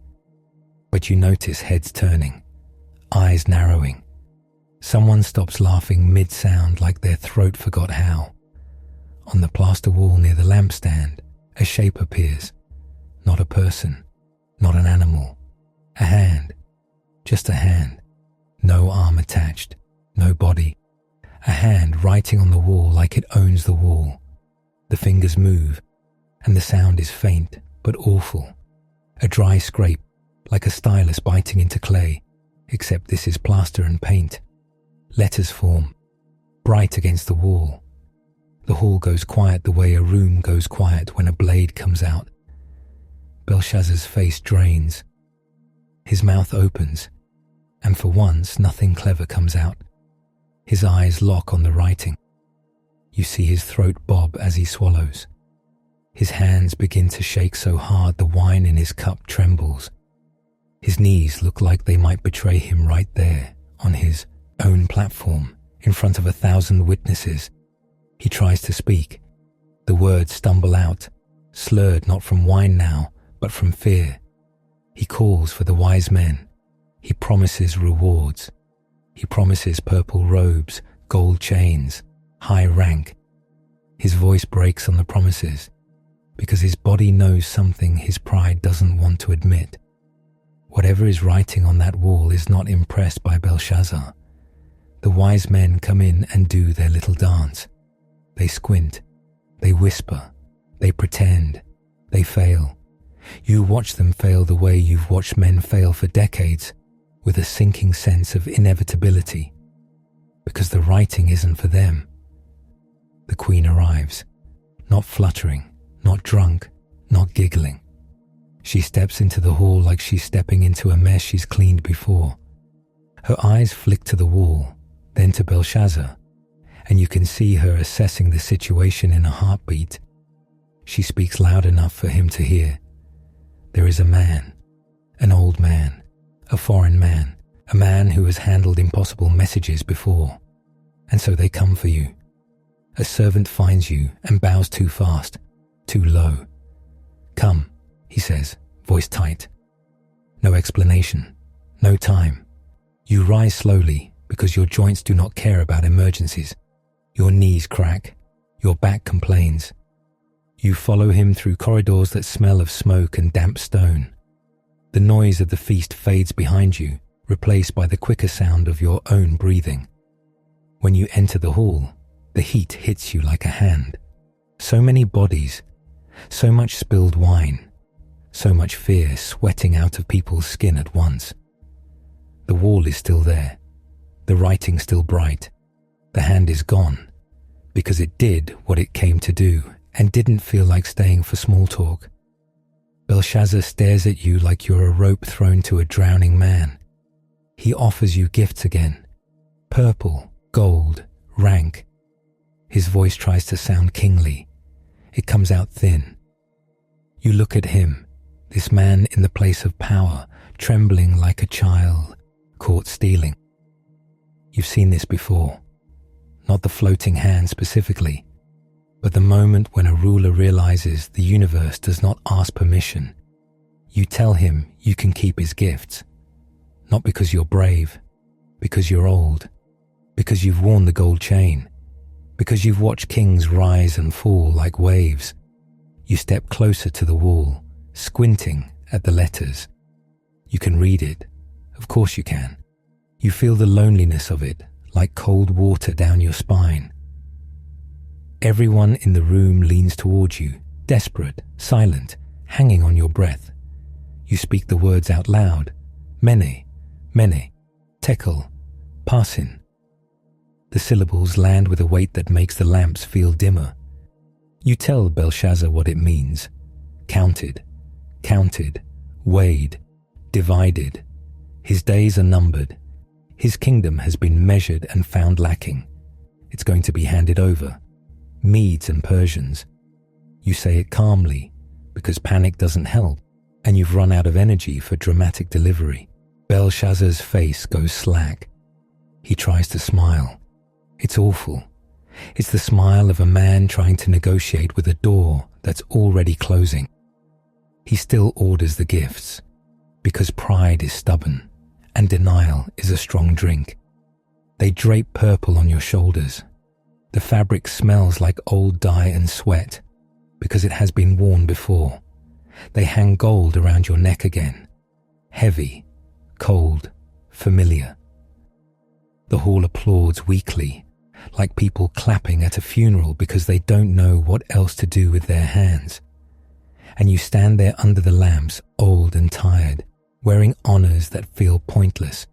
But you notice heads turning, eyes narrowing. Someone stops laughing mid-sound like their throat forgot how. On the plaster wall near the lampstand, a shape appears. Not a person, not an animal. A hand, just a hand. No arm attached, no body. A hand writing on the wall like it owns the wall. The fingers move, and the sound is faint but awful. A dry scrape, like a stylus biting into clay, except this is plaster and paint. Letters form, bright against the wall. The hall goes quiet the way a room goes quiet when a blade comes out. Belshazzar's face drains. His mouth opens, and for once nothing clever comes out. His eyes lock on the writing. You see his throat bob as he swallows. His hands begin to shake so hard the wine in his cup trembles. His knees look like they might betray him right there, on his own platform, in front of 1,000 witnesses. He tries to speak. The words stumble out, slurred not from wine now, but from fear. He calls for the wise men. He promises rewards. He promises purple robes, gold chains, high rank. His voice breaks on the promises, because his body knows something his pride doesn't want to admit. Whatever is writing on that wall is not impressed by Belshazzar. The wise men come in and do their little dance. They squint, they whisper, they pretend, they fail. You watch them fail the way you've watched men fail for decades, with a sinking sense of inevitability, because the writing isn't for them. The queen arrives, not fluttering, not drunk, not giggling. She steps into the hall like she's stepping into a mess she's cleaned before. Her eyes flick to the wall, then to Belshazzar, and you can see her assessing the situation in a heartbeat. She speaks loud enough for him to hear. There is a man, an old man, a foreign man, a man who has handled impossible messages before, and so they come for you. A servant finds you and bows too fast, too low. Come, he says, voice tight. No explanation, no time. You rise slowly because your joints do not care about emergencies. Your knees crack, your back complains. You follow him through corridors that smell of smoke and damp stone. The noise of the feast fades behind you, replaced by the quicker sound of your own breathing. When you enter the hall, the heat hits you like a hand. So many bodies, so much spilled wine, so much fear sweating out of people's skin at once. The wall is still there, the writing still bright. The hand is gone, because it did what it came to do and didn't feel like staying for small talk. Belshazzar stares at you like you're a rope thrown to a drowning man. He offers you gifts again. Purple, gold, rank. His voice tries to sound kingly. It comes out thin. You look at him, this man in the place of power, trembling like a child caught stealing. You've seen this before. Not the floating hand specifically, but the moment when a ruler realizes the universe does not ask permission. You tell him you can keep his gifts, not because you're brave, because you're old, because you've worn the gold chain, because you've watched kings rise and fall like waves. You step closer to the wall, squinting at the letters. You can read it, of course you can. You feel the loneliness of it, like cold water down your spine. Everyone in the room leans towards you, desperate, silent, hanging on your breath. You speak the words out loud. Mene, Mene, Tekel, Parsin. The syllables land with a weight that makes the lamps feel dimmer. You tell Belshazzar what it means. Counted, weighed, divided. His days are numbered. His kingdom has been measured and found lacking. It's going to be handed over. Medes and Persians. You say it calmly, because panic doesn't help, and you've run out of energy for dramatic delivery. Belshazzar's face goes slack. He tries to smile. It's awful. It's the smile of a man trying to negotiate with a door that's already closing. He still orders the gifts, because pride is stubborn, and denial is a strong drink. They drape purple on your shoulders. The fabric smells like old dye and sweat because it has been worn before. They hang gold around your neck again. Heavy, cold, familiar. The hall applauds weakly, like people clapping at a funeral because they don't know what else to do with their hands. And you stand there under the lamps, old and tired, wearing honors that feel pointless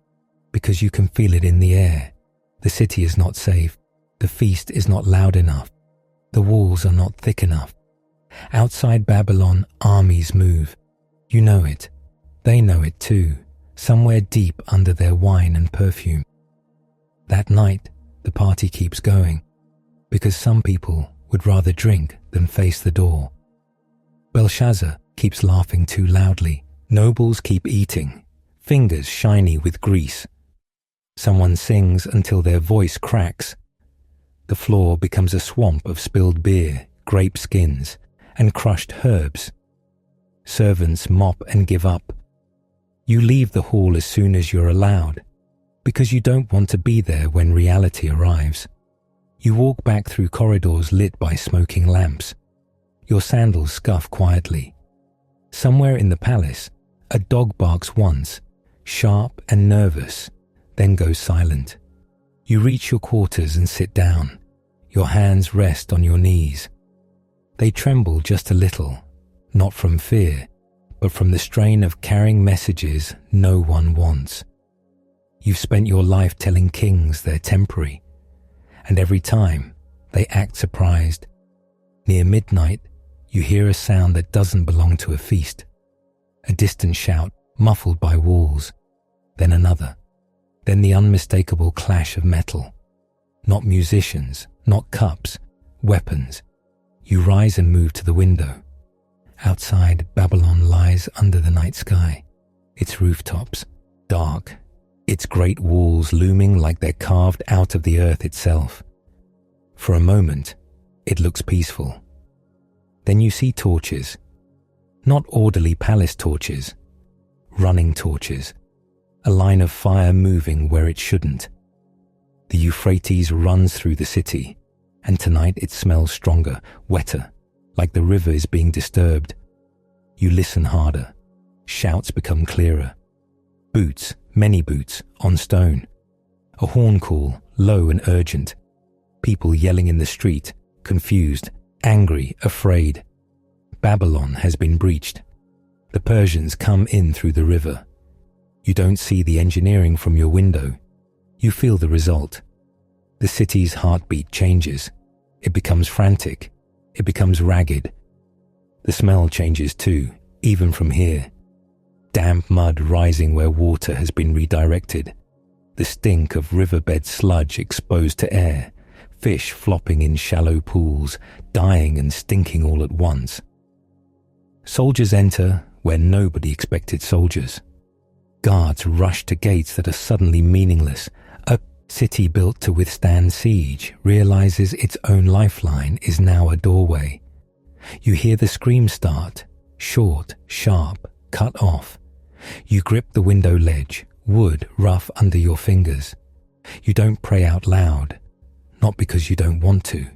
because you can feel it in the air. The city is not safe. The feast is not loud enough. The walls are not thick enough. Outside Babylon, armies move. You know it. They know it too, somewhere deep under their wine and perfume. That night, the party keeps going, because some people would rather drink than face the door. Belshazzar keeps laughing too loudly. Nobles keep eating, fingers shiny with grease. Someone sings until their voice cracks. The floor becomes a swamp of spilled beer, grape skins, and crushed herbs. Servants mop and give up. You leave the hall as soon as you're allowed, because you don't want to be there when reality arrives. You walk back through corridors lit by smoking lamps. Your sandals scuff quietly. Somewhere in the palace, a dog barks once, sharp and nervous, then goes silent. You reach your quarters and sit down. Your hands rest on your knees. They tremble just a little, not from fear, but from the strain of carrying messages no one wants. You've spent your life telling kings they're temporary, and every time they act surprised. Near midnight, you hear a sound that doesn't belong to a feast. A distant shout, muffled by walls, then another, then the unmistakable clash of metal. Not musicians, not cups, weapons. You rise and move to the window. Outside, Babylon lies under the night sky, its rooftops dark, its great walls looming like they're carved out of the earth itself. For a moment, it looks peaceful. Then you see torches, not orderly palace torches, running torches, a line of fire moving where it shouldn't. The Euphrates runs through the city, and tonight it smells stronger, wetter, like the river is being disturbed. You listen harder. Shouts become clearer. Boots, many boots, on stone. A horn call, low and urgent. People yelling in the street, confused, angry, afraid. Babylon has been breached. The Persians come in through the river. You don't see the engineering from your window. You feel the result. The city's heartbeat changes. It becomes frantic. It becomes ragged. The smell changes too, even from here. Damp mud rising where water has been redirected. The stink of riverbed sludge exposed to air. Fish flopping in shallow pools, dying and stinking all at once. Soldiers enter where nobody expected soldiers. Guards rush to gates that are suddenly meaningless. A city built to withstand siege realizes its own lifeline is now a doorway. You hear the scream start, short, sharp, cut off. You grip the window ledge, wood rough under your fingers. You don't pray out loud, not because you don't want to,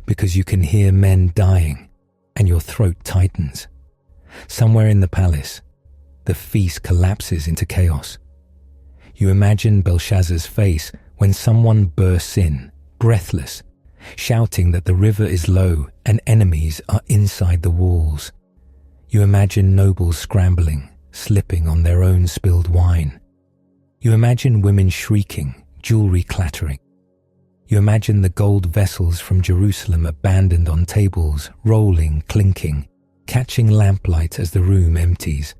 because you can hear men dying and your throat tightens. Somewhere in the palace, the feast collapses into chaos. You imagine Belshazzar's face when someone bursts in, breathless, shouting that the river is low and enemies are inside the walls. You imagine nobles scrambling, slipping on their own spilled wine. You imagine women shrieking, jewelry clattering. You imagine the gold vessels from Jerusalem abandoned on tables, rolling, clinking, catching lamplight as the room empties.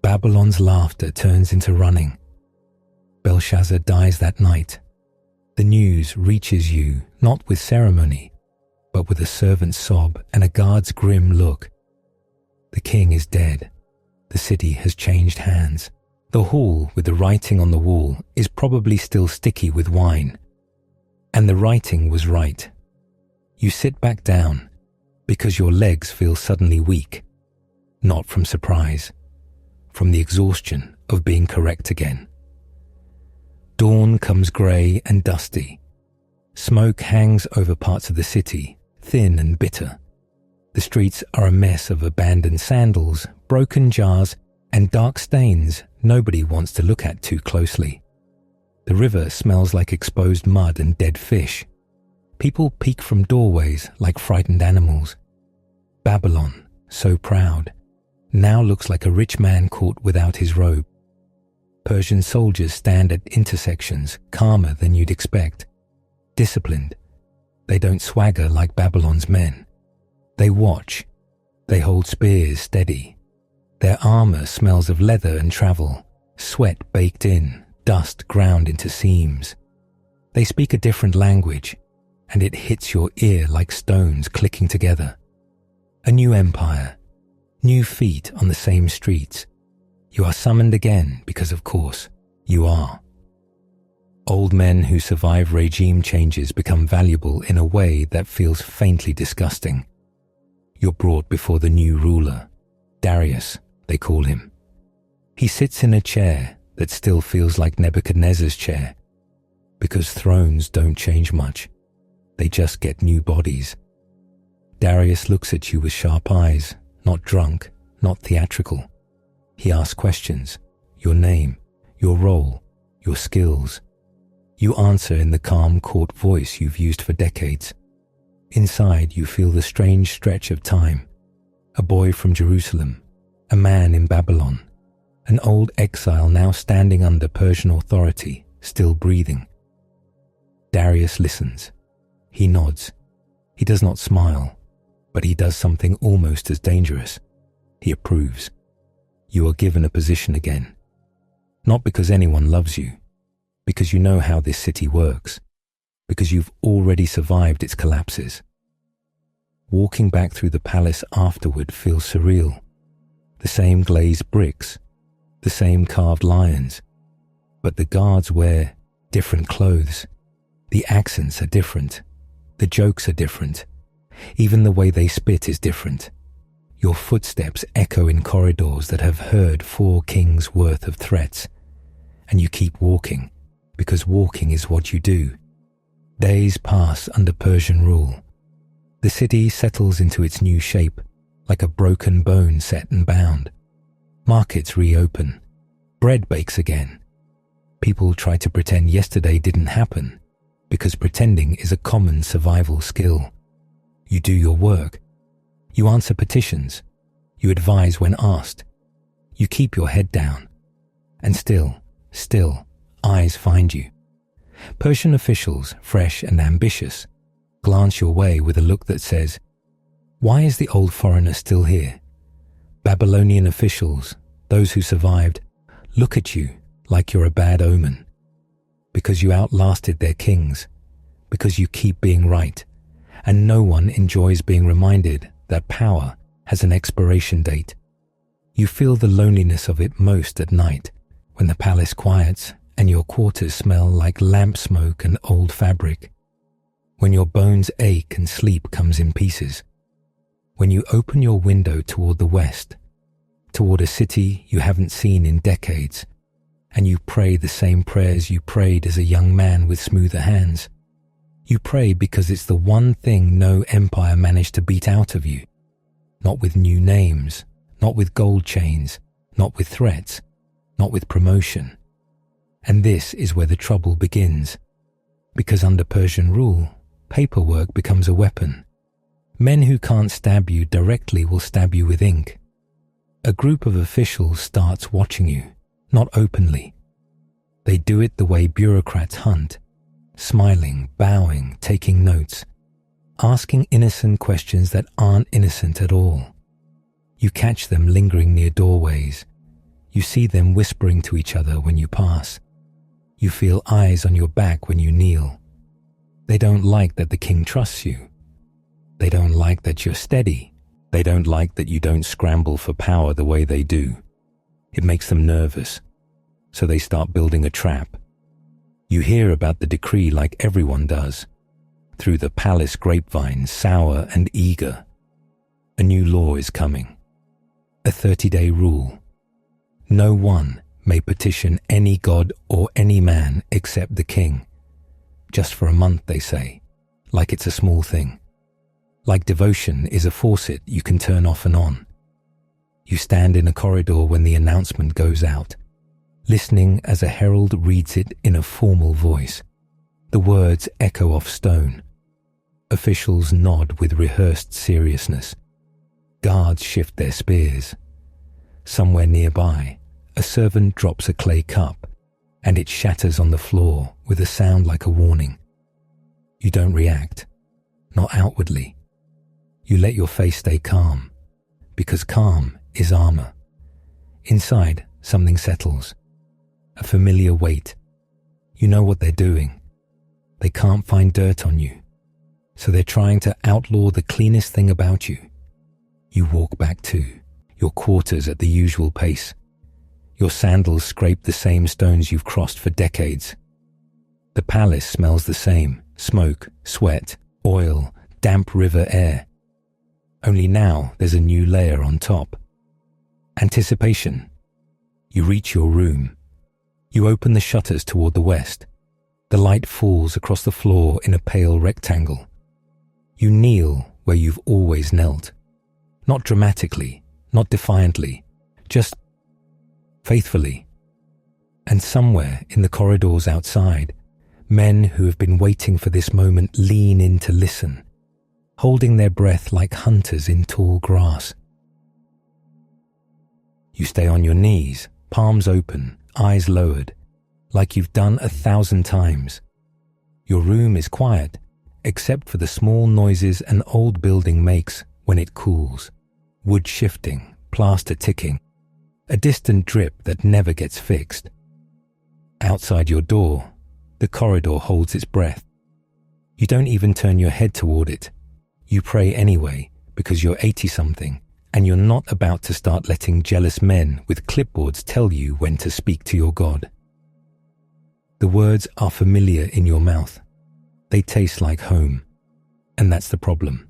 Babylon's laughter turns into running. Belshazzar dies that night. The news reaches you not with ceremony, but with a servant's sob and a guard's grim look. The king is dead. The city has changed hands. The hall with the writing on the wall is probably still sticky with wine. And the writing was right. You sit back down because your legs feel suddenly weak, not from surprise, from the exhaustion of being correct again. Dawn comes grey and dusty. Smoke hangs over parts of the city, thin and bitter. The streets are a mess of abandoned sandals, broken jars, and dark stains nobody wants to look at too closely. The river smells like exposed mud and dead fish. People peek from doorways like frightened animals. Babylon, so proud, now looks like a rich man caught without his robe. Persian soldiers stand at intersections, calmer than you'd expect. Disciplined. They don't swagger like Babylon's men. They watch. They hold spears steady. Their armor smells of leather and travel, sweat baked in, dust ground into seams. They speak a different language, and it hits your ear like stones clicking together. A new empire, new feet on the same streets. You are summoned again because, of course, you are. Old men who survive regime changes become valuable in a way that feels faintly disgusting. You're brought before the new ruler, Darius, they call him. He sits in a chair that still feels like Nebuchadnezzar's chair, because thrones don't change much. They just get new bodies. Darius looks at you with sharp eyes, not drunk, not theatrical. He asks questions, your name, your role, your skills. You answer in the calm court voice you've used for decades. Inside you feel the strange stretch of time. A boy from Jerusalem, a man in Babylon, an old exile now standing under Persian authority, still breathing. Darius listens. He nods. He does not smile, but he does something almost as dangerous. He approves. You are given a position again. Not because anyone loves you, because you know how this city works, because you've already survived its collapses. Walking back through the palace afterward feels surreal. The same glazed bricks, the same carved lions, but the guards wear different clothes. The accents are different. The jokes are different. Even the way they spit is different. Your footsteps echo in corridors that have heard 4 kings' worth of threats, and you keep walking, because walking is what you do. Days pass under Persian rule. The city settles into its new shape, like a broken bone set and bound. Markets reopen. Bread bakes again. People try to pretend yesterday didn't happen, because pretending is a common survival skill. You do your work. You answer petitions. You advise when asked. You keep your head down. And still, eyes find you. Persian officials, fresh and ambitious, glance your way with a look that says, "Why is the old foreigner still here?" Babylonian officials, those who survived, look at you like you're a bad omen. Because you outlasted their kings. Because you keep being right. And no one enjoys being reminded that power has an expiration date. You feel the loneliness of it most at night, when the palace quiets and your quarters smell like lamp smoke and old fabric. When your bones ache and sleep comes in pieces. When you open your window toward the west, toward a city you haven't seen in decades, and you pray the same prayers you prayed as a young man with smoother hands. You pray because it's the one thing no empire managed to beat out of you. Not with new names, not with gold chains, not with threats, not with promotion. And this is where the trouble begins. Because under Persian rule, paperwork becomes a weapon. Men who can't stab you directly will stab you with ink. A group of officials starts watching you, not openly. They do it the way bureaucrats hunt. Smiling, bowing, taking notes, asking innocent questions that aren't innocent at all. You catch them lingering near doorways. You see them whispering to each other when you pass. You feel eyes on your back when you kneel. They don't like that the king trusts you. They don't like that you're steady. They don't like that you don't scramble for power the way they do. It makes them nervous, so they start building a trap. You hear about the decree like everyone does, through the palace grapevine, sour and eager. A new law is coming. A 30-day rule. No one may petition any god or any man except the king. Just for a month, they say, like it's a small thing. Like devotion is a faucet you can turn off and on. You stand in a corridor when the announcement goes out, listening as a herald reads it in a formal voice. The words echo off stone. Officials nod with rehearsed seriousness. Guards shift their spears. Somewhere nearby, a servant drops a clay cup, and it shatters on the floor with a sound like a warning. You don't react, not outwardly. You let your face stay calm, because calm is armor. Inside, something settles. A familiar weight. You know what they're doing. They can't find dirt on you, so they're trying to outlaw the cleanest thing about you. You walk back to your quarters at the usual pace. Your sandals scrape the same stones you've crossed for decades. The palace smells the same: smoke, sweat, oil, damp river air. Only now there's a new layer on top. Anticipation. You reach your room. You open the shutters toward the west. The light falls across the floor in a pale rectangle. You kneel where you've always knelt. Not dramatically, not defiantly, just faithfully. And somewhere in the corridors outside, men who have been waiting for this moment lean in to listen, holding their breath like hunters in tall grass. You stay on your knees, palms open, eyes lowered, like you've done 1,000 times. Your room is quiet, except for the small noises an old building makes when it cools. Wood shifting, plaster ticking, a distant drip that never gets fixed. Outside your door, the corridor holds its breath. You don't even turn your head toward it. You pray anyway, because you're 80-something, and you're not about to start letting jealous men with clipboards tell you when to speak to your God. The words are familiar in your mouth. They taste like home. And that's the problem.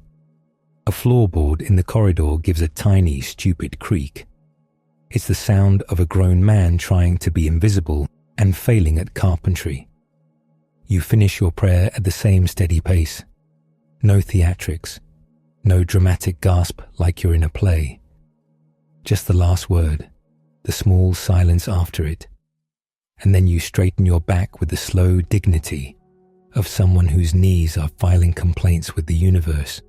A floorboard in the corridor gives a tiny, stupid creak. It's the sound of a grown man trying to be invisible and failing at carpentry. You finish your prayer at the same steady pace. No theatrics. No dramatic gasp like you're in a play. Just the last word, the small silence after it. And then you straighten your back with the slow dignity of someone whose knees are filing complaints with the universe.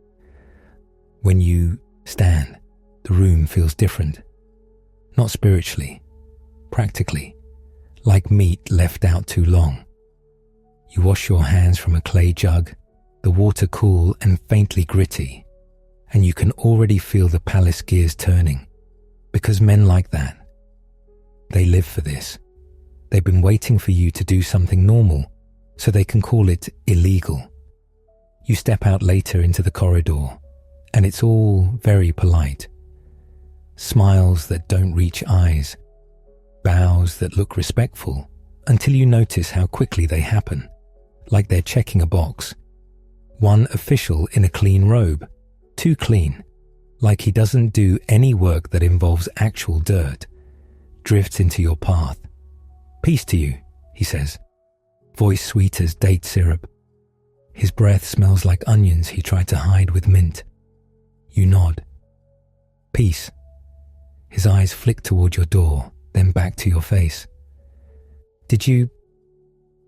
When you stand, the room feels different. Not spiritually, practically, like meat left out too long. You wash your hands from a clay jug, the water cool and faintly gritty, and you can already feel the palace gears turning, because men like that, they live for this. They've been waiting for you to do something normal, so they can call it illegal. You step out later into the corridor, and it's all very polite. Smiles that don't reach eyes, bows that look respectful, until you notice how quickly they happen, like they're checking a box. One official in a clean robe, too clean, like he doesn't do any work that involves actual dirt, drifts into your path. "Peace to you," he says, voice sweet as date syrup. His breath smells like onions he tried to hide with mint. You nod. "Peace." His eyes flick toward your door, then back to your face. "Did you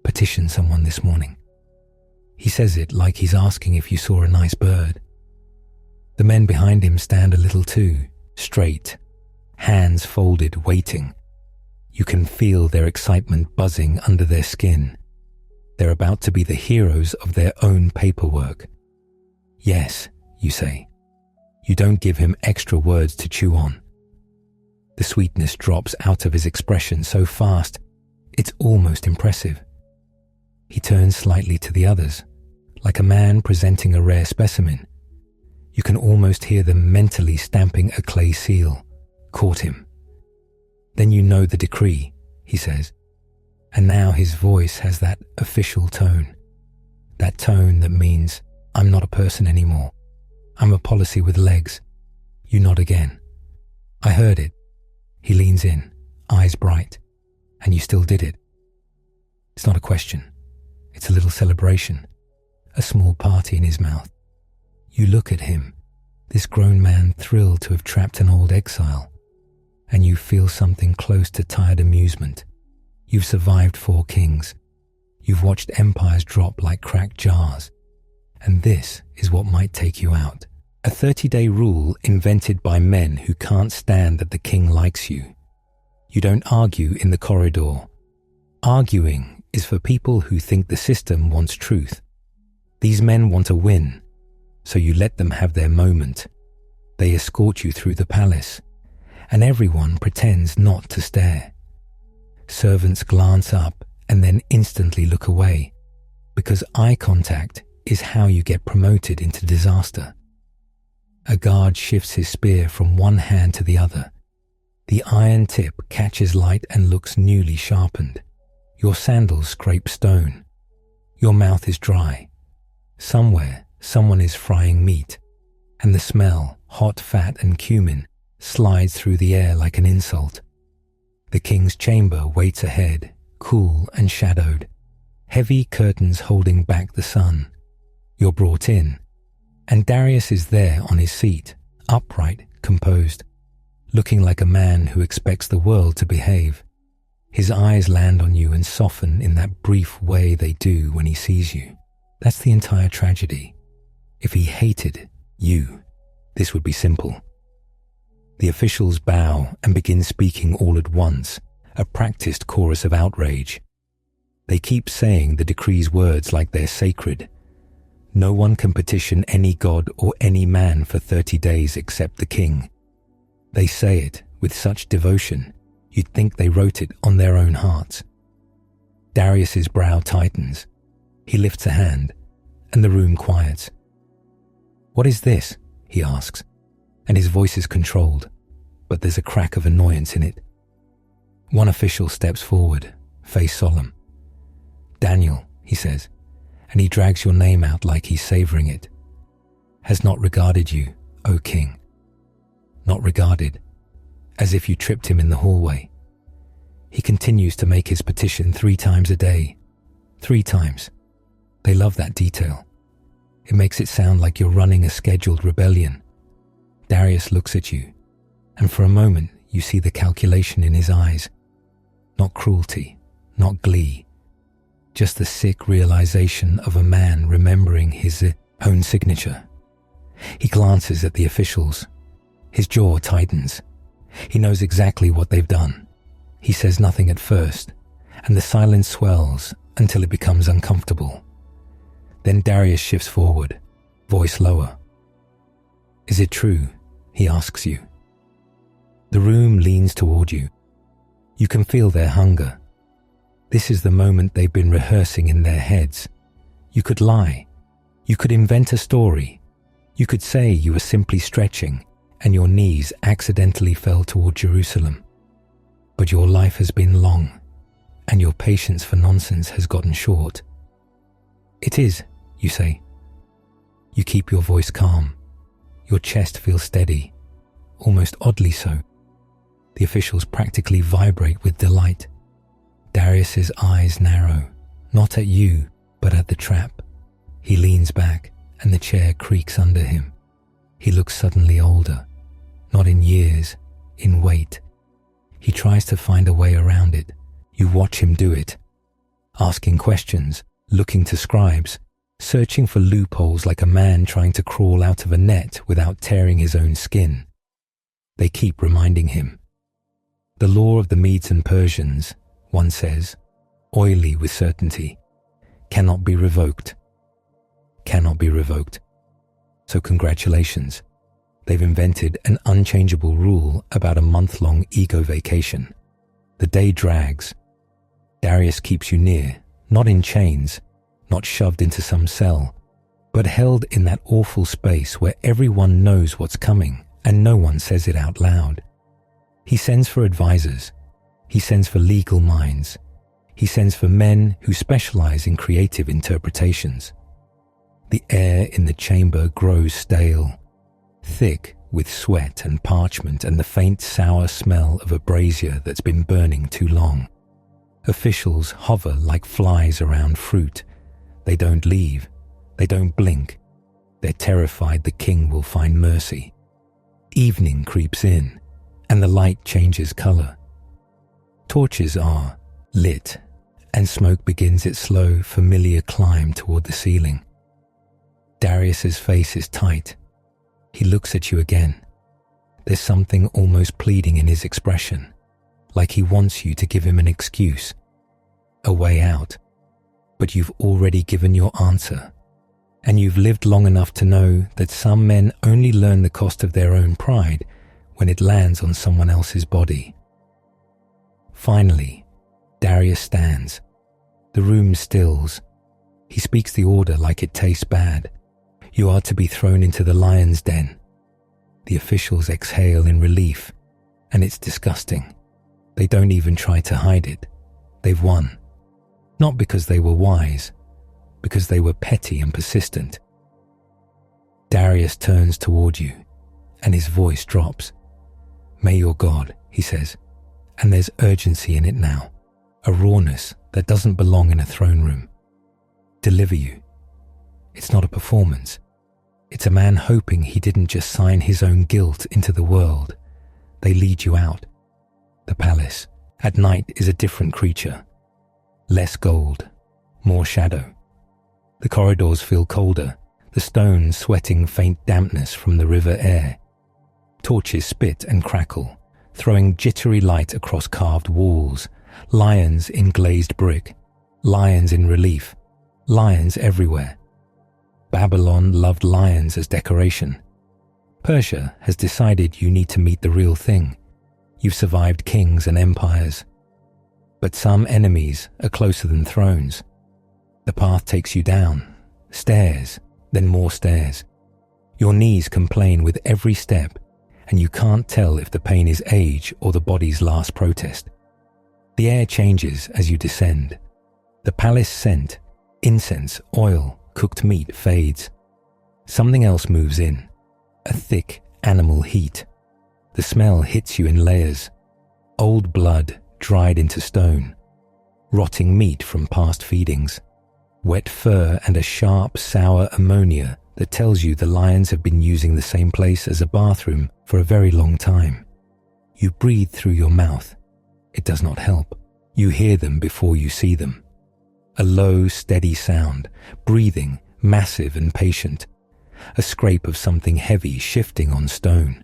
petition someone this morning?" He says it like he's asking if you saw a nice bird. The men behind him stand a little too, straight, hands folded, waiting. You can feel their excitement buzzing under their skin. They're about to be the heroes of their own paperwork. "Yes," you say. You don't give him extra words to chew on. The sweetness drops out of his expression so fast, it's almost impressive. He turns slightly to the others, like a man presenting a rare specimen. You can almost hear them mentally stamping a clay seal. Caught him. "Then you know the decree," he says. And now his voice has that official tone. That tone that means, I'm not a person anymore. I'm a policy with legs. You nod again. "I heard it." He leans in, eyes bright. And you still did it. It's not a question. It's a little celebration, a small party in his mouth. You look at him, this grown man thrilled to have trapped an old exile, and you feel something close to tired amusement. You've survived 4 kings. You've watched empires drop like cracked jars. And this is what might take you out. A 30-day rule invented by men who can't stand that the king likes you. You don't argue in the corridor. Arguing is for people who think the system wants truth. These men want to win, so you let them have their moment. They escort you through the palace, and everyone pretends not to stare. Servants glance up and then instantly look away, because eye contact is how you get promoted into disaster. A guard shifts his spear from one hand to the other. The iron tip catches light and looks newly sharpened. Your sandals scrape stone. Your mouth is dry. Somewhere, someone is frying meat, and the smell, hot fat and cumin, slides through the air like an insult. The king's chamber waits ahead, cool and shadowed, heavy curtains holding back the sun. You're brought in, and Darius is there on his seat, upright, composed, looking like a man who expects the world to behave. His eyes land on you and soften in that brief way they do when he sees you. That's the entire tragedy. If he hated you, this would be simple. The officials bow and begin speaking all at once, a practiced chorus of outrage. They keep saying the decree's words like they're sacred. No one can petition any god or any man for 30 days except the king. They say it with such devotion, you'd think they wrote it on their own hearts. Darius's brow tightens. He lifts a hand, and the room quiets. "What is this?" he asks, and his voice is controlled, but there's a crack of annoyance in it. One official steps forward, face solemn. "Daniel," he says, and he drags your name out like he's savoring it. "Has not regarded you, O king." Not regarded, as if you tripped him in the hallway. He continues to make his petition 3 times a day. 3 times. They love that detail. It makes it sound like you're running a scheduled rebellion. Darius looks at you, and for a moment you see the calculation in his eyes. Not cruelty, not glee, just the sick realization of a man remembering his own signature. He glances at the officials. His jaw tightens. He knows exactly what they've done. He says nothing at first, and the silence swells until it becomes uncomfortable. Then Darius shifts forward, voice lower. "Is it true?" he asks you. The room leans toward you. You can feel their hunger. This is the moment they've been rehearsing in their heads. You could lie. You could invent a story. You could say you were simply stretching and your knees accidentally fell toward Jerusalem. But your life has been long, and your patience for nonsense has gotten short. "It is," you say. You keep your voice calm. Your chest feels steady, almost oddly so. The officials practically vibrate with delight. Darius's eyes narrow, not at you, but at the trap. He leans back, and the chair creaks under him. He looks suddenly older, not in years, in weight. He tries to find a way around it. You watch him do it, asking questions, looking to scribes, searching for loopholes like a man trying to crawl out of a net without tearing his own skin. They keep reminding him. The law of the Medes and Persians, one says, oily with certainty, cannot be revoked. Cannot be revoked. So congratulations. They've invented an unchangeable rule about a month-long ego vacation. The day drags. Darius keeps you near, not in chains, not shoved into some cell, but held in that awful space where everyone knows what's coming and no one says it out loud. He sends for advisors. He sends for legal minds. He sends for men who specialize in creative interpretations. The air in the chamber grows stale, thick with sweat and parchment and the faint sour smell of a brazier that's been burning too long. Officials hover like flies around fruit. They don't leave. They don't blink. They're terrified the king will find mercy. Evening creeps in, and the light changes color. Torches are lit, and smoke begins its slow, familiar climb toward the ceiling. Darius's face is tight. He looks at you again. There's something almost pleading in his expression, like he wants you to give him an excuse, a way out. But you've already given your answer, and you've lived long enough to know that some men only learn the cost of their own pride when it lands on someone else's body. Finally, Darius stands. The room stills. He speaks the order like it tastes bad. You are to be thrown into the lion's den. The officials exhale in relief, and it's disgusting. They don't even try to hide it. They've won. Not because they were wise, because they were petty and persistent. Darius turns toward you, and his voice drops. "May your God," he says, and there's urgency in it now, a rawness that doesn't belong in a throne room, deliver you. It's not a performance. It's a man hoping he didn't just sign his own guilt into the world. They lead you out. The palace, at night, is a different creature. Less gold, more shadow. The corridors feel colder, the stones sweating faint dampness from the river air. Torches spit and crackle, throwing jittery light across carved walls. Lions in glazed brick, lions in relief, lions everywhere. Babylon loved lions as decoration. Persia has decided you need to meet the real thing. You've survived kings and empires. But some enemies are closer than thrones. The path takes you down, stairs, then more stairs. Your knees complain with every step, and you can't tell if the pain is age or the body's last protest. The air changes as you descend. The palace scent, incense, oil, cooked meat fades. Something else moves in, a thick animal heat. The smell hits you in layers. Old blood dried into stone, rotting meat from past feedings, wet fur and a sharp, sour ammonia that tells you the lions have been using the same place as a bathroom for a very long time. You breathe through your mouth. It does not help. You hear them before you see them. A low, steady sound, breathing, massive and patient. A scrape of something heavy shifting on stone.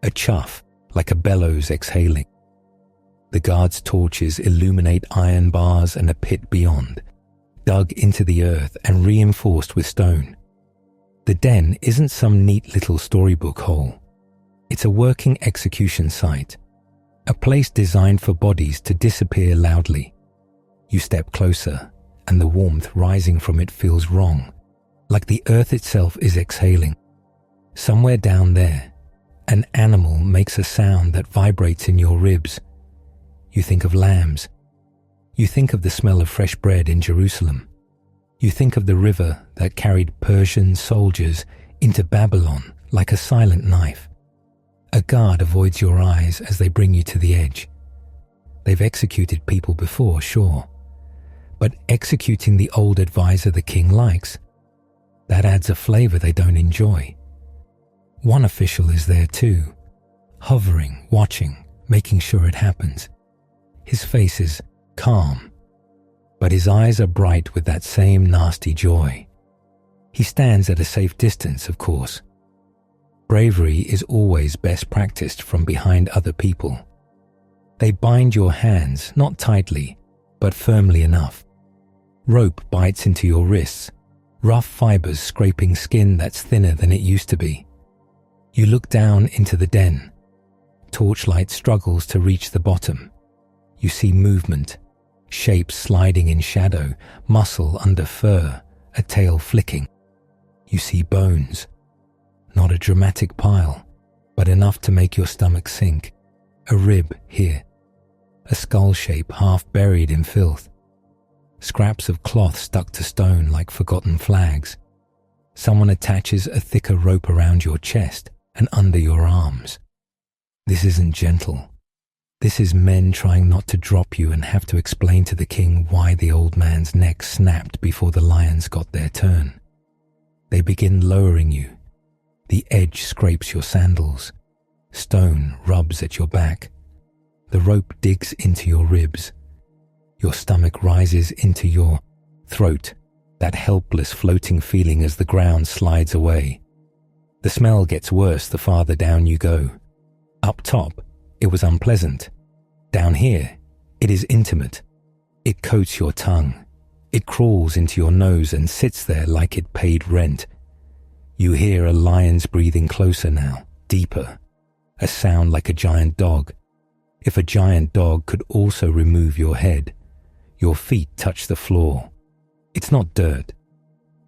A chuff, like a bellows exhaling. The guards' torches illuminate iron bars and a pit beyond, dug into the earth and reinforced with stone. The den isn't some neat little storybook hole. It's a working execution site, a place designed for bodies to disappear loudly. You step closer, and the warmth rising from it feels wrong, like the earth itself is exhaling. Somewhere down there, an animal makes a sound that vibrates in your ribs. You think of lambs. You think of the smell of fresh bread in Jerusalem. You think of the river that carried Persian soldiers into Babylon like a silent knife. A guard avoids your eyes as they bring you to the edge. They've executed people before, sure, but executing the old advisor the king likes, that adds a flavor they don't enjoy. One official is there too, hovering, watching, making sure it happens. His face is calm, but his eyes are bright with that same nasty joy. He stands at a safe distance, of course. Bravery is always best practiced from behind other people. They bind your hands, not tightly, but firmly enough. Rope bites into your wrists, rough fibers scraping skin that's thinner than it used to be. You look down into the den. Torchlight struggles to reach the bottom. You see movement, shapes sliding in shadow, muscle under fur, a tail flicking. You see bones. Not a dramatic pile, but enough to make your stomach sink. A rib here. A skull shape half buried in filth. Scraps of cloth stuck to stone like forgotten flags. Someone attaches a thicker rope around your chest and under your arms. This isn't gentle. This is men trying not to drop you and have to explain to the king why the old man's neck snapped before the lions got their turn. They begin lowering you. The edge scrapes your sandals. Stone rubs at your back. The rope digs into your ribs. Your stomach rises into your throat, that helpless floating feeling as the ground slides away. The smell gets worse the farther down you go. Up top, it was unpleasant. Down here, it is intimate. It coats your tongue. It crawls into your nose and sits there like it paid rent. You hear a lion's breathing closer now, deeper. A sound like a giant dog. If a giant dog could also remove your head, your feet touch the floor. It's not dirt.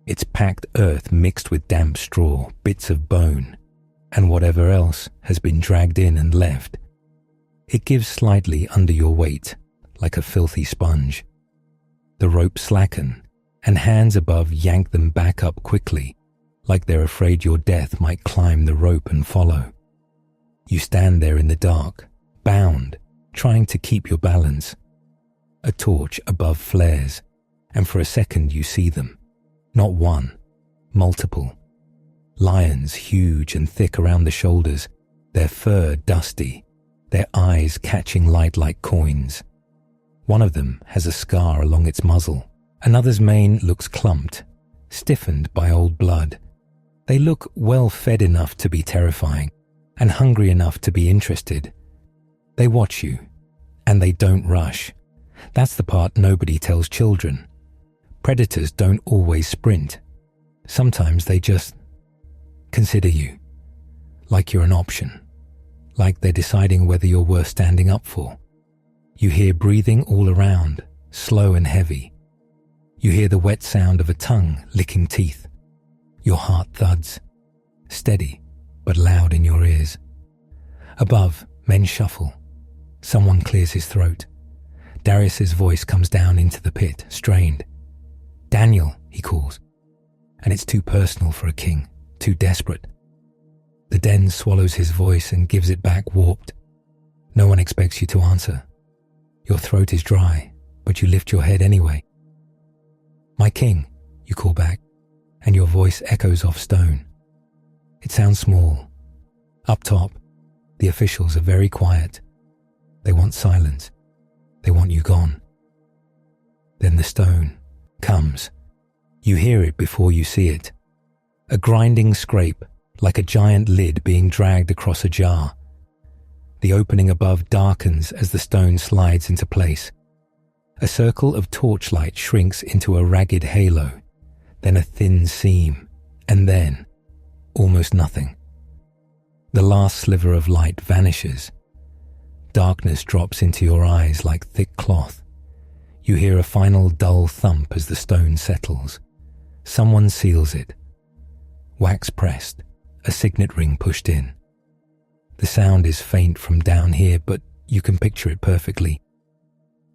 It's packed earth mixed with damp straw, bits of bone, and whatever else has been dragged in and left. It gives slightly under your weight, like a filthy sponge. The ropes slacken, and hands above yank them back up quickly, like they're afraid your death might climb the rope and follow. You stand there in the dark, bound, trying to keep your balance. A torch above flares, and for a second you see them. Not one, multiple. Lions huge and thick around the shoulders, their fur dusty, their eyes catching light like coins. One of them has a scar along its muzzle. Another's mane looks clumped, stiffened by old blood. They look well fed enough to be terrifying, and hungry enough to be interested. They watch you, and they don't rush. That's the part nobody tells children. Predators don't always sprint. Sometimes they just consider you, like you're an option, like they're deciding whether you're worth standing up for. You hear breathing all around, slow and heavy. You hear the wet sound of a tongue licking teeth. Your heart thuds, steady but loud in your ears. Above, men shuffle. Someone clears his throat. Darius's voice comes down into the pit, strained. "Daniel," he calls. And it's too personal for a king, too desperate. The den swallows his voice and gives it back warped. No one expects you to answer. Your throat is dry, but you lift your head anyway. "My king," you call back, and your voice echoes off stone. It sounds small. Up top, the officials are very quiet. They want silence. They want you gone. Then the stone comes. You hear it before you see it. A grinding scrape, like a giant lid being dragged across a jar. The opening above darkens as the stone slides into place. A circle of torchlight shrinks into a ragged halo, then a thin seam, and then almost nothing. The last sliver of light vanishes. Darkness drops into your eyes like thick cloth. You hear a final dull thump as the stone settles. Someone seals it. Wax pressed, a signet ring pushed in. The sound is faint from down here, but you can picture it perfectly.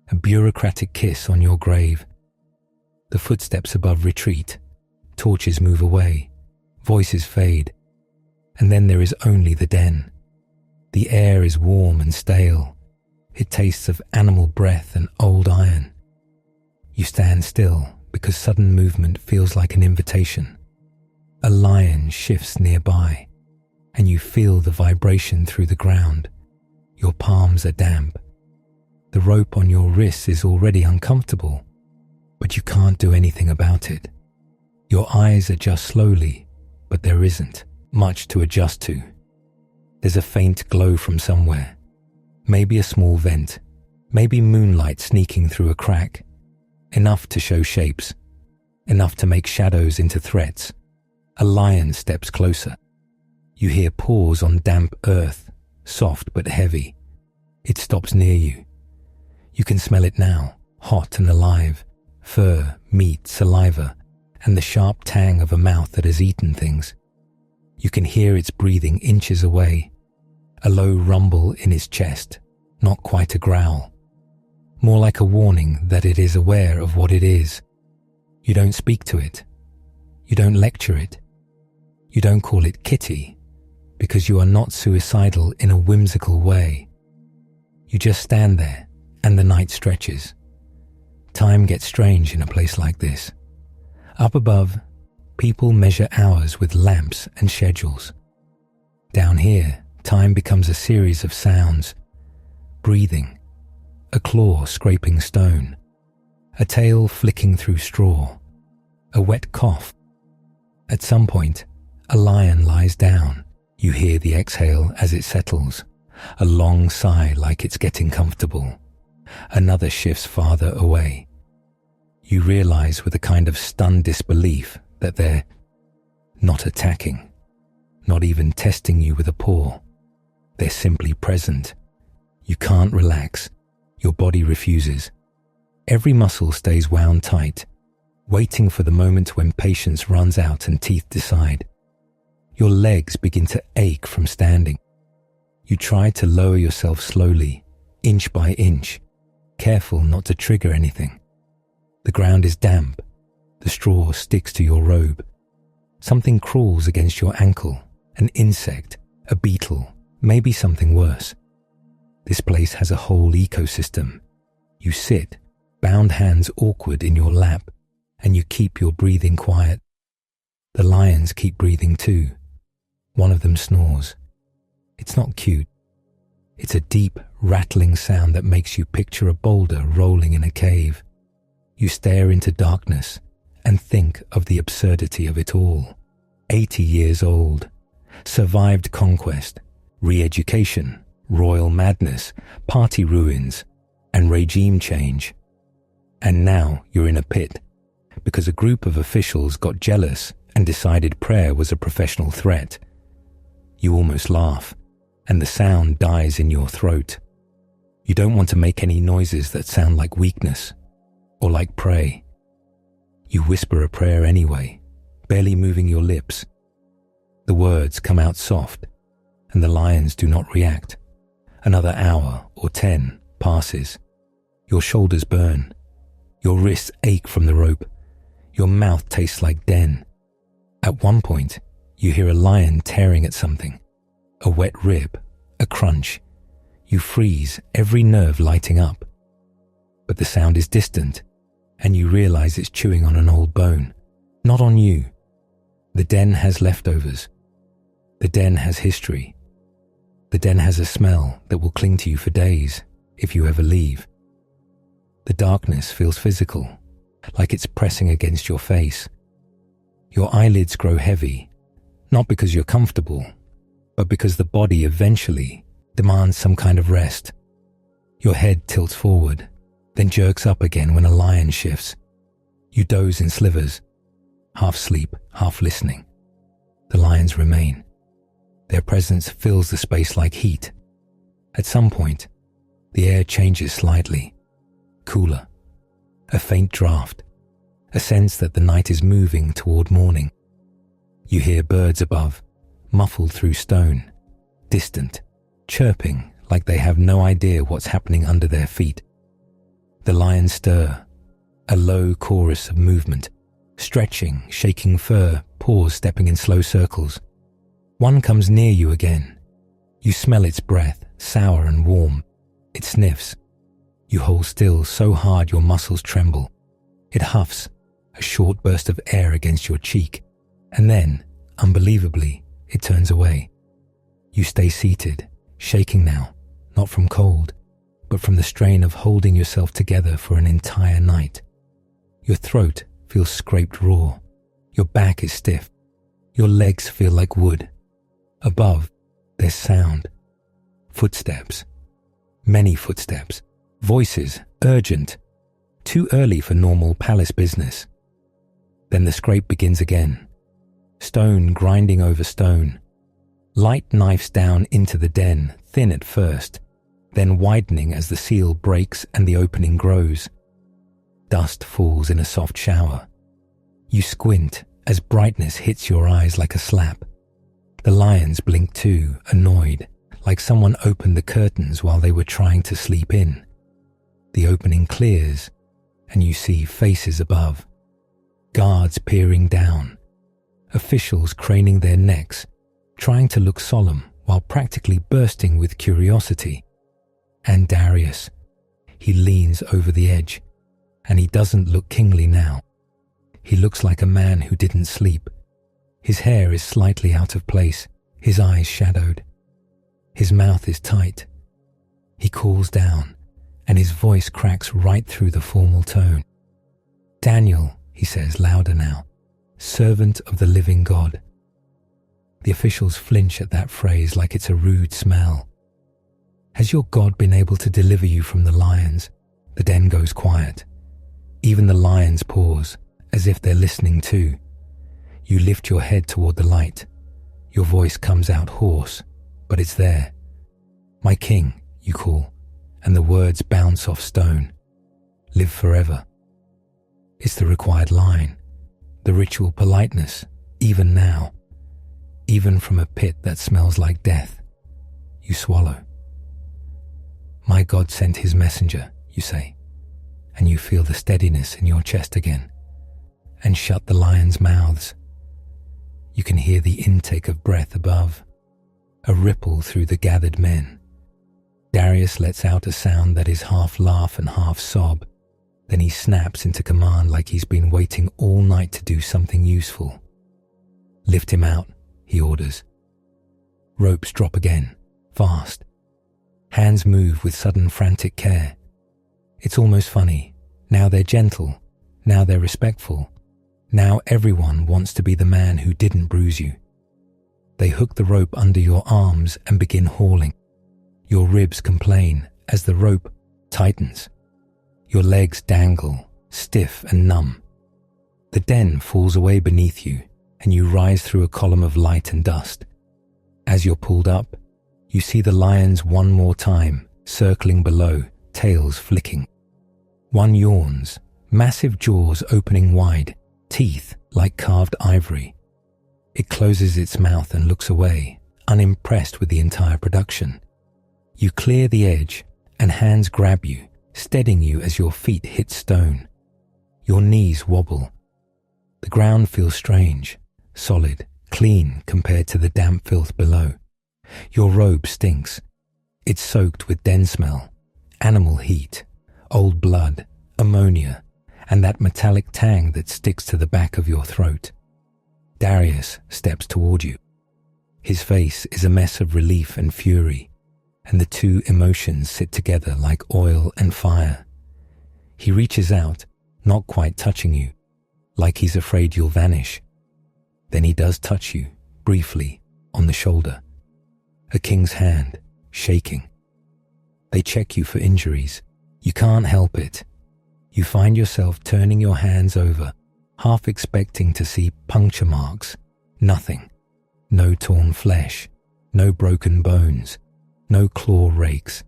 A bureaucratic kiss on your grave. The footsteps above retreat. Torches move away. Voices fade. And then there is only the den. The air is warm and stale. It tastes of animal breath and old iron. You stand still because sudden movement feels like an invitation. A lion shifts nearby, and you feel the vibration through the ground. Your palms are damp. The rope on your wrists is already uncomfortable, but you can't do anything about it. Your eyes adjust slowly, but there isn't much to adjust to. There's a faint glow from somewhere. Maybe a small vent. Maybe moonlight sneaking through a crack. Enough to show shapes. Enough to make shadows into threats. A lion steps closer. You hear paws on damp earth, soft but heavy. It stops near you. You can smell it now, hot and alive. Fur, meat, saliva, and the sharp tang of a mouth that has eaten things. You can hear its breathing inches away. A low rumble in its chest, not quite a growl. More like a warning that it is aware of what it is. You don't speak to it. You don't lecture it. You don't call it Kitty, because you are not suicidal in a whimsical way. You just stand there, and the night stretches. Time gets strange in a place like this. Up above, people measure hours with lamps and schedules. Down here, time becomes a series of sounds. Breathing, a claw scraping stone, a tail flicking through straw, a wet cough. At some point, a lion lies down. You hear the exhale as it settles, a long sigh like it's getting comfortable. Another shifts farther away. You realize with a kind of stunned disbelief that they're not attacking, not even testing you with a paw. They're simply present. You can't relax. Your body refuses. Every muscle stays wound tight, waiting for the moment when patience runs out and teeth decide. Your legs begin to ache from standing. You try to lower yourself slowly, inch by inch, careful not to trigger anything. The ground is damp. The straw sticks to your robe. Something crawls against your ankle, an insect, a beetle, maybe something worse. This place has a whole ecosystem. You sit, bound hands awkward in your lap, and you keep your breathing quiet. The lions keep breathing too. One of them snores. It's not cute. It's a deep, rattling sound that makes you picture a boulder rolling in a cave. You stare into darkness and think of the absurdity of it all. 80 years old, survived conquest, re-education, royal madness, party ruins, and regime change. And now you're in a pit because a group of officials got jealous and decided prayer was a professional threat. You almost laugh, and the sound dies in your throat. You don't want to make any noises that sound like weakness or like pray. You whisper a prayer anyway, barely moving your lips. The words come out soft, and the lions do not react. Another hour or 10 passes. Your shoulders burn. Your wrists ache from the rope. Your mouth tastes like den. At one point, you hear a lion tearing at something. A wet rib, a crunch. You freeze, every nerve lighting up. But the sound is distant, and you realize it's chewing on an old bone. Not on you. The den has leftovers. The den has history. The den has a smell that will cling to you for days if you ever leave. The darkness feels physical, like it's pressing against your face. Your eyelids grow heavy, not because you're comfortable, but because the body eventually demands some kind of rest. Your head tilts forward, then jerks up again when a lion shifts. You doze in slivers, half sleep, half listening. The lions remain. Their presence fills the space like heat. At some point, the air changes slightly, cooler, a faint draft, a sense that the night is moving toward morning. You hear birds above, muffled through stone, distant, chirping like they have no idea what's happening under their feet. The lions stir, a low chorus of movement, stretching, shaking fur, paws stepping in slow circles. One comes near you again. You smell its breath, sour and warm. It sniffs. You hold still so hard your muscles tremble. It huffs, a short burst of air against your cheek, and then, unbelievably, it turns away. You stay seated, shaking now, not from cold, but from the strain of holding yourself together for an entire night. Your throat feels scraped raw. Your back is stiff. Your legs feel like wood. Above, there's sound. Footsteps. Many footsteps. Voices, urgent. Too early for normal palace business. Then the scrape begins again. Stone grinding over stone. Light knifes down into the den, thin at first, then widening as the seal breaks and the opening grows. Dust falls in a soft shower. You squint as brightness hits your eyes like a slap. The lions blink too, annoyed, like someone opened the curtains while they were trying to sleep in. The opening clears, and you see faces above. Guards peering down. Officials craning their necks, trying to look solemn while practically bursting with curiosity. And Darius, he leans over the edge, and he doesn't look kingly now. He looks like a man who didn't sleep. His hair is slightly out of place, his eyes shadowed. His mouth is tight. He calls down, and his voice cracks right through the formal tone. "Daniel," he says louder now, "servant of the living God." The officials flinch at that phrase like it's a rude smell. Has your God been able to deliver you from the lions? The den goes quiet. Even the lions pause, as if they're listening too. You lift your head toward the light. Your voice comes out hoarse, but it's there. "My king," you call, and the words bounce off stone. "Live forever." It's the required line, the ritual politeness, even now. Even from a pit that smells like death, you swallow. "My God sent his messenger," you say, and you feel the steadiness in your chest again, and shut the lions' mouths. You can hear the intake of breath above, a ripple through the gathered men. Darius lets out a sound that is half laugh and half sob. Then he snaps into command like he's been waiting all night to do something useful. "Lift him out," he orders. Ropes drop again, fast. Hands move with sudden frantic care. It's almost funny. Now they're gentle. Now they're respectful. Now everyone wants to be the man who didn't bruise you. They hook the rope under your arms and begin hauling. Your ribs complain as the rope tightens. Your legs dangle, stiff and numb. The den falls away beneath you, and you rise through a column of light and dust. As you're pulled up, you see the lions one more time, circling below, tails flicking. One yawns, massive jaws opening wide, teeth like carved ivory. It closes its mouth and looks away, unimpressed with the entire production. You clear the edge, and hands grab you, steadying you as your feet hit stone. Your knees wobble. The ground feels strange, solid, clean compared to the damp filth below. Your robe stinks. It's soaked with den smell, animal heat, old blood, ammonia, and that metallic tang that sticks to the back of your throat. Darius steps toward you. His face is a mess of relief and fury, and the two emotions sit together like oil and fire. He reaches out, not quite touching you, like he's afraid you'll vanish. Then he does touch you, briefly, on the shoulder. A king's hand, shaking. They check you for injuries. You can't help it. You find yourself turning your hands over, half expecting to see puncture marks. Nothing. No torn flesh. No broken bones. No claw rakes.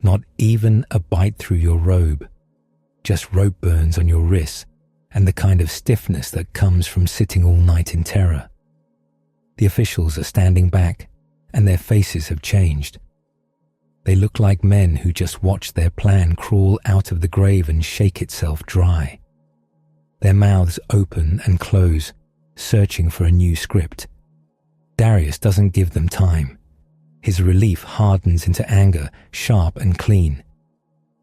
Not even a bite through your robe. Just rope burns on your wrists and the kind of stiffness that comes from sitting all night in terror. The officials are standing back, and their faces have changed. They look like men who just watched their plan crawl out of the grave and shake itself dry. Their mouths open and close, searching for a new script. Darius doesn't give them time. His relief hardens into anger, sharp and clean.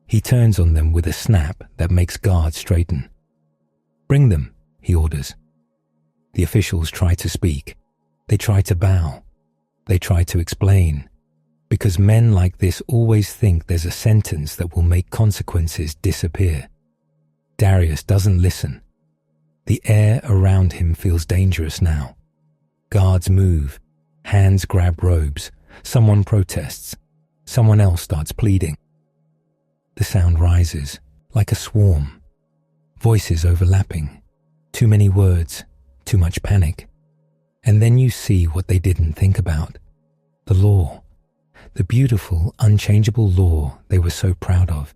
He turns on them with a snap that makes guards straighten. "Bring them," he orders. The officials try to speak. They try to bow. They try to explain. Because men like this always think there's a sentence that will make consequences disappear. Darius doesn't listen. The air around him feels dangerous now. Guards move. Hands grab robes. Someone protests. Someone else starts pleading. The sound rises, like a swarm. Voices overlapping. Too many words. Too much panic. And then you see what they didn't think about. The law. The beautiful, unchangeable law they were so proud of.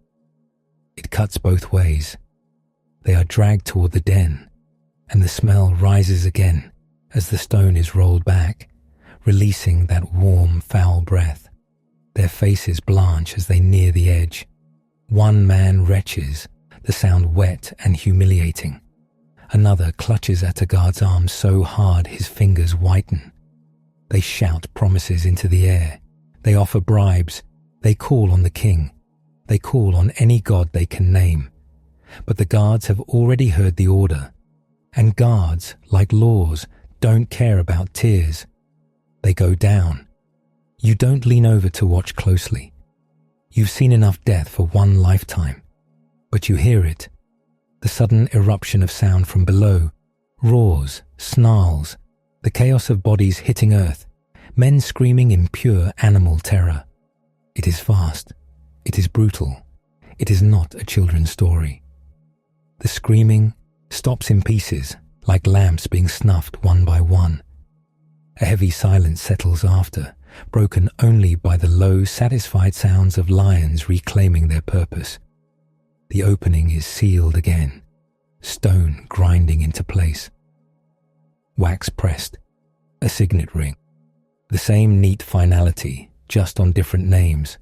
It cuts both ways. They are dragged toward the den, and the smell rises again as the stone is rolled back, releasing that warm, foul breath. Their faces blanch as they near the edge. One man retches, the sound wet and humiliating. Another clutches at a guard's arm so hard his fingers whiten. They shout promises into the air. They offer bribes. They call on the king. They call on any god they can name. But the guards have already heard the order. And guards, like laws, don't care about tears. They go down. You don't lean over to watch closely. You've seen enough death for one lifetime. But you hear it. The sudden eruption of sound from below. Roars, snarls, the chaos of bodies hitting earth, men screaming in pure animal terror. It is fast. It is brutal. It is not a children's story. The screaming stops in pieces, like lamps being snuffed one by one. A heavy silence settles after, broken only by the low, satisfied sounds of lions reclaiming their purpose. The opening is sealed again, stone grinding into place. Wax pressed, a signet ring, the same neat finality, just on different names.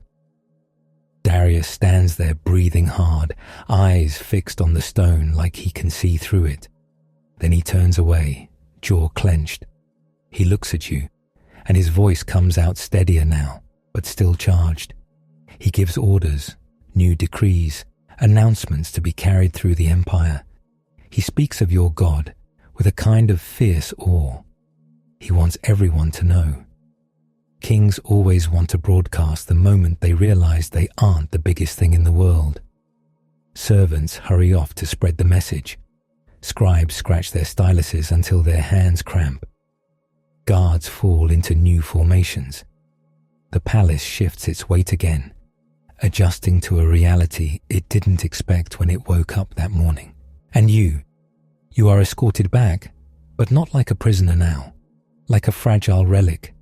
Darius stands there breathing hard, eyes fixed on the stone like he can see through it. Then he turns away, jaw clenched. He looks at you, and his voice comes out steadier now, but still charged. He gives orders, new decrees, announcements to be carried through the empire. He speaks of your God with a kind of fierce awe. He wants everyone to know. Kings always want to broadcast the moment they realize they aren't the biggest thing in the world. Servants hurry off to spread the message. Scribes scratch their styluses until their hands cramp. Guards fall into new formations. The palace shifts its weight again, adjusting to a reality it didn't expect when it woke up that morning. And you are escorted back, but not like a prisoner now, like a fragile relic,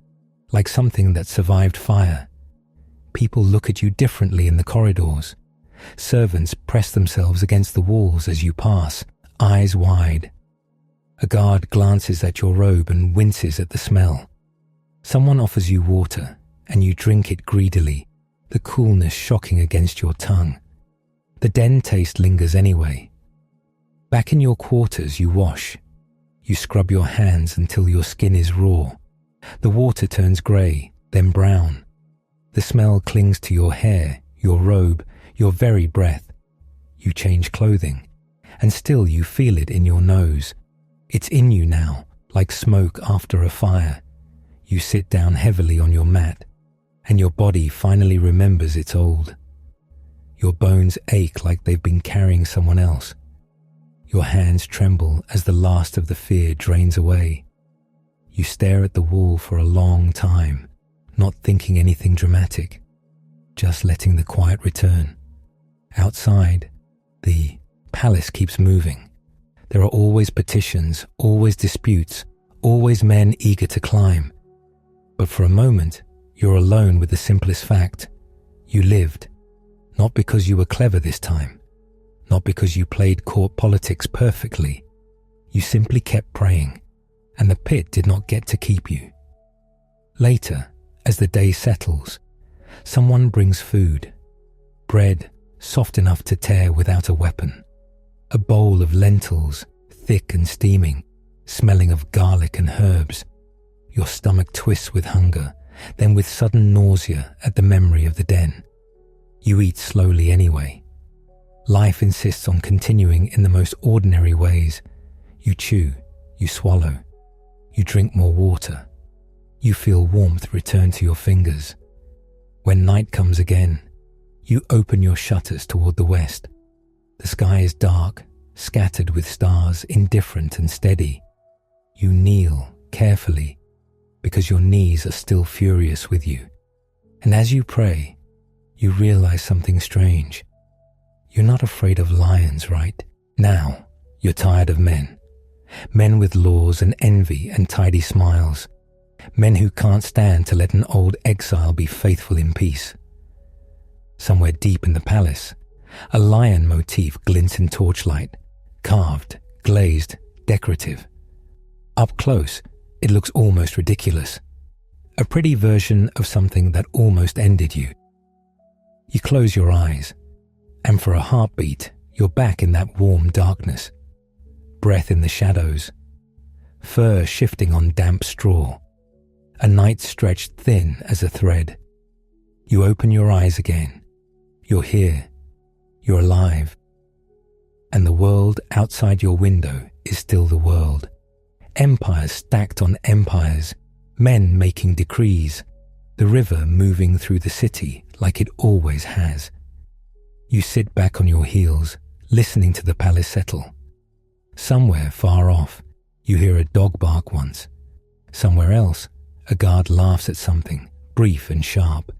like something that survived fire. People look at you differently in the corridors. Servants press themselves against the walls as you pass, eyes wide. A guard glances at your robe and winces at the smell. Someone offers you water, and you drink it greedily, the coolness shocking against your tongue. The den taste lingers anyway. Back in your quarters you wash. You scrub your hands until your skin is raw. The water turns grey, then brown. The smell clings to your hair, your robe, your very breath. You change clothing, and still you feel it in your nose. It's in you now, like smoke after a fire. You sit down heavily on your mat, and your body finally remembers it's old. Your bones ache like they've been carrying someone else. Your hands tremble as the last of the fear drains away. You stare at the wall for a long time, not thinking anything dramatic, just letting the quiet return. Outside, the palace keeps moving. There are always petitions, always disputes, always men eager to climb. But for a moment, you're alone with the simplest fact. You lived, not because you were clever this time, not because you played court politics perfectly. You simply kept praying, and the pit did not get to keep you. Later, as the day settles, someone brings food. Bread, soft enough to tear without a weapon. A bowl of lentils, thick and steaming, smelling of garlic and herbs. Your stomach twists with hunger, then with sudden nausea at the memory of the den. You eat slowly anyway. Life insists on continuing in the most ordinary ways. You chew, you swallow, you drink more water. You feel warmth return to your fingers. When night comes again, you open your shutters toward the west. The sky is dark, scattered with stars, indifferent and steady. You kneel carefully, because your knees are still furious with you. And as you pray, you realize something strange. You're not afraid of lions, right? Now, you're tired of men. Men with laws and envy and tidy smiles. Men who can't stand to let an old exile be faithful in peace. Somewhere deep in the palace, a lion motif glints in torchlight, carved, glazed, decorative. Up close, it looks almost ridiculous. A pretty version of something that almost ended you. You close your eyes, and for a heartbeat, you're back in that warm darkness. Breath in the shadows. Fur shifting on damp straw. A night stretched thin as a thread. You open your eyes again. You're here. You're alive. And the world outside your window is still the world. Empires stacked on empires, men making decrees, the river moving through the city like it always has. You sit back on your heels, listening to the palace settle. Somewhere far off, you hear a dog bark once. Somewhere else, a guard laughs at something, brief and sharp.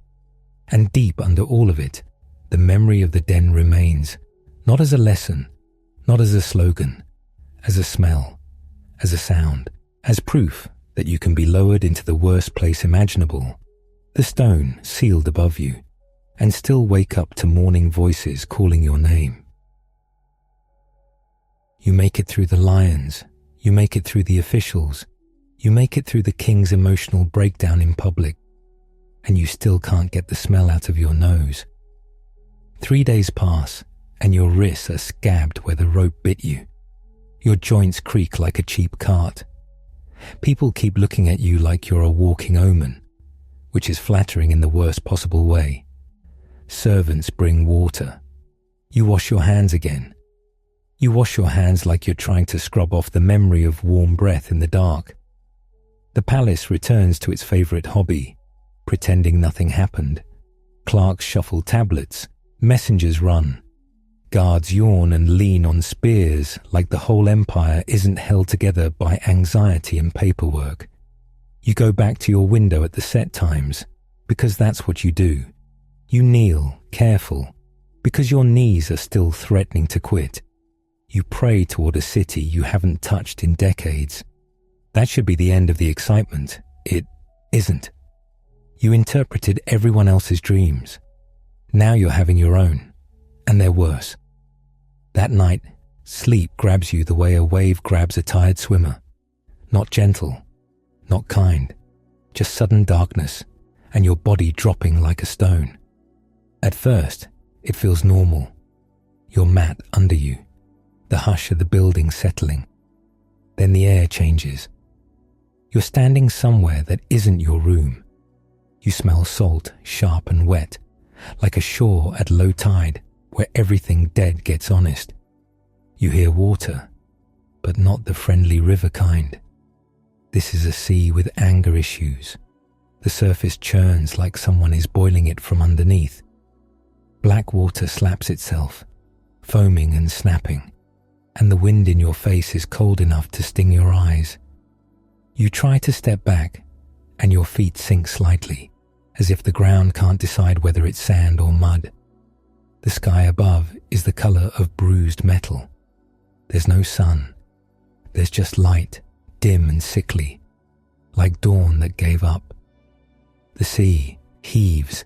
And deep under all of it, the memory of the den remains, not as a lesson, not as a slogan, as a smell, as a sound, as proof that you can be lowered into the worst place imaginable, the stone sealed above you, and still wake up to morning voices calling your name. You make it through the lions, you make it through the officials, you make it through the king's emotional breakdown in public, and you still can't get the smell out of your nose. 3 days pass, and your wrists are scabbed where the rope bit you. Your joints creak like a cheap cart. People keep looking at you like you're a walking omen, which is flattering in the worst possible way. Servants bring water. You wash your hands again. You wash your hands like you're trying to scrub off the memory of warm breath in the dark. The palace returns to its favorite hobby, pretending nothing happened. Clerks shuffle tablets, messengers run. Guards yawn and lean on spears like the whole empire isn't held together by anxiety and paperwork. You go back to your window at the set times, because that's what you do. You kneel, careful, because your knees are still threatening to quit. You pray toward a city you haven't touched in decades. That should be the end of the excitement. It isn't. You interpreted everyone else's dreams. Now you're having your own, and they're worse. That night, sleep grabs you the way a wave grabs a tired swimmer. Not gentle, not kind, just sudden darkness, and your body dropping like a stone. At first, it feels normal. Your mat under you, the hush of the building settling. Then the air changes. You're standing somewhere that isn't your room. You smell salt, sharp and wet, like a shore at low tide where everything dead gets honest. You hear water, but not the friendly river kind. This is a sea with anger issues. The surface churns like someone is boiling it from underneath. Black water slaps itself, foaming and snapping, and the wind in your face is cold enough to sting your eyes. You try to step back, and your feet sink slightly, as if the ground can't decide whether it's sand or mud. The sky above is the color of bruised metal. There's no sun. There's just light, dim and sickly, like dawn that gave up. The sea heaves.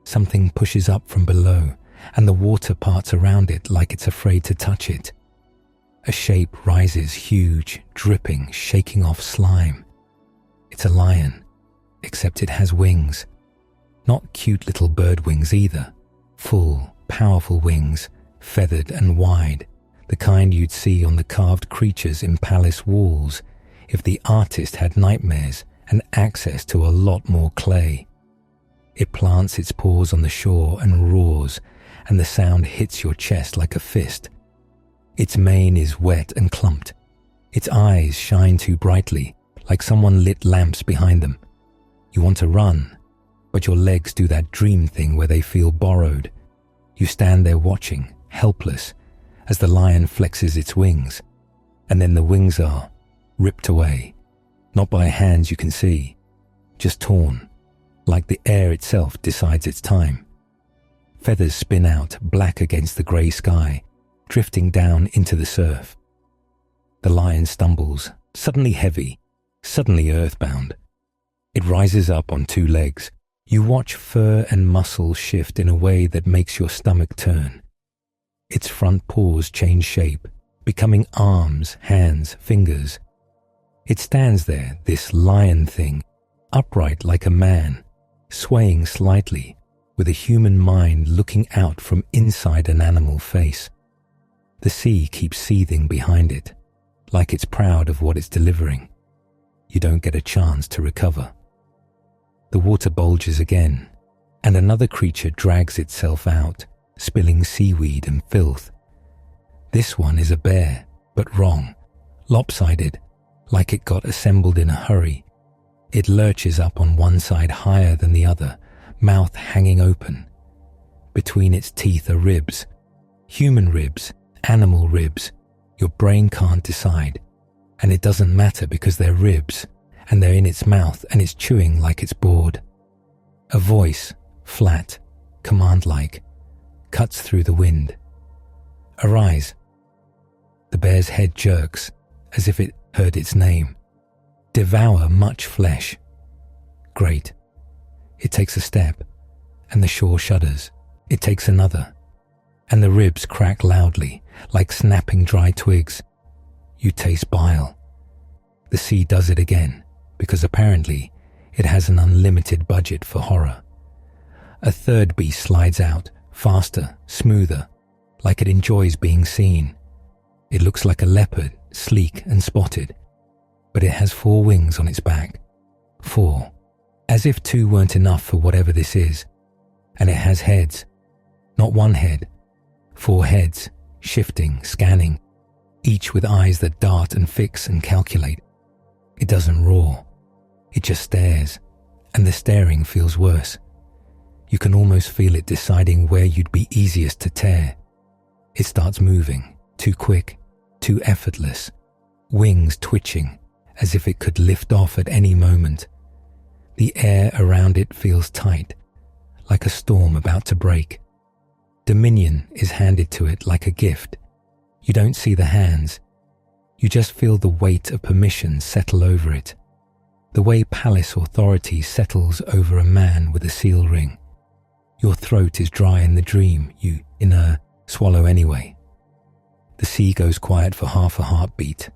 Something pushes up from below, and the water parts around it like it's afraid to touch it. A shape rises huge, dripping, shaking off slime. It's a lion, except it has wings. Not cute little bird wings either. Full, powerful wings, feathered and wide, the kind you'd see on the carved creatures in palace walls if the artist had nightmares and access to a lot more clay. It plants its paws on the shore and roars, and the sound hits your chest like a fist. Its mane is wet and clumped. Its eyes shine too brightly, like someone lit lamps behind them. You want to run, but your legs do that dream thing where they feel borrowed. You stand there watching, helpless, as the lion flexes its wings, and then the wings are ripped away, not by hands you can see, just torn, like the air itself decides its time. Feathers spin out black against the grey sky, drifting down into the surf. The lion stumbles, suddenly heavy, suddenly earthbound. It rises up on 2 legs. You watch fur and muscle shift in a way that makes your stomach turn. Its front paws change shape, becoming arms, hands, fingers. It stands there, this lion thing, upright like a man, swaying slightly, with a human mind looking out from inside an animal face. The sea keeps seething behind it, like it's proud of what it's delivering. You don't get a chance to recover. The water bulges again, and another creature drags itself out, spilling seaweed and filth. This one is a bear, but wrong, lopsided, like it got assembled in a hurry. It lurches up on one side higher than the other, mouth hanging open. Between its teeth are ribs, human ribs, animal ribs. Your brain can't decide, and it doesn't matter because they're ribs, and they're in its mouth and it's chewing like it's bored. A voice, flat, command-like, cuts through the wind. Arise. The bear's head jerks, as if it heard its name. Devour much flesh. Great. It takes a step, and the shore shudders. It takes another, and the ribs crack loudly, like snapping dry twigs. You taste bile. The sea does it again, because apparently it has an unlimited budget for horror. A third beast slides out, faster, smoother, like it enjoys being seen. It looks like a leopard, sleek and spotted, but it has 4 wings on its back. 4, as if 2 weren't enough for whatever this is. And it has heads, not one head, 4 heads, shifting, scanning, each with eyes that dart and fix and calculate. It doesn't roar, it just stares, and the staring feels worse. You can almost feel it deciding where you'd be easiest to tear. It starts moving, too quick, too effortless, wings twitching, as if it could lift off at any moment. The air around it feels tight, like a storm about to break. Dominion is handed to it like a gift. You don't see the hands. You just feel the weight of permission settle over it, the way palace authority settles over a man with a seal ring. Your throat is dry in the dream, you, swallow anyway. The sea goes quiet for half a heartbeat.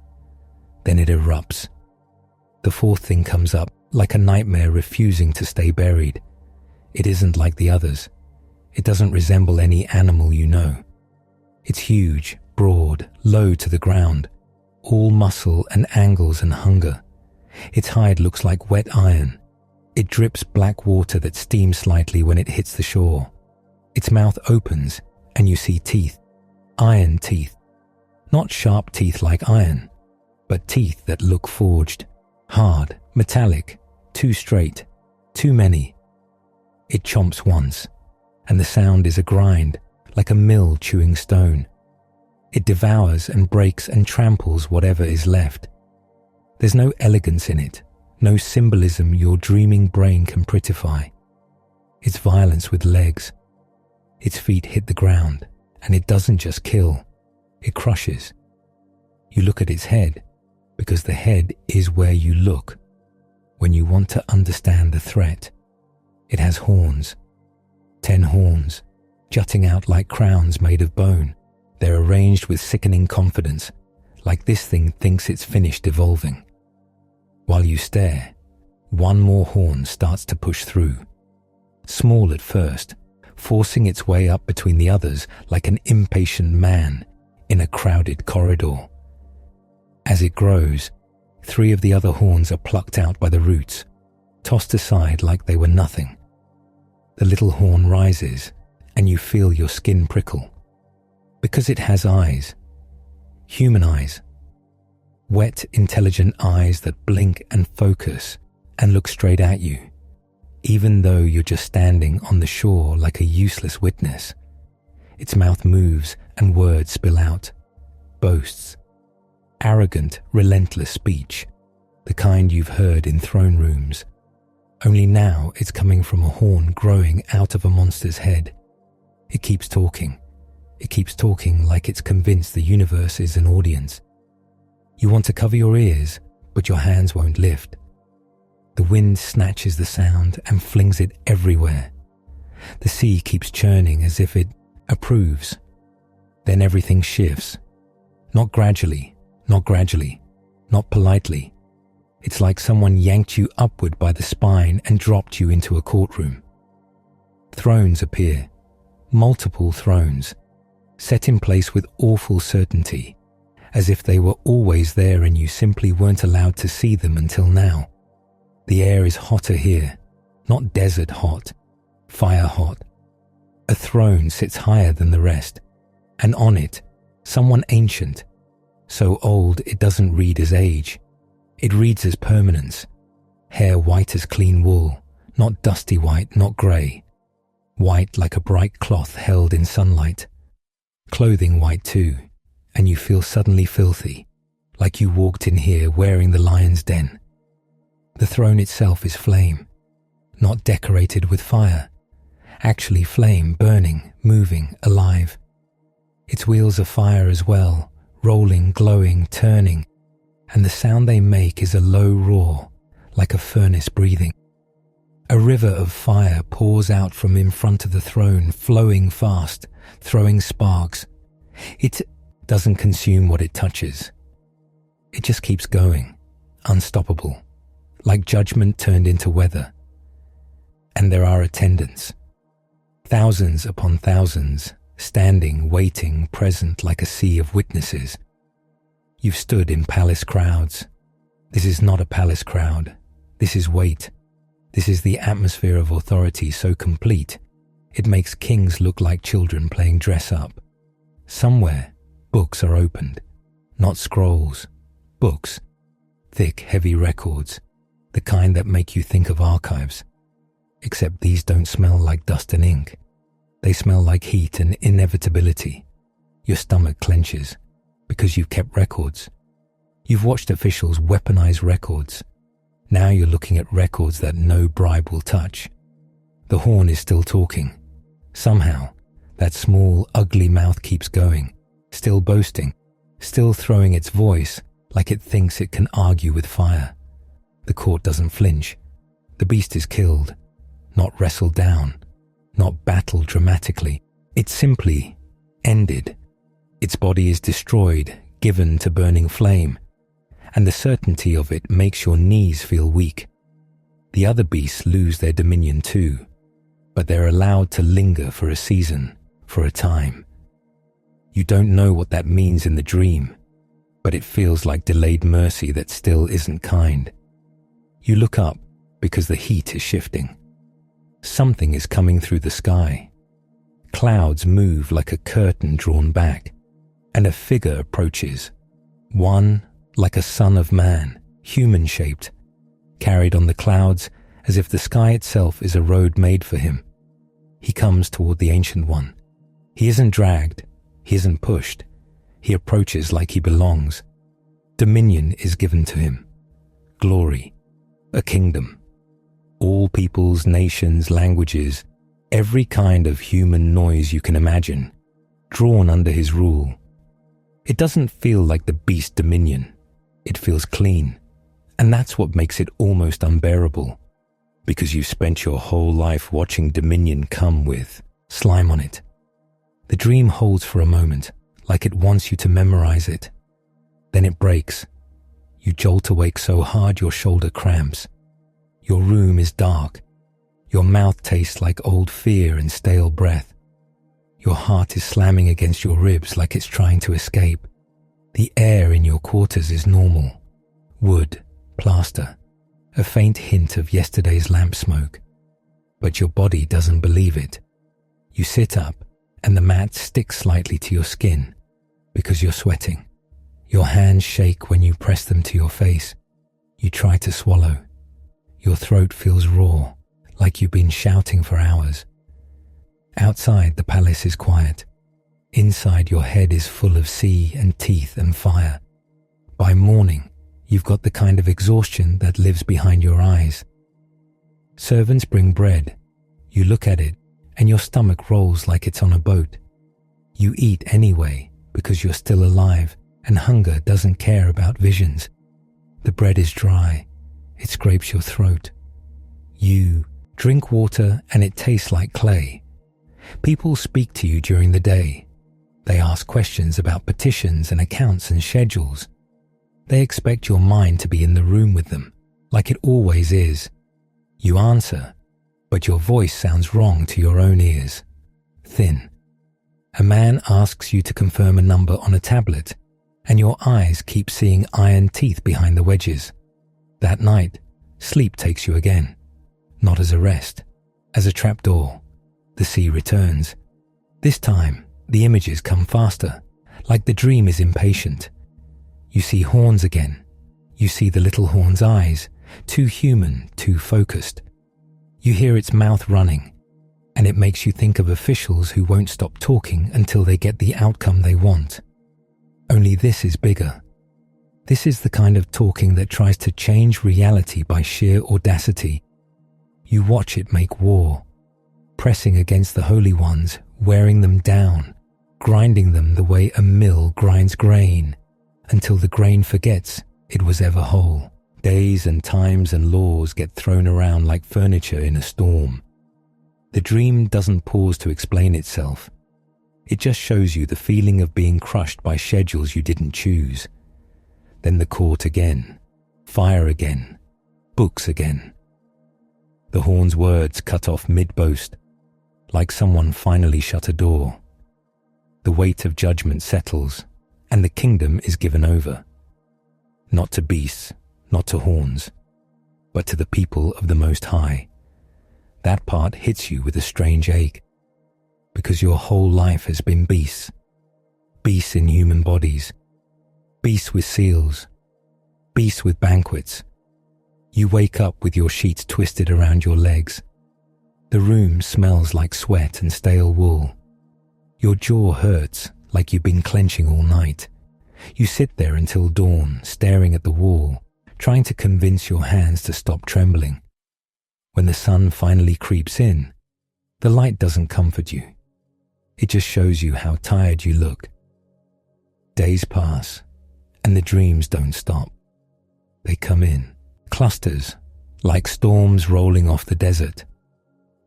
Then it erupts. The 4th thing comes up, like a nightmare refusing to stay buried. It isn't like the others. It doesn't resemble any animal you know. It's huge, broad, low to the ground, all muscle and angles and hunger. Its hide looks like wet iron. It drips black water that steams slightly when it hits the shore. Its mouth opens and you see teeth, iron teeth. Not sharp teeth like iron, but teeth that look forged, hard, metallic, too straight, too many. It chomps once, and the sound is a grind, like a mill chewing stone. It devours and breaks and tramples whatever is left. There's no elegance in it, no symbolism your dreaming brain can prettify. It's violence with legs. Its feet hit the ground, and it doesn't just kill, it crushes. You look at its head, because the head is where you look when you want to understand the threat. It has horns, 10 horns, jutting out like crowns made of bone. They're arranged with sickening confidence, like this thing thinks it's finished evolving. While you stare, one more horn starts to push through. Small at first, forcing its way up between the others like an impatient man in a crowded corridor. As it grows, 3 of the other horns are plucked out by the roots, tossed aside like they were nothing. The little horn rises, and you feel your skin prickle. Because it has eyes. Human eyes. Wet, intelligent eyes that blink and focus and look straight at you, even though you're just standing on the shore like a useless witness. Its mouth moves and words spill out. Boasts. Arrogant, relentless speech, the kind you've heard in throne rooms. Only now it's coming from a horn growing out of a monster's head. It keeps talking. It keeps talking like it's convinced the universe is an audience. You want to cover your ears, but your hands won't lift. The wind snatches the sound and flings it everywhere. The sea keeps churning as if it approves. Then everything shifts. Not gradually, not politely. It's like someone yanked you upward by the spine and dropped you into a courtroom. Thrones appear, multiple thrones, set in place with awful certainty, as if they were always there and you simply weren't allowed to see them until now. The air is hotter here, not desert hot, fire hot. A throne sits higher than the rest, and on it, someone ancient, so old it doesn't read as age. It reads as permanence. Hair white as clean wool, not dusty white, not grey. White like a bright cloth held in sunlight. Clothing white too, and you feel suddenly filthy, like you walked in here wearing the lion's den. The throne itself is flame, not decorated with fire. Actually flame, burning, moving, alive. Its wheels are fire as well, rolling, glowing, turning, and the sound they make is a low roar, like a furnace breathing. A river of fire pours out from in front of the throne, flowing fast, throwing sparks. It doesn't consume what it touches. It just keeps going, unstoppable, like judgment turned into weather. And there are attendants, thousands upon thousands, standing, waiting, present like a sea of witnesses. You've stood in palace crowds. This is not a palace crowd. This is weight. This is the atmosphere of authority so complete, it makes kings look like children playing dress up. Somewhere, books are opened. Not scrolls. Books. Thick, heavy records. The kind that make you think of archives. Except these don't smell like dust and ink. They smell like heat and inevitability. Your stomach clenches because you've kept records. You've watched officials weaponize records. Now you're looking at records that no bribe will touch. The horn is still talking. Somehow, that small, ugly mouth keeps going, still boasting, still throwing its voice like it thinks it can argue with fire. The court doesn't flinch. The beast is killed, not wrestled down, not battled dramatically. It's simply ended. Its body is destroyed, given to burning flame, and the certainty of it makes your knees feel weak. The other beasts lose their dominion too, but they're allowed to linger for a season, for a time. You don't know what that means in the dream, but it feels like delayed mercy that still isn't kind. You look up because the heat is shifting. Something is coming through the sky. Clouds move like a curtain drawn back, and a figure approaches. One like a son of man, human-shaped, carried on the clouds as if the sky itself is a road made for him. He comes toward the Ancient One. He isn't dragged. He isn't pushed. He approaches like he belongs. Dominion is given to him. Glory. A kingdom. All peoples, nations, languages, every kind of human noise you can imagine, drawn under his rule. It doesn't feel like the beast dominion. It feels clean. And that's what makes it almost unbearable, because you've spent your whole life watching dominion come with slime on it. The dream holds for a moment, like it wants you to memorize it. Then it breaks. You jolt awake so hard your shoulder cramps. Your room is dark. Your mouth tastes like old fear and stale breath. Your heart is slamming against your ribs like it's trying to escape. The air in your quarters is normal. Wood, plaster, a faint hint of yesterday's lamp smoke. But your body doesn't believe it. You sit up, and the mat sticks slightly to your skin because you're sweating. Your hands shake when you press them to your face. You try to swallow. Your throat feels raw, like you've been shouting for hours. Outside, the palace is quiet. Inside, your head is full of sea and teeth and fire. By morning, you've got the kind of exhaustion that lives behind your eyes. Servants bring bread. You look at it, and your stomach rolls like it's on a boat. You eat anyway because you're still alive, and hunger doesn't care about visions. The bread is dry. It scrapes your throat. You drink water, and it tastes like clay. People speak to you during the day. They ask questions about petitions and accounts and schedules. They expect your mind to be in the room with them, like it always is. You answer, but your voice sounds wrong to your own ears. Thin. A man asks you to confirm a number on a tablet, and your eyes keep seeing iron teeth behind the wedges. That night, sleep takes you again. Not as a rest, As a trapdoor, the sea returns. This time, the images come faster, like the dream is impatient. You see horns again. You see the little horn's eyes, too human, too focused. You hear its mouth running, and it makes you think of officials who won't stop talking until they get the outcome they want. Only this is bigger. This is the kind of talking that tries to change reality by sheer audacity. You watch it make war, pressing against the holy ones, wearing them down, grinding them the way a mill grinds grain, until the grain forgets it was ever whole. Days and times and laws get thrown around like furniture in a storm. The dream doesn't pause to explain itself. It just shows you the feeling of being crushed by schedules you didn't choose. Then the court again, fire again, books again. The horn's words cut off mid-boast, like someone finally shut a door. The weight of judgment settles, and the kingdom is given over. Not to beasts, not to horns, but to the people of the Most High. That part hits you with a strange ache, because your whole life has been beasts. Beasts in human bodies, beasts with seals, beasts with banquets. You wake up with your sheets twisted around your legs. The room smells like sweat and stale wool. Your jaw hurts like you've been clenching all night. You sit there until dawn, staring at the wall, trying to convince your hands to stop trembling. When the sun finally creeps in, the light doesn't comfort you. It just shows you how tired you look. Days pass, and the dreams don't stop. They come in, clusters, like storms rolling off the desert.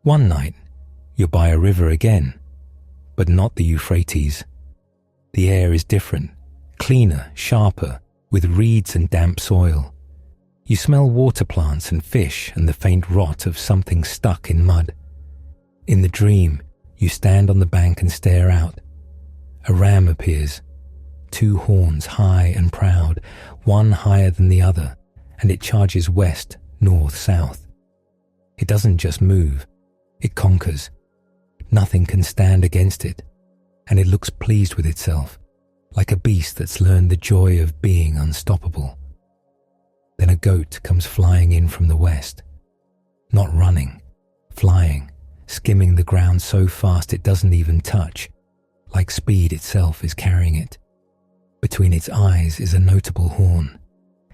One night, you're by a river again, but not the Euphrates. The air is different, cleaner, sharper, with reeds and damp soil. You smell water plants and fish and the faint rot of something stuck in mud. In the dream, you stand on the bank and stare out. A ram appears, 2 horns high and proud, one higher than the other, and it charges west, north, south. It doesn't just move, it conquers. Nothing can stand against it, and it looks pleased with itself, like a beast that's learned the joy of being unstoppable. Then a goat comes flying in from the west, not running, flying, skimming the ground so fast it doesn't even touch, like speed itself is carrying it. Between its eyes is a notable horn.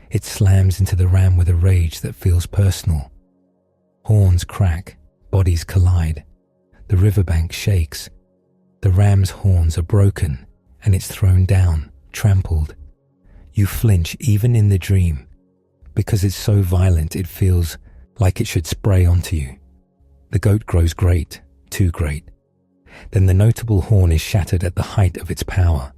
It slams into the ram with a rage that feels personal. Horns crack, bodies collide. The riverbank shakes. The ram's horns are broken, and it's thrown down, trampled. You flinch even in the dream, because it's so violent it feels like it should spray onto you. The goat grows great, too great. Then the notable horn is shattered at the height of its power.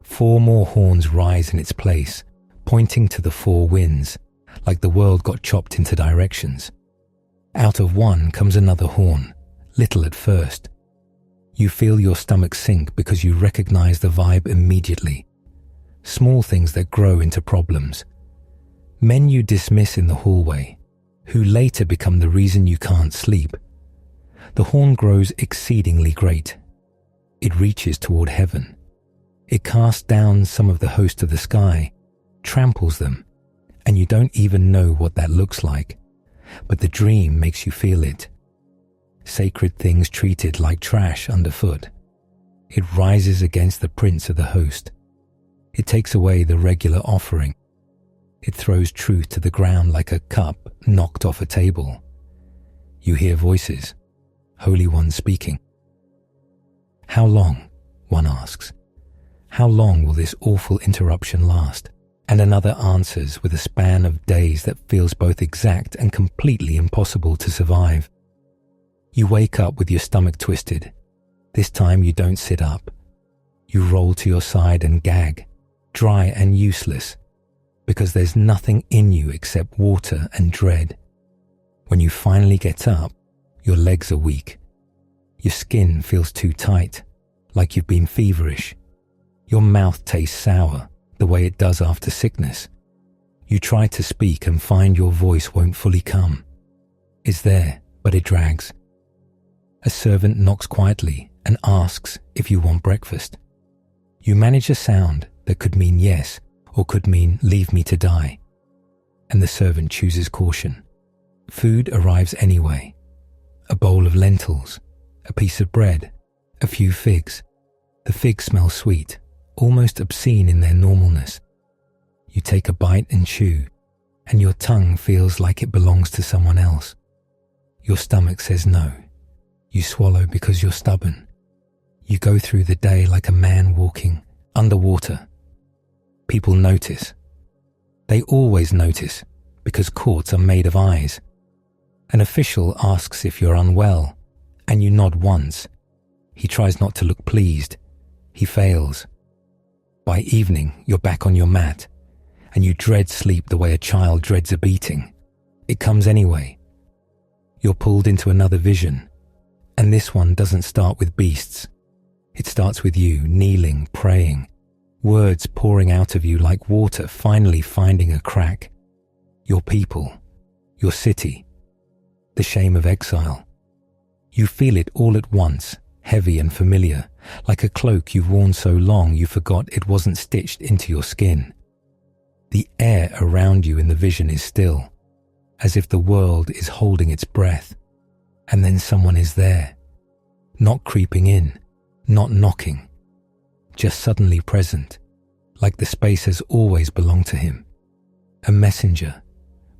4 more horns rise in its place, pointing to the 4 winds, like the world got chopped into directions. Out of one comes another horn, little at first. You feel your stomach sink because you recognize the vibe immediately. Small things that grow into problems. Men you dismiss in the hallway, who later become the reason you can't sleep. The horn grows exceedingly great. It reaches toward heaven. It casts down some of the host of the sky, tramples them, and you don't even know what that looks like, but the dream makes you feel it. Sacred things treated like trash underfoot. It rises against the prince of the host. It takes away the regular offering. It throws truth to the ground like a cup knocked off a table. You hear voices, holy ones speaking. How long? One asks. How long will this awful interruption last? And another answers with a span of days that feels both exact and completely impossible to survive. You wake up with your stomach twisted. This time you don't sit up. You roll to your side and gag, dry and useless, because there's nothing in you except water and dread. When you finally get up, your legs are weak. Your skin feels too tight, like you've been feverish. Your mouth tastes sour, the way it does after sickness. You try to speak and find your voice won't fully come. It's there, but it drags. A servant knocks quietly and asks if you want breakfast. You manage a sound that could mean yes or could mean leave me to die. And the servant chooses caution. Food arrives anyway. A bowl of lentils, a piece of bread, a few figs. The figs smell sweet, almost obscene in their normalness. You take a bite and chew, and your tongue feels like it belongs to someone else. Your stomach says no. You swallow because you're stubborn. You go through the day like a man walking underwater. People notice. They always notice because courts are made of eyes. An official asks if you're unwell, and you nod once. He tries not to look pleased. He fails. By evening, you're back on your mat, and you dread sleep the way a child dreads a beating. It comes anyway. You're pulled into another vision, and this one doesn't start with beasts. It starts with you, kneeling, praying, words pouring out of you like water finally finding a crack. Your people, your city, the shame of exile. You feel it all at once, heavy and familiar, like a cloak you've worn so long you forgot it wasn't stitched into your skin. The air around you in the vision is still, as if the world is holding its breath, and then someone is there, not creeping in, not knocking, just suddenly present, like the space has always belonged to him. A messenger,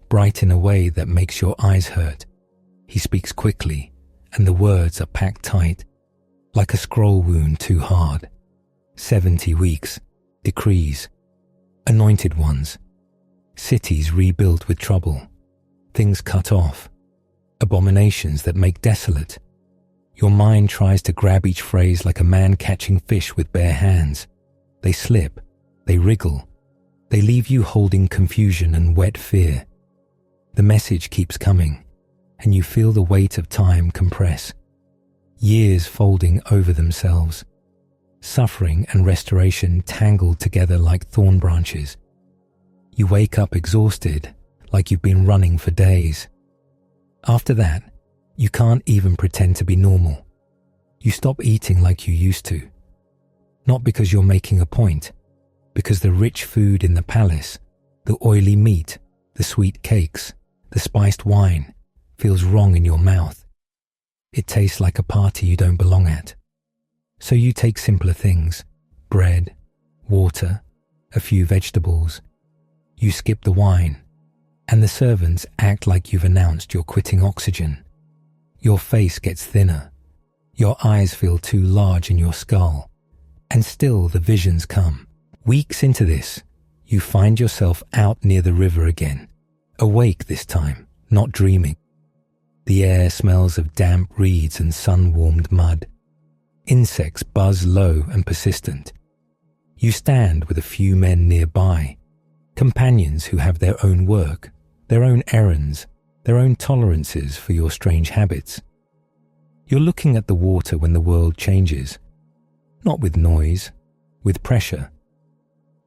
bright in a way that makes your eyes hurt. He speaks quickly, and the words are packed tight, like a scroll wound too hard. 70 weeks, decrees, anointed ones, cities rebuilt with trouble, things cut off, abominations that make desolate. Your mind tries to grab each phrase like a man catching fish with bare hands. They slip, they wriggle, they leave you holding confusion and wet fear. The message keeps coming, and you feel the weight of time compress. Years folding over themselves, suffering and restoration tangled together like thorn branches. You wake up exhausted, like you've been running for days. After that, you can't even pretend to be normal. You stop eating like you used to. Not because you're making a point, because the rich food in the palace, the oily meat, the sweet cakes, the spiced wine, feels wrong in your mouth. It tastes like a party you don't belong at. So you take simpler things, bread, water, a few vegetables. You skip the wine, and the servants act like you've announced you're quitting oxygen. Your face gets thinner. Your eyes feel too large in your skull. And still the visions come. Weeks into this, you find yourself out near the river again. Awake this time, not dreaming. The air smells of damp reeds and sun-warmed mud. Insects buzz low and persistent. You stand with a few men nearby, companions who have their own work, their own errands, their own tolerances for your strange habits. You're looking at the water when the world changes, not with noise, with pressure.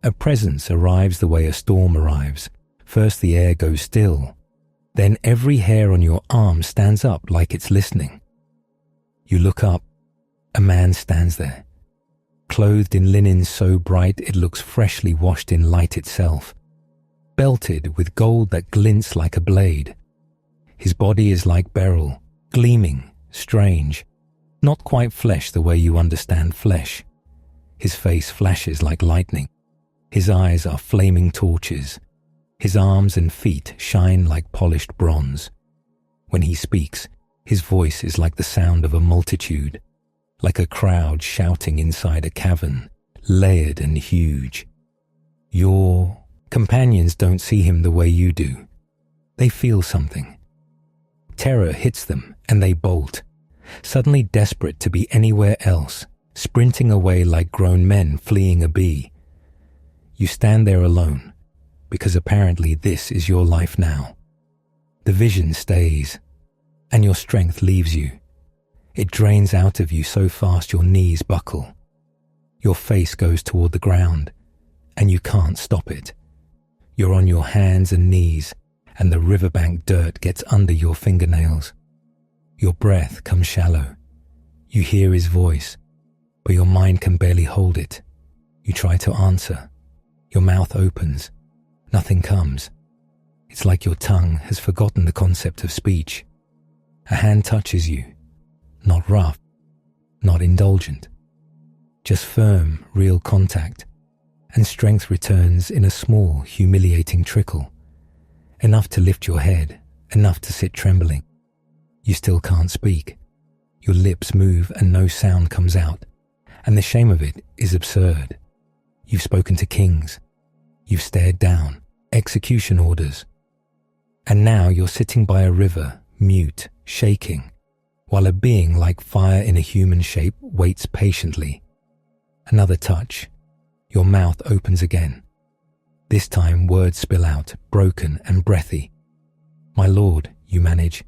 A presence arrives the way a storm arrives. First the air goes still, then every hair on your arm stands up like it's listening. You look up. A man stands there, clothed in linen so bright it looks freshly washed in light itself, belted with gold that glints like a blade. His body is like beryl, gleaming, strange, not quite flesh the way you understand flesh. His face flashes like lightning. His eyes are flaming torches. His arms and feet shine like polished bronze. When he speaks, his voice is like the sound of a multitude, like a crowd shouting inside a cavern, layered and huge. Your companions don't see him the way you do. They feel something. Terror hits them and they bolt, suddenly desperate to be anywhere else, sprinting away like grown men fleeing a bee. You stand there alone, because apparently this is your life now. The vision stays, and your strength leaves you. It drains out of you so fast your knees buckle. Your face goes toward the ground, and you can't stop it. You're on your hands and knees, and the riverbank dirt gets under your fingernails. Your breath comes shallow, You hear his voice, but your mind can barely hold it. You try to answer. Your mouth opens. Nothing comes. It's like your tongue has forgotten the concept of speech. A hand touches you, not rough, not indulgent, just firm, real contact, and strength returns in a small, humiliating trickle, enough to lift your head, enough to sit trembling. You still can't speak. Your lips move and no sound comes out, and the shame of it is absurd. You've spoken to kings. You've stared down, execution orders. And now you're sitting by a river, mute, shaking, while a being like fire in a human shape waits patiently. Another touch. Your mouth opens again. This time words spill out, broken and breathy. "My lord," you manage,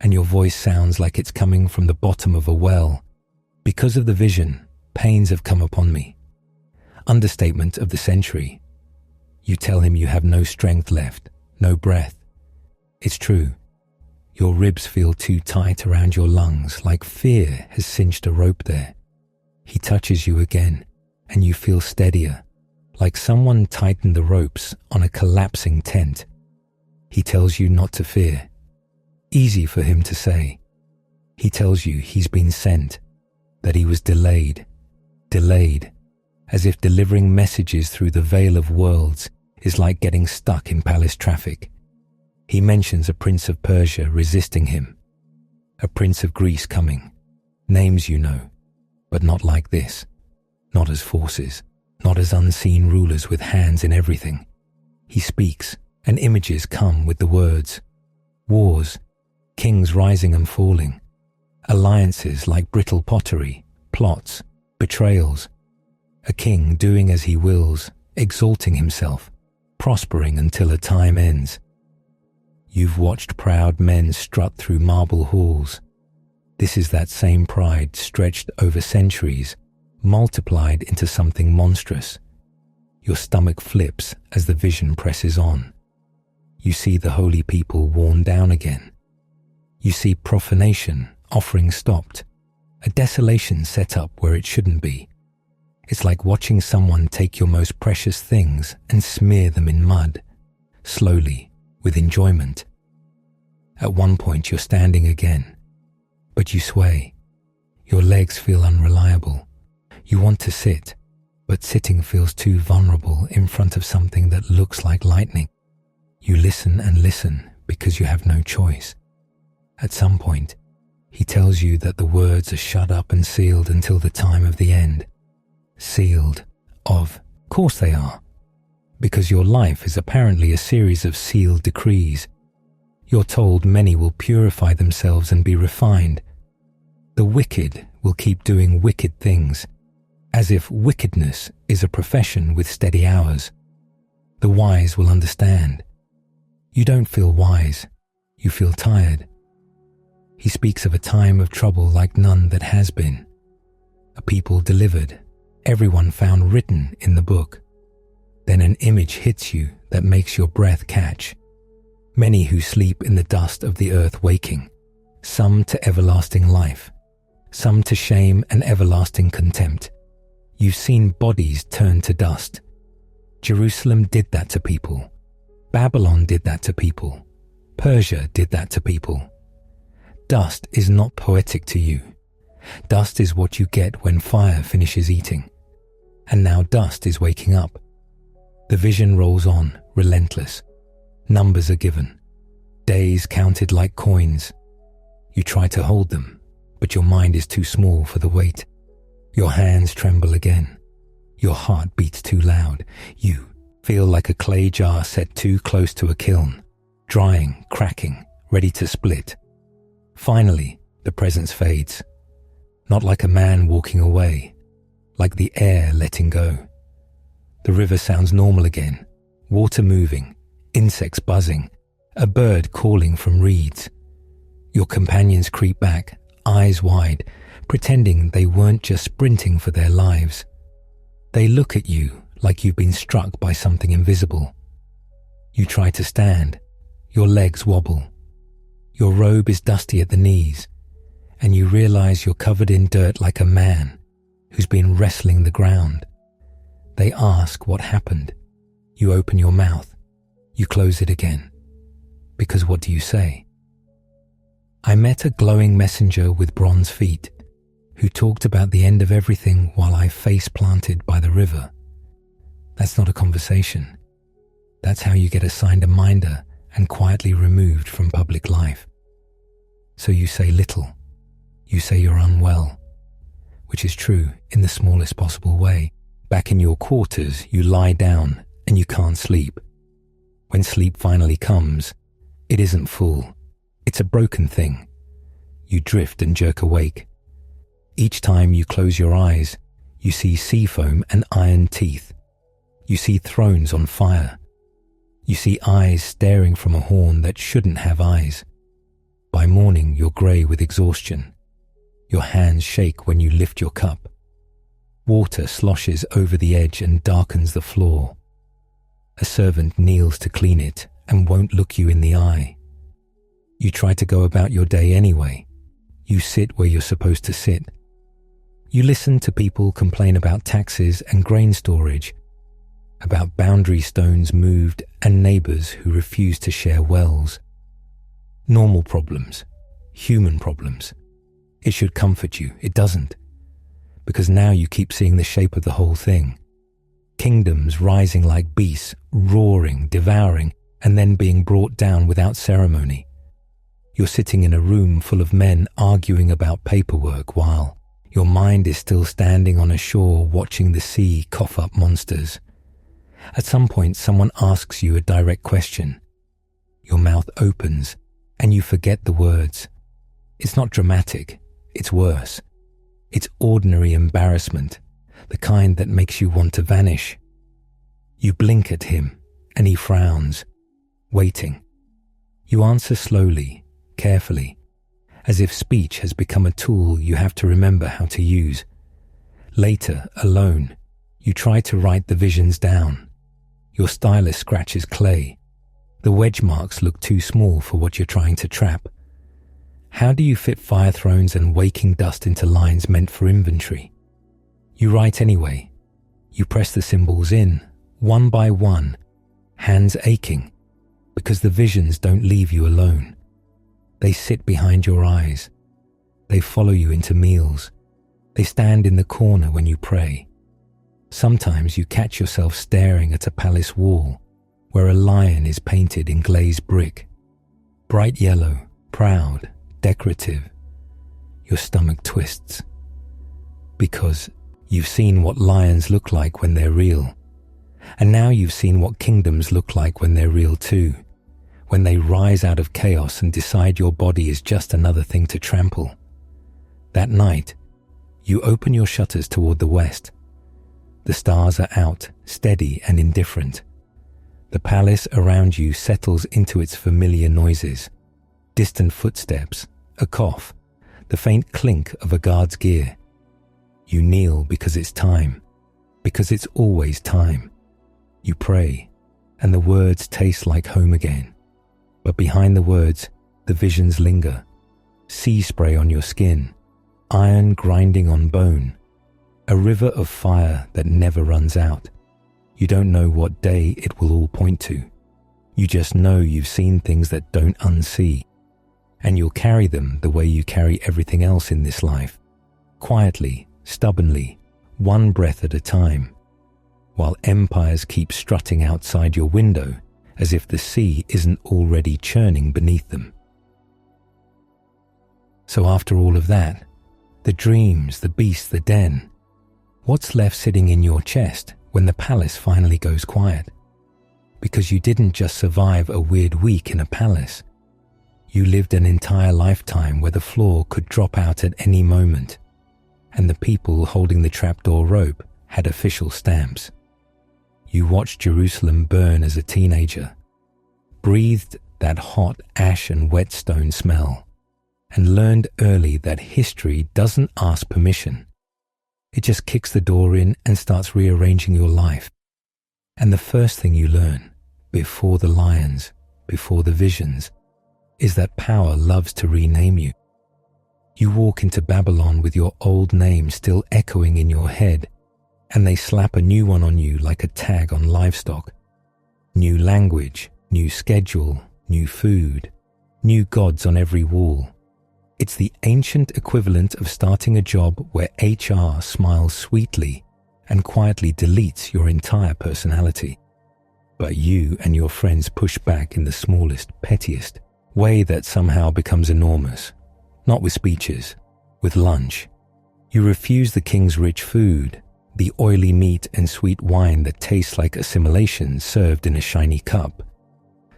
and your voice sounds like it's coming from the bottom of a well. "Because of the vision, pains have come upon me." Understatement of the century. You tell him you have no strength left, no breath. It's true. Your ribs feel too tight around your lungs, like fear has cinched a rope there. He touches you again, and you feel steadier, like someone tightened the ropes on a collapsing tent. He tells you not to fear. Easy for him to say. He tells you he's been sent, that he was delayed, as if delivering messages through the veil of worlds is like getting stuck in palace traffic. He mentions a prince of Persia resisting him, a prince of Greece coming, names you know, but not like this, not as forces, not as unseen rulers with hands in everything. He speaks, and images come with the words. Wars, kings rising and falling, alliances like brittle pottery, plots, betrayals, a king doing as he wills, exalting himself, prospering until a time ends. You've watched proud men strut through marble halls. This is that same pride stretched over centuries, multiplied into something monstrous. Your stomach flips as the vision presses on. You see the holy people worn down again. You see profanation, offerings stopped, a desolation set up where it shouldn't be. It's like watching someone take your most precious things and smear them in mud, slowly, with enjoyment. At one point you're standing again, but you sway. Your legs feel unreliable. You want to sit, but sitting feels too vulnerable in front of something that looks like lightning. You listen and listen because you have no choice. At some point, he tells you that the words are shut up and sealed until the time of the end. Sealed. Of course they are. Because your life is apparently a series of sealed decrees. You're told many will purify themselves and be refined. The wicked will keep doing wicked things, as if wickedness is a profession with steady hours. The wise will understand. You don't feel wise. You feel tired. He speaks of a time of trouble like none that has been. A people delivered, everyone found written in the book. Then an image hits you that makes your breath catch. Many who sleep in the dust of the earth waking, some to everlasting life, some to shame and everlasting contempt. You've seen bodies turn to dust. Jerusalem did that to people. Babylon did that to people. Persia did that to people. Dust is not poetic to you. Dust is what you get when fire finishes eating. And now dust is waking up. The vision rolls on, relentless. Numbers are given. Days counted like coins. You try to hold them, but your mind is too small for the weight. Your hands tremble again. Your heart beats too loud. You feel like a clay jar set too close to a kiln, drying, cracking, ready to split. Finally, the presence fades. Not like a man walking away, like the air letting go. The river sounds normal again, water moving, insects buzzing, a bird calling from reeds. Your companions creep back, eyes wide, pretending they weren't just sprinting for their lives. They look at you like you've been struck by something invisible. You try to stand. Your legs wobble. Your robe is dusty at the knees, and you realize you're covered in dirt like a man who's been wrestling the ground. They ask what happened. You open your mouth. You close it again. Because what do you say? I met a glowing messenger with bronze feet who talked about the end of everything while I face planted by the river. That's not a conversation. That's how you get assigned a minder and quietly removed from public life. So you say little. You say you're unwell, which is true in the smallest possible way. Back in your quarters, you lie down and you can't sleep. When sleep finally comes, it isn't full. It's a broken thing. You drift and jerk awake. Each time you close your eyes, you see sea foam and iron teeth. You see thrones on fire. You see eyes staring from a horn that shouldn't have eyes. By morning, you're grey with exhaustion. Your hands shake when you lift your cup. Water sloshes over the edge and darkens the floor. A servant kneels to clean it and won't look you in the eye. You try to go about your day anyway. You sit where you're supposed to sit. You listen to people complain about taxes and grain storage, about boundary stones moved and neighbours who refuse to share wells. Normal problems, human problems. It should comfort you. It doesn't. Because now you keep seeing the shape of the whole thing. Kingdoms rising like beasts, roaring, devouring, and then being brought down without ceremony. You're sitting in a room full of men arguing about paperwork while your mind is still standing on a shore watching the sea cough up monsters. At some point, someone asks you a direct question. Your mouth opens and you forget the words. It's not dramatic. It's worse. It's ordinary embarrassment, the kind that makes you want to vanish. You blink at him and he frowns, waiting. You answer slowly, carefully, as if speech has become a tool you have to remember how to use. Later, alone, you try to write the visions down. Your stylus scratches clay. The wedge marks look too small for what you're trying to trap. How do you fit fire thrones and waking dust into lines meant for inventory? You write anyway. You press the symbols in, one by one, hands aching, because the visions don't leave you alone. They sit behind your eyes. They follow you into meals. They stand in the corner when you pray. Sometimes you catch yourself staring at a palace wall where a lion is painted in glazed brick. Bright yellow, proud, decorative. Your stomach twists. Because you've seen what lions look like when they're real. And now you've seen what kingdoms look like when they're real too. When they rise out of chaos and decide your body is just another thing to trample. That night, you open your shutters toward the west. The stars are out, steady and indifferent. The palace around you settles into its familiar noises. Distant footsteps, a cough, the faint clink of a guard's gear. You kneel because it's time, because it's always time. You pray, and the words taste like home again. But behind the words, the visions linger. Sea spray on your skin, iron grinding on bone, a river of fire that never runs out. You don't know what day it will all point to. You just know you've seen things that don't unsee, and you'll carry them the way you carry everything else in this life, quietly, stubbornly, one breath at a time, while empires keep strutting outside your window as if the sea isn't already churning beneath them. So after all of that, the dreams, the beast, the den, what's left sitting in your chest when the palace finally goes quiet? Because you didn't just survive a weird week in a palace. You lived an entire lifetime where the floor could drop out at any moment, and the people holding the trapdoor rope had official stamps. You watched Jerusalem burn as a teenager, breathed that hot ash and whetstone smell, and learned early that history doesn't ask permission. It just kicks the door in and starts rearranging your life. And the first thing you learn, before the lions, before the visions, is that power loves to rename you. You walk into Babylon with your old name still echoing in your head, and they slap a new one on you like a tag on livestock. New language, new schedule, new food, new gods on every wall. It's the ancient equivalent of starting a job where HR smiles sweetly and quietly deletes your entire personality. But you and your friends push back in the smallest, pettiest way that somehow becomes enormous. Not with speeches, with lunch. You refuse the king's rich food, the oily meat and sweet wine that tastes like assimilation served in a shiny cup.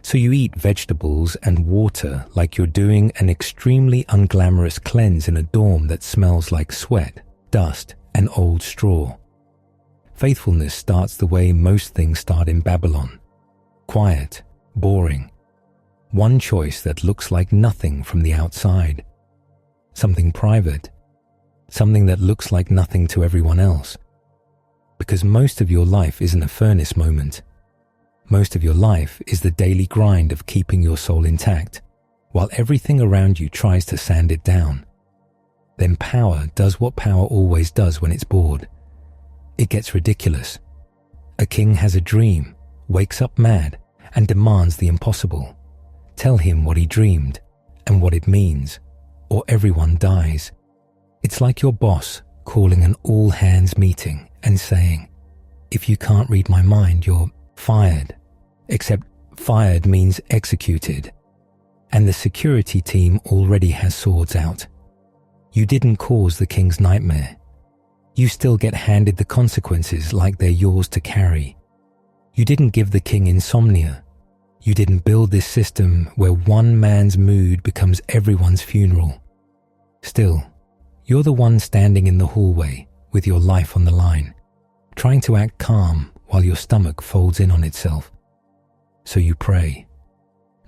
So you eat vegetables and water like you're doing an extremely unglamorous cleanse in a dorm that smells like sweat, dust, and old straw. Faithfulness starts the way most things start in Babylon. Quiet, boring. One choice that looks like nothing from the outside. Something private. Something that looks like nothing to everyone else. Because most of your life isn't a furnace moment. Most of your life is the daily grind of keeping your soul intact, while everything around you tries to sand it down. Then power does what power always does when it's bored. It gets ridiculous. A king has a dream, wakes up mad, and demands the impossible. Tell him what he dreamed and what it means, or everyone dies. It's like your boss calling an all-hands meeting and saying, "If you can't read my mind, you're fired." Except fired means executed, and the security team already has swords out. You didn't cause the king's nightmare. You still get handed the consequences like they're yours to carry. You didn't give the king insomnia. You didn't build this system where one man's mood becomes everyone's funeral. Still, you're the one standing in the hallway with your life on the line, trying to act calm while your stomach folds in on itself. So you pray,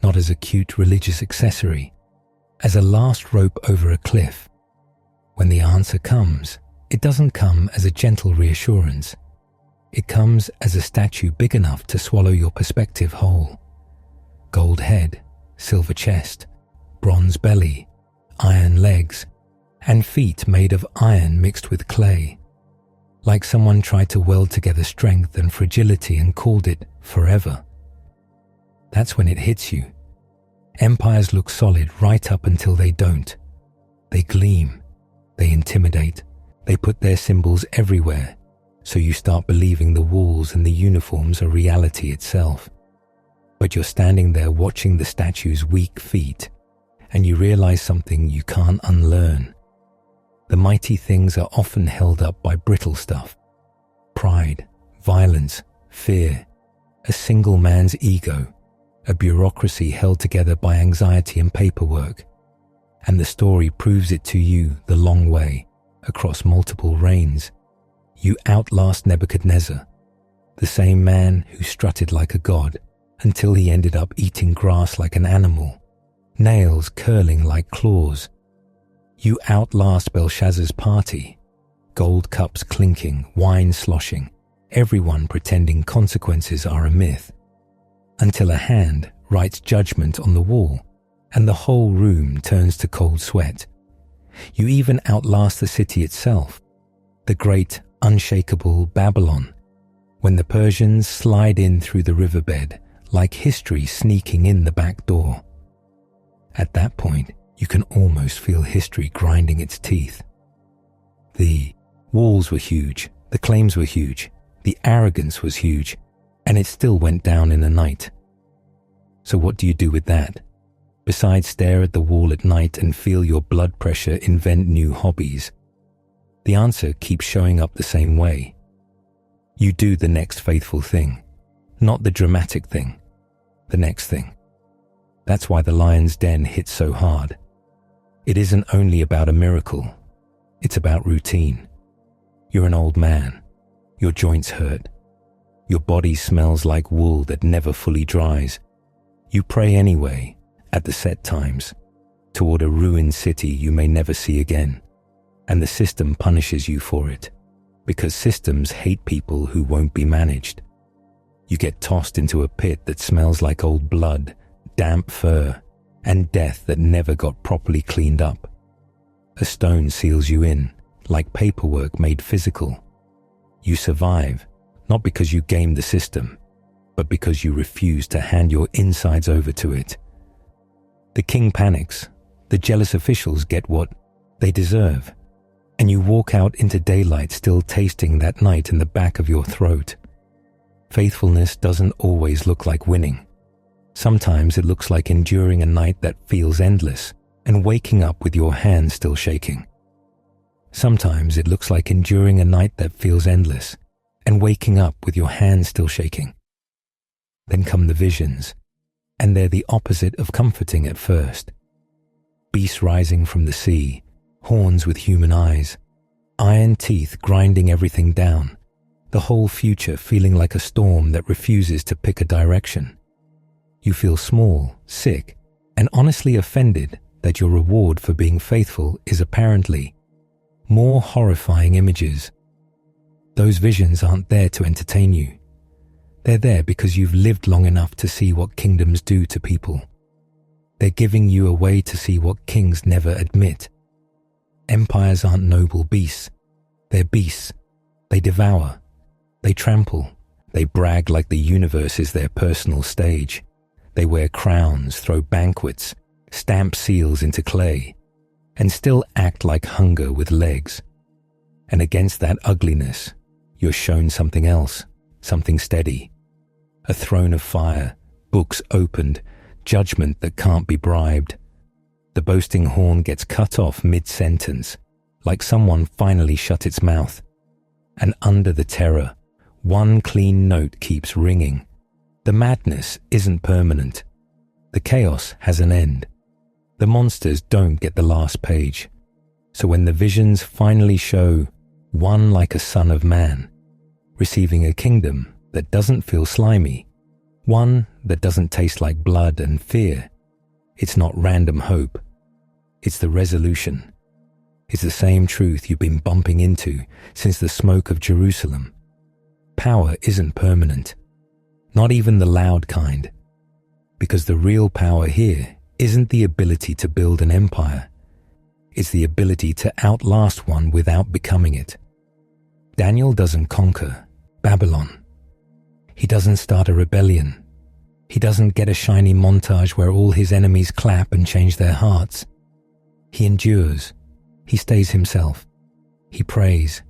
not as a cute religious accessory, as a last rope over a cliff. When the answer comes, it doesn't come as a gentle reassurance. It comes as a statue big enough to swallow your perspective whole. Gold head, silver chest, bronze belly, iron legs, and feet made of iron mixed with clay. Like someone tried to weld together strength and fragility and called it forever. That's when it hits you. Empires look solid right up until they don't. They gleam. They intimidate. They put their symbols everywhere, so you start believing the walls and the uniforms are reality itself. But you're standing there watching the statue's weak feet, and you realize something you can't unlearn. The mighty things are often held up by brittle stuff. Pride, violence, fear, a single man's ego, a bureaucracy held together by anxiety and paperwork. And the story proves it to you the long way, across multiple reigns. You outlast Nebuchadnezzar, the same man who strutted like a god until he ended up eating grass like an animal, nails curling like claws. You outlast Belshazzar's party, gold cups clinking, wine sloshing, everyone pretending consequences are a myth, until a hand writes judgment on the wall and the whole room turns to cold sweat. You even outlast the city itself, the great, unshakable Babylon, when the Persians slide in through the riverbed like history sneaking in the back door. At that point, you can almost feel history grinding its teeth. The walls were huge, the claims were huge, the arrogance was huge, and it still went down in a night. So what do you do with that? Besides stare at the wall at night and feel your blood pressure invent new hobbies? The answer keeps showing up the same way. You do the next faithful thing, not the dramatic thing, the next thing. That's why the lion's den hits so hard. It isn't only about a miracle, it's about routine. You're an old man, your joints hurt, your body smells like wool that never fully dries. You pray anyway, at the set times, toward a ruined city you may never see again, and the system punishes you for it, because systems hate people who won't be managed. You get tossed into a pit that smells like old blood, damp fur, and death that never got properly cleaned up. A stone seals you in, like paperwork made physical. You survive, not because you game the system, but because you refuse to hand your insides over to it. The king panics, the jealous officials get what they deserve, and you walk out into daylight still tasting that night in the back of your throat. Faithfulness doesn't always look like winning. Sometimes it looks like enduring a night that feels endless and waking up with your hands still shaking. Sometimes it looks like enduring a night that feels endless and waking up with your hands still shaking. Then come the visions, and they're the opposite of comforting at first. Beasts rising from the sea, horns with human eyes, iron teeth grinding everything down, the whole future feeling like a storm that refuses to pick a direction. You feel small, sick, and honestly offended that your reward for being faithful is apparently more horrifying images. Those visions aren't there to entertain you. They're there because you've lived long enough to see what kingdoms do to people. They're giving you a way to see what kings never admit. Empires aren't noble beasts. They're beasts. They devour. They trample. They brag like the universe is their personal stage. They wear crowns, throw banquets, stamp seals into clay, and still act like hunger with legs. And against that ugliness, you're shown something else, something steady. A throne of fire, books opened, judgment that can't be bribed. The boasting horn gets cut off mid-sentence, like someone finally shut its mouth. And under the terror, one clean note keeps ringing. The madness isn't permanent. The chaos has an end. The monsters don't get the last page. So when the visions finally show one like a son of man, receiving a kingdom that doesn't feel slimy, one that doesn't taste like blood and fear, it's not random hope. It's the resolution. It's the same truth you've been bumping into since the smoke of Jerusalem. Power isn't permanent, not even the loud kind, because the real power here isn't the ability to build an empire. It's the ability to outlast one without becoming it. Daniel doesn't conquer Babylon. He doesn't start a rebellion. He doesn't get a shiny montage where all his enemies clap and change their hearts. He endures. He stays himself. He prays.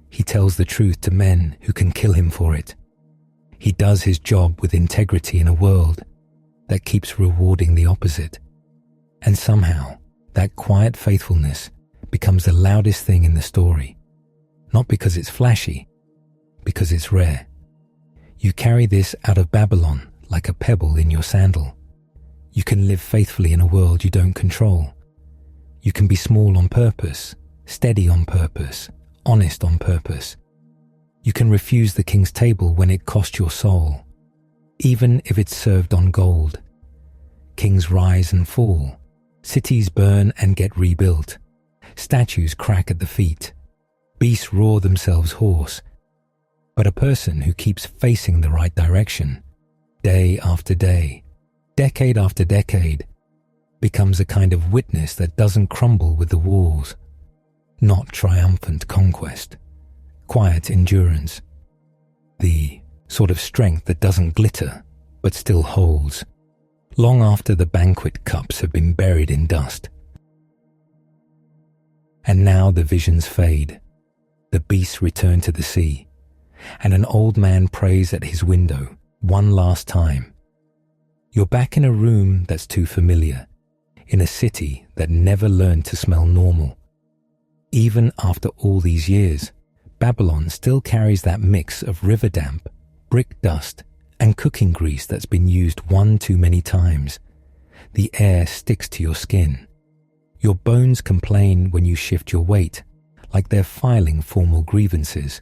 He tells the truth to men who can kill him for it. He does his job with integrity in a world that keeps rewarding the opposite. And somehow, that quiet faithfulness becomes the loudest thing in the story. Not because it's flashy, because it's rare. You carry this out of Babylon like a pebble in your sandal. You can live faithfully in a world you don't control. You can be small on purpose, steady on purpose, honest on purpose. You can refuse the king's table when it cost your soul, even if it's served on gold. Kings rise and fall. Cities burn and get rebuilt. Statues crack at the feet. Beasts roar themselves hoarse. But a person who keeps facing the right direction, day after day, decade after decade, becomes a kind of witness that doesn't crumble with the walls. Not triumphant conquest, quiet endurance. The sort of strength that doesn't glitter, but still holds, long after the banquet cups have been buried in dust. And now the visions fade. The beasts return to the sea, and an old man prays at his window one last time. You're back in a room that's too familiar, in a city that never learned to smell normal. Even after all these years, Babylon still carries that mix of river damp, brick dust, and cooking grease that's been used one too many times. The air sticks to your skin. Your bones complain when you shift your weight, like they're filing formal grievances.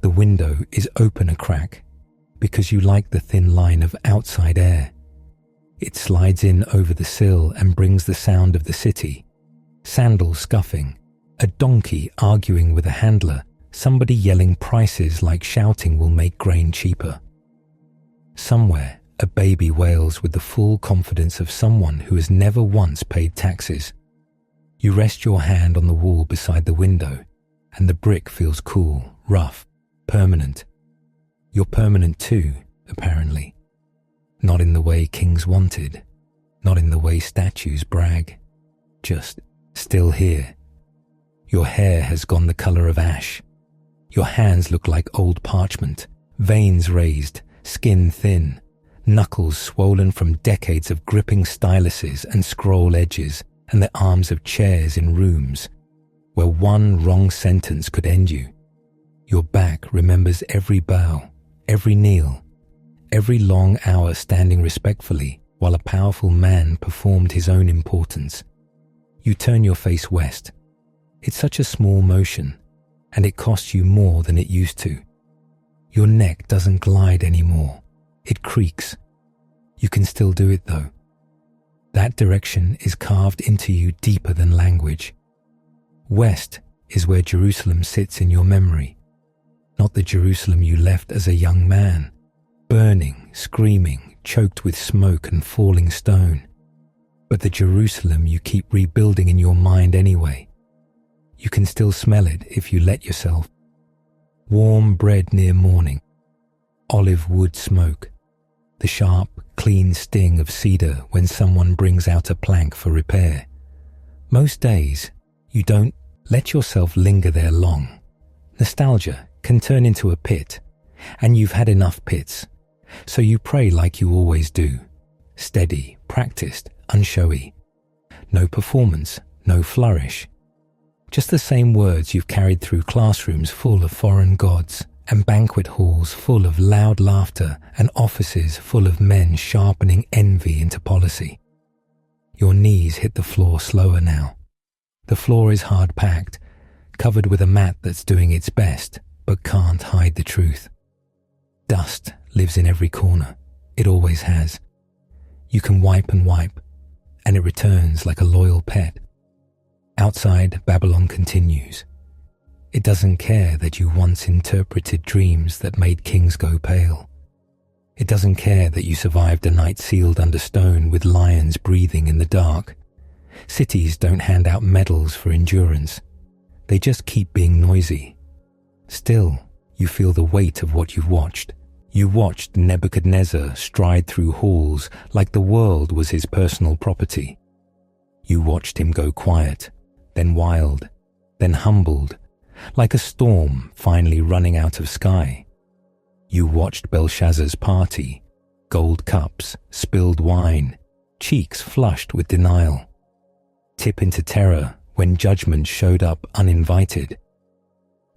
The window is open a crack because you like the thin line of outside air. It slides in over the sill and brings the sound of the city. Sandals scuffing, a donkey arguing with a handler, somebody yelling prices like shouting will make grain cheaper. Somewhere, a baby wails with the full confidence of someone who has never once paid taxes. You rest your hand on the wall beside the window, and the brick feels cool, rough, permanent. You're permanent too, apparently. Not in the way kings wanted, not in the way statues brag. Just still here. Your hair has gone the color of ash. Your hands look like old parchment, veins raised, skin thin, knuckles swollen from decades of gripping styluses and scroll edges and the arms of chairs in rooms where one wrong sentence could end you. Your back remembers every bow, every kneel, every long hour standing respectfully while a powerful man performed his own importance. You turn your face west. It's such a small motion, and it costs you more than it used to. Your neck doesn't glide anymore. It creaks. You can still do it though. That direction is carved into you deeper than language. West is where Jerusalem sits in your memory, not the Jerusalem you left as a young man, burning, screaming, choked with smoke and falling stone, but the Jerusalem you keep rebuilding in your mind anyway. You can still smell it if you let yourself. Warm bread near morning, olive wood smoke, the sharp, clean sting of cedar when someone brings out a plank for repair. Most days, you don't let yourself linger there long. Nostalgia can turn into a pit, and you've had enough pits. So you pray like you always do. Steady, practiced, unshowy. No performance, no flourish. Just the same words you've carried through classrooms full of foreign gods and banquet halls full of loud laughter and offices full of men sharpening envy into policy. Your knees hit the floor slower now. The floor is hard-packed, covered with a mat that's doing its best but can't hide the truth. Dust lives in every corner. It always has. You can wipe and wipe, and it returns like a loyal pet. Outside, Babylon continues. It doesn't care that you once interpreted dreams that made kings go pale. It doesn't care that you survived a night sealed under stone with lions breathing in the dark. Cities don't hand out medals for endurance. They just keep being noisy. Still, you feel the weight of what you've watched. You watched Nebuchadnezzar stride through halls like the world was his personal property. You watched him go quiet, then wild, then humbled, like a storm finally running out of sky. You watched Belshazzar's party, gold cups, spilled wine, cheeks flushed with denial, tip into terror when judgment showed up uninvited.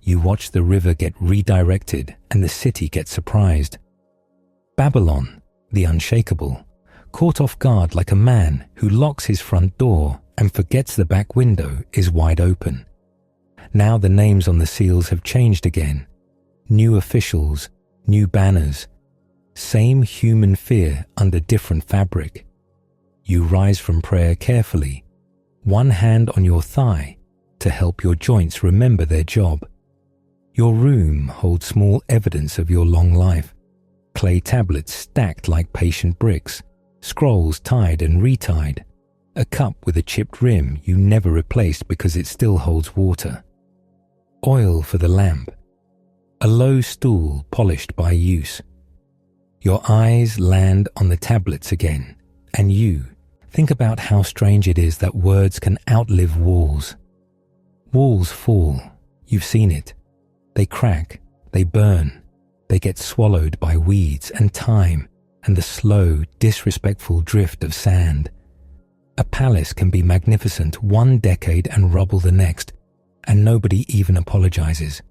You watched the river get redirected and the city get surprised. Babylon, the unshakable, caught off guard like a man who locks his front door and forgets the back window is wide open. Now the names on the seals have changed again. New officials, new banners. Same human fear under different fabric. You rise from prayer carefully, one hand on your thigh to help your joints remember their job. Your room holds small evidence of your long life. Clay tablets stacked like patient bricks, scrolls tied and retied, a cup with a chipped rim you never replaced because it still holds water. Oil for the lamp, a low stool polished by use. Your eyes land on the tablets again, and you think about how strange it is that words can outlive walls. Walls fall, you've seen it. They crack, they burn, they get swallowed by weeds and time and the slow, disrespectful drift of sand. A palace can be magnificent one decade and rubble the next, and nobody even apologizes.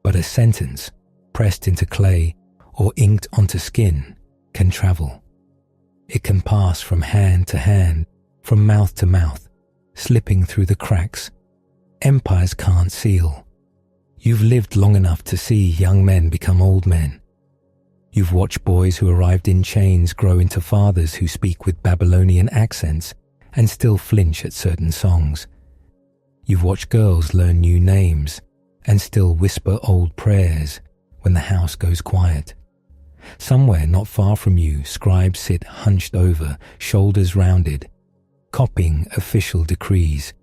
But a sentence, pressed into clay or inked onto skin, can travel. It can pass from hand to hand, from mouth to mouth, slipping through the cracks. Empires can't seal. You've lived long enough to see young men become old men. You've watched boys who arrived in chains grow into fathers who speak with Babylonian accents and still flinch at certain songs. You've watched girls learn new names and still whisper old prayers when the house goes quiet. Somewhere not far from you, scribes sit hunched over, shoulders rounded, copying official decrees.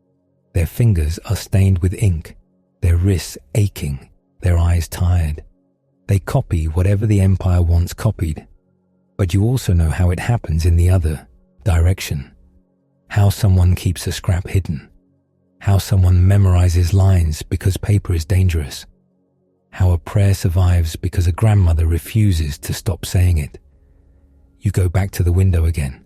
Their fingers are stained with ink, their wrists aching, their eyes tired. They copy whatever the Empire wants copied, but you also know how it happens in the other direction. How someone keeps a scrap hidden. How someone memorizes lines because paper is dangerous. How a prayer survives because a grandmother refuses to stop saying it. You go back to the window again.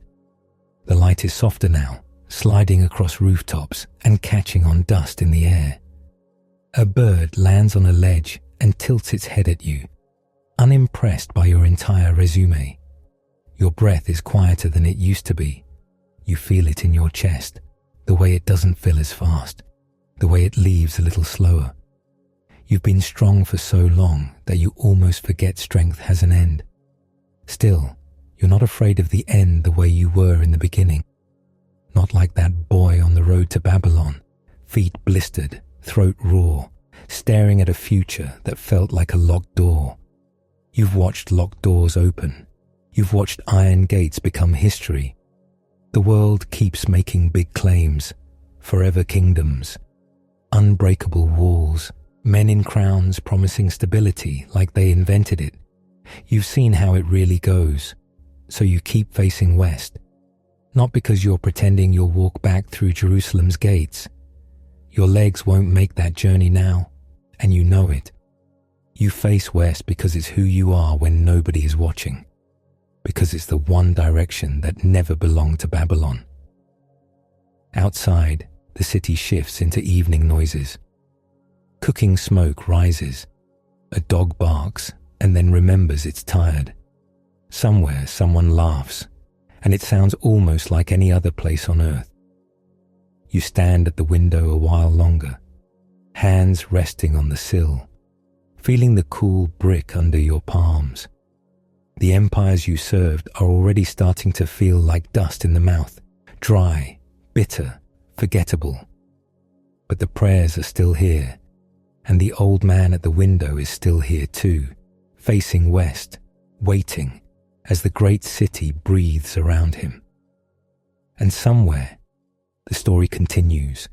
The light is softer now, sliding across rooftops and catching on dust in the air. A bird lands on a ledge and tilts its head at you, unimpressed by your entire resume. Your breath is quieter than it used to be. You feel it in your chest, the way it doesn't fill as fast, the way it leaves a little slower. You've been strong for so long that you almost forget strength has an end. Still, you're not afraid of the end the way you were in the beginning. Not like that boy on the road to Babylon, feet blistered, throat raw, staring at a future that felt like a locked door. You've watched locked doors open. You've watched iron gates become history. The world keeps making big claims, forever kingdoms, unbreakable walls, men in crowns promising stability like they invented it. You've seen how it really goes, so you keep facing west. Not because you're pretending you'll walk back through Jerusalem's gates. Your legs won't make that journey now, and you know it. You face west because it's who you are when nobody is watching, because it's the one direction that never belonged to Babylon. Outside, the city shifts into evening noises. Cooking smoke rises. A dog barks and then remembers it's tired. Somewhere someone laughs, and it sounds almost like any other place on earth. You stand at the window a while longer, hands resting on the sill, feeling the cool brick under your palms. The empires you served are already starting to feel like dust in the mouth, dry, bitter, forgettable. But the prayers are still here, and the old man at the window is still here too, facing west, waiting as the great city breathes around him. And somewhere, the story continues,